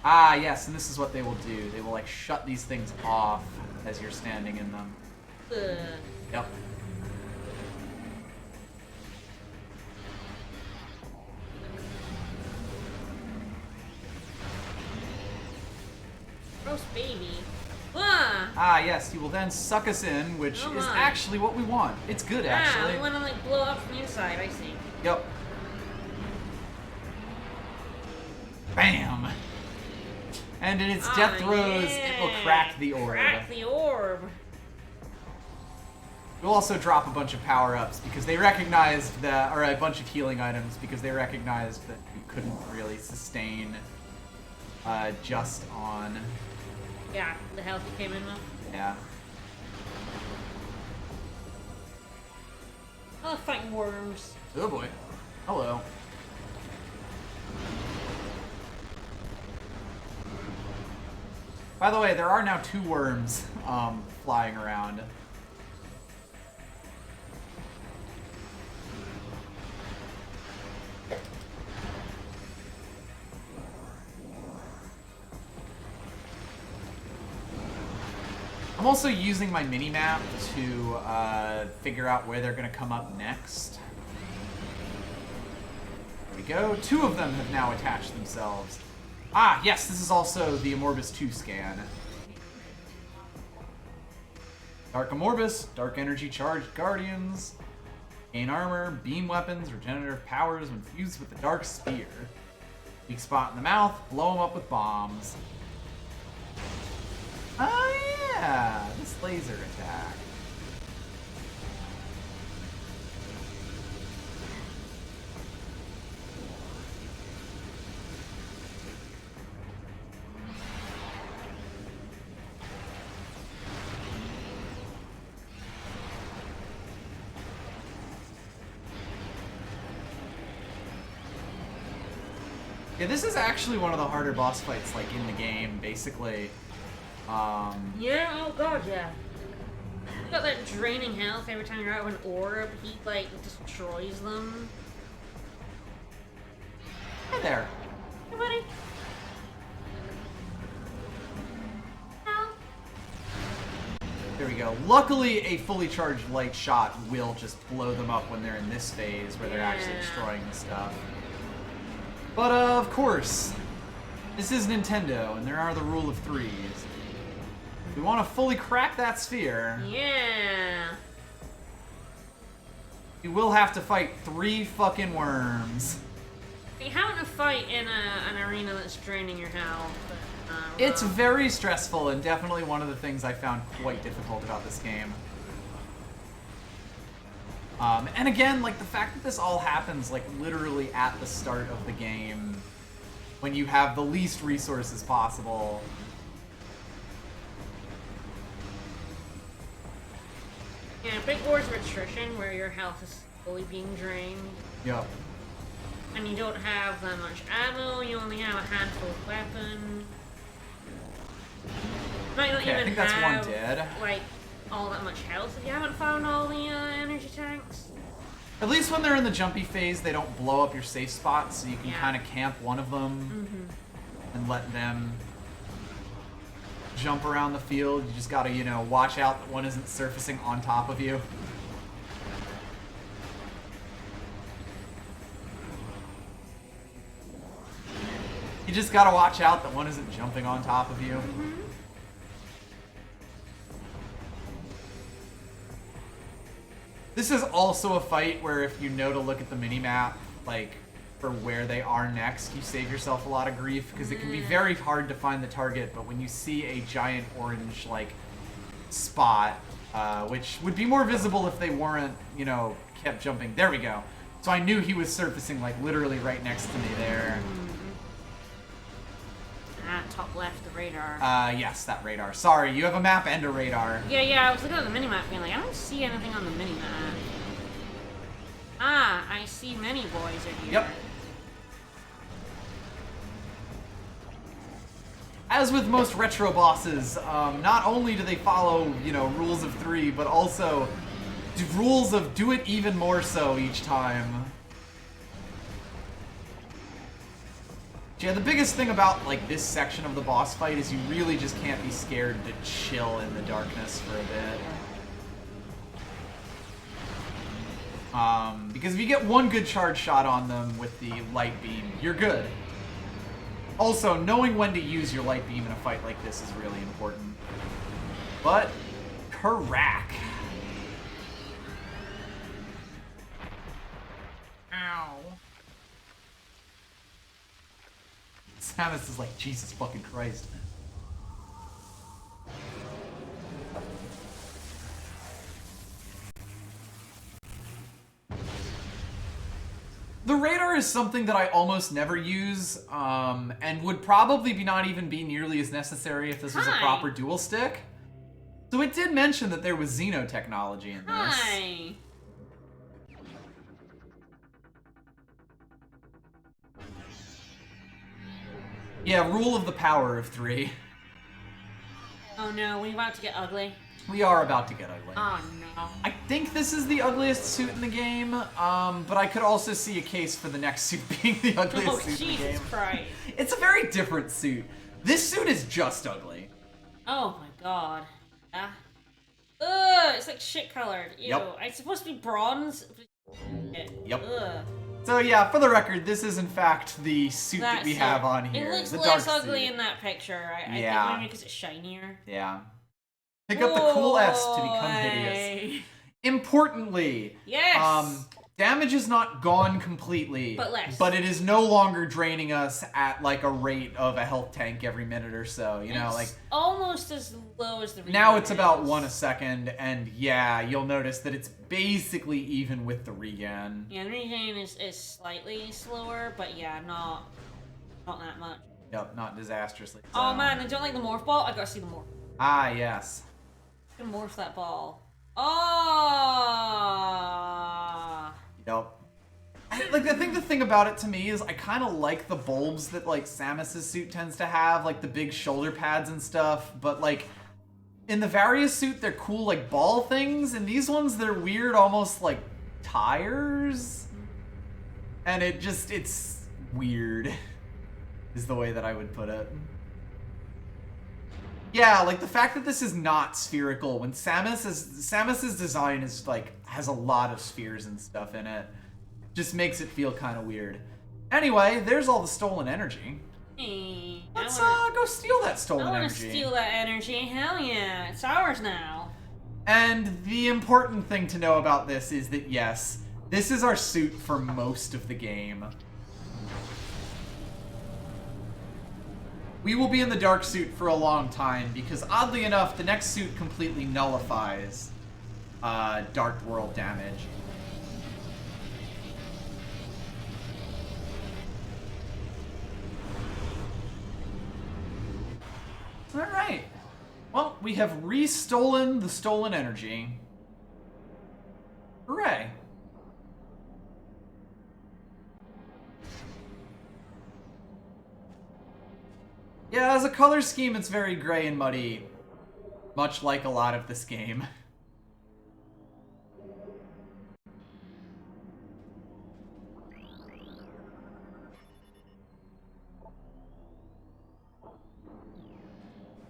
Ah, yes, and this is what they will do. They will, like, shut these things off as you're standing in them. Yep.
Gross baby.
Ah, yes, he will then suck us in, which is actually what we want. It's good, actually.
We want to, like, blow up from the inside, I see.
Yep. Bam! And in its death throes, it will crack the orb.
Crack the orb.
We'll also drop a bunch of power-ups because they recognized that, or a bunch of healing items because they recognized that you couldn't really sustain just on.
Yeah, the health you came in with.
Yeah.
I love fighting worms.
Oh boy. Hello. By the way, there are now 2 worms flying around. I'm also using my mini-map to figure out where they're going to come up next. There we go. 2 of them have now attached themselves. Ah, yes, this is also the Amorbus 2 scan. Dark Amorbus, Dark Energy Charged Guardians, gain armor, beam weapons, regenerative powers when fused with the Dark Spear. Weak spot in the mouth, blow them up with bombs. Oh yeah, this laser attack. Yeah, this is actually one of the harder boss fights, like, in the game, basically.
Yeah, oh god, yeah. You got that draining health every time you're out of an orb. He, like, destroys them.
Hey there.
Hey, buddy. No.
There we go. Luckily, a fully charged light shot will just blow them up when they're in this phase, where they're actually destroying the stuff. But, of course, this is Nintendo, and there are the rule of 3s. We want to fully crack that sphere.
Yeah.
You will have to fight 3 fucking worms.
Having a fight in an arena that's draining your health.
It's very stressful and definitely one of the things I found quite difficult about this game. And again, like, the fact that this all happens, like, literally at the start of the game, when you have the least resources possible.
Yeah, big wars of attrition where your health is slowly being drained.
Yep.
And you don't have that much ammo, you only have a handful of weapons. Might not
Okay,
even
I think that's
have,
one dead.
like, all that much health if you haven't found all the energy tanks.
At least when they're in the jumpy phase, they don't blow up your safe spots, so you can
Yeah.
kind of camp one of them and let them jump around the field. You just gotta, you know, watch out that one isn't surfacing on top of you. You just gotta watch out that one isn't jumping on top of you. This is also a fight where if you know to look at the mini-map, like, for where they are next, you save yourself a lot of grief, because it can be very hard to find the target, but when you see a giant orange, like, spot, which would be more visible if they weren't, you know, kept jumping. There we go. So I knew he was surfacing, like, literally right next to me there.
Ah, top left, the radar.
Yes, that radar. Sorry, you have a map and a radar.
Yeah, I was looking at the minimap being like, I don't see anything on the minimap. Ah, I see many boys are here.
Yep. As with most retro bosses, not only do they follow, you know, rules of 3, but also rules of do it even more so each time. Yeah, the biggest thing about, like, this section of the boss fight is you really just can't be scared to chill in the darkness for a bit. Because if you get one good charge shot on them with the light beam, you're good. Also, knowing when to use your light beam in a fight like this is really important. But, crack. Ow. Samus is like, Jesus fucking Christ. power is something that I almost never use, and would probably not even be nearly as necessary if this was a proper dual stick. So it did mention that there was Xeno technology in this.
Hi.
Yeah, rule of the power of 3.
Oh no, we about to get ugly.
We are about to get ugly.
Oh no.
I think this is the ugliest suit in the game, but I could also see a case for the next suit being the ugliest suit in the game.
Jesus Christ.
It's a very different suit. This suit is just ugly.
Oh my god. Yeah. Ugh, it's like shit colored. Ew.
Yep.
It's supposed to be bronze.
Yep.
Ugh.
So yeah, for the record, this is in fact the suit that we have on here.
It looks
the
less
dark
ugly
suit.
in that picture. I think maybe because it's shinier.
Yeah. Pick up the cool S to become hideous. Importantly,
yes.
Damage is not gone completely,
but less.
But it is no longer draining us at like a rate of a health tank every minute or so. You know, like
almost as low as the regen.
Now it's about 1 a second, and yeah, you'll notice that it's basically even with the regen.
Yeah, the regen is slightly slower, but yeah, not that much.
Yep, not disastrously. So.
Oh man, I don't like the morph ball. I gotta see the morph.
Ah, yes.
I'm gonna morph that ball. Oh.
Yep. I think the thing about it to me is I kind of like the bulbs that like Samus's suit tends to have, like the big shoulder pads and stuff, but like in the Various suit they're cool like ball things, and these ones they're weird almost like tires. And it's weird is the way that I would put it. Yeah, like the fact that this is not spherical when Samus's design is like has a lot of spheres and stuff in it, just makes it feel kind of weird. Anyway, there's all the stolen energy.
Hey,
Let's go steal that stolen energy.
I want to steal that energy. Hell yeah, it's ours now.
And the important thing to know about this is that yes, this is our suit for most of the game. We will be in the dark suit for a long time because, oddly enough, the next suit completely nullifies dark world damage. Alright. Well, we have re-stolen the stolen energy. Hooray. Yeah, as a color scheme, it's very gray and muddy, much like a lot of this game.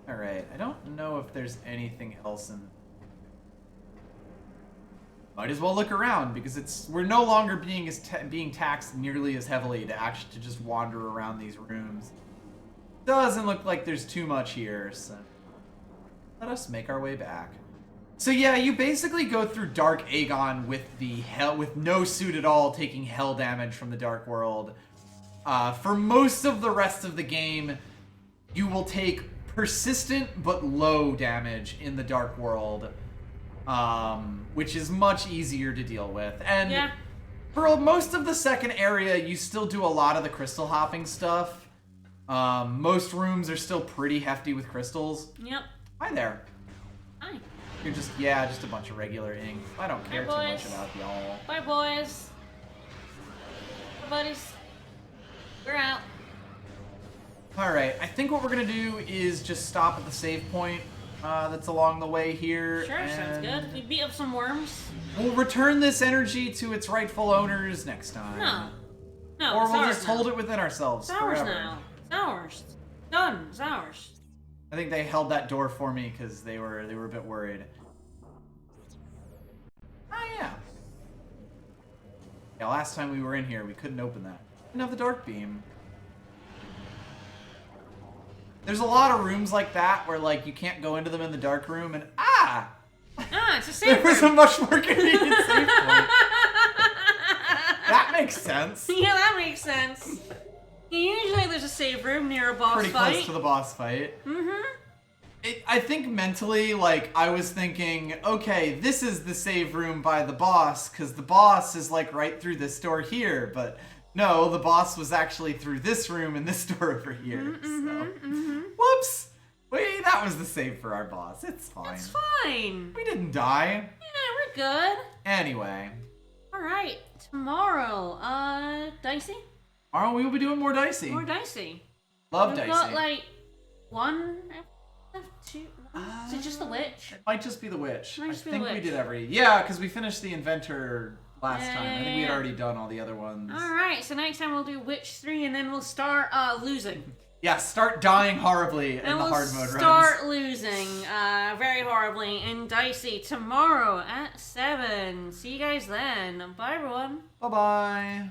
Alright, I don't know if there's anything else in... Might as well look around, because we're no longer being taxed nearly as heavily to just wander around these rooms. Doesn't look like there's too much here, so let us make our way back. So yeah, you basically go through Dark Aegon with with no suit at all, taking hell damage from the Dark World. For most of the rest of the game, you will take persistent but low damage in the Dark World, which is much easier to deal with. And yeah. For most of the second area, you still do a lot of the crystal hopping stuff. Most rooms are still pretty hefty with crystals.
Yep.
Hi there.
Hi.
You're just a bunch of regular ink. I don't care too much about y'all.
Bye, boys. Bye, buddies. We're out.
Alright, I think what we're gonna do is just stop at the save point that's along the way here.
Sure, sounds good. We beat up some worms.
We'll return this energy to its rightful owners next time.
No,
or
it's
we'll
ours
just
now.
hold it within ourselves
It's ours
forever.
now. It's ours. Done. It's ours.
I think they held that door for me because they were a bit worried. Oh yeah. Yeah, last time we were in here, we couldn't open that. Didn't have the dark beam. There's a lot of rooms like that where like you can't go into them in the dark room, and
it's a safe
there was a much more convenient save point. That makes sense.
Yeah, that makes sense. Usually there's a save room near a boss
Pretty
fight.
close to the boss fight.
Mm-hmm.
I think mentally, like, I was thinking, okay, this is the save room by the boss, because the boss is, like, right through this door here, but no, the boss was actually through this room and this door over here. Whoops! Wait, that was the save for our boss. It's fine.
It's fine.
We didn't die.
Yeah, we're good.
Anyway.
Alright, tomorrow, Dicey?
Tomorrow we will be doing more Dicey.
More Dicey.
Love
We've
Dicey.
got, like, one, two, is it just the witch?
It might just be the witch.
Might
I
just be
think
the
we
witch.
did Yeah, because we finished the Inventor last
Yeah,
time. I think we had already done all the other ones.
Alright, so next time we'll do Witch 3 and then we'll start, losing.
Yeah, start dying horribly in the
we'll
hard mode runs.
start losing, very horribly in Dicey tomorrow at 7. See you guys then. Bye, everyone.
Bye-bye.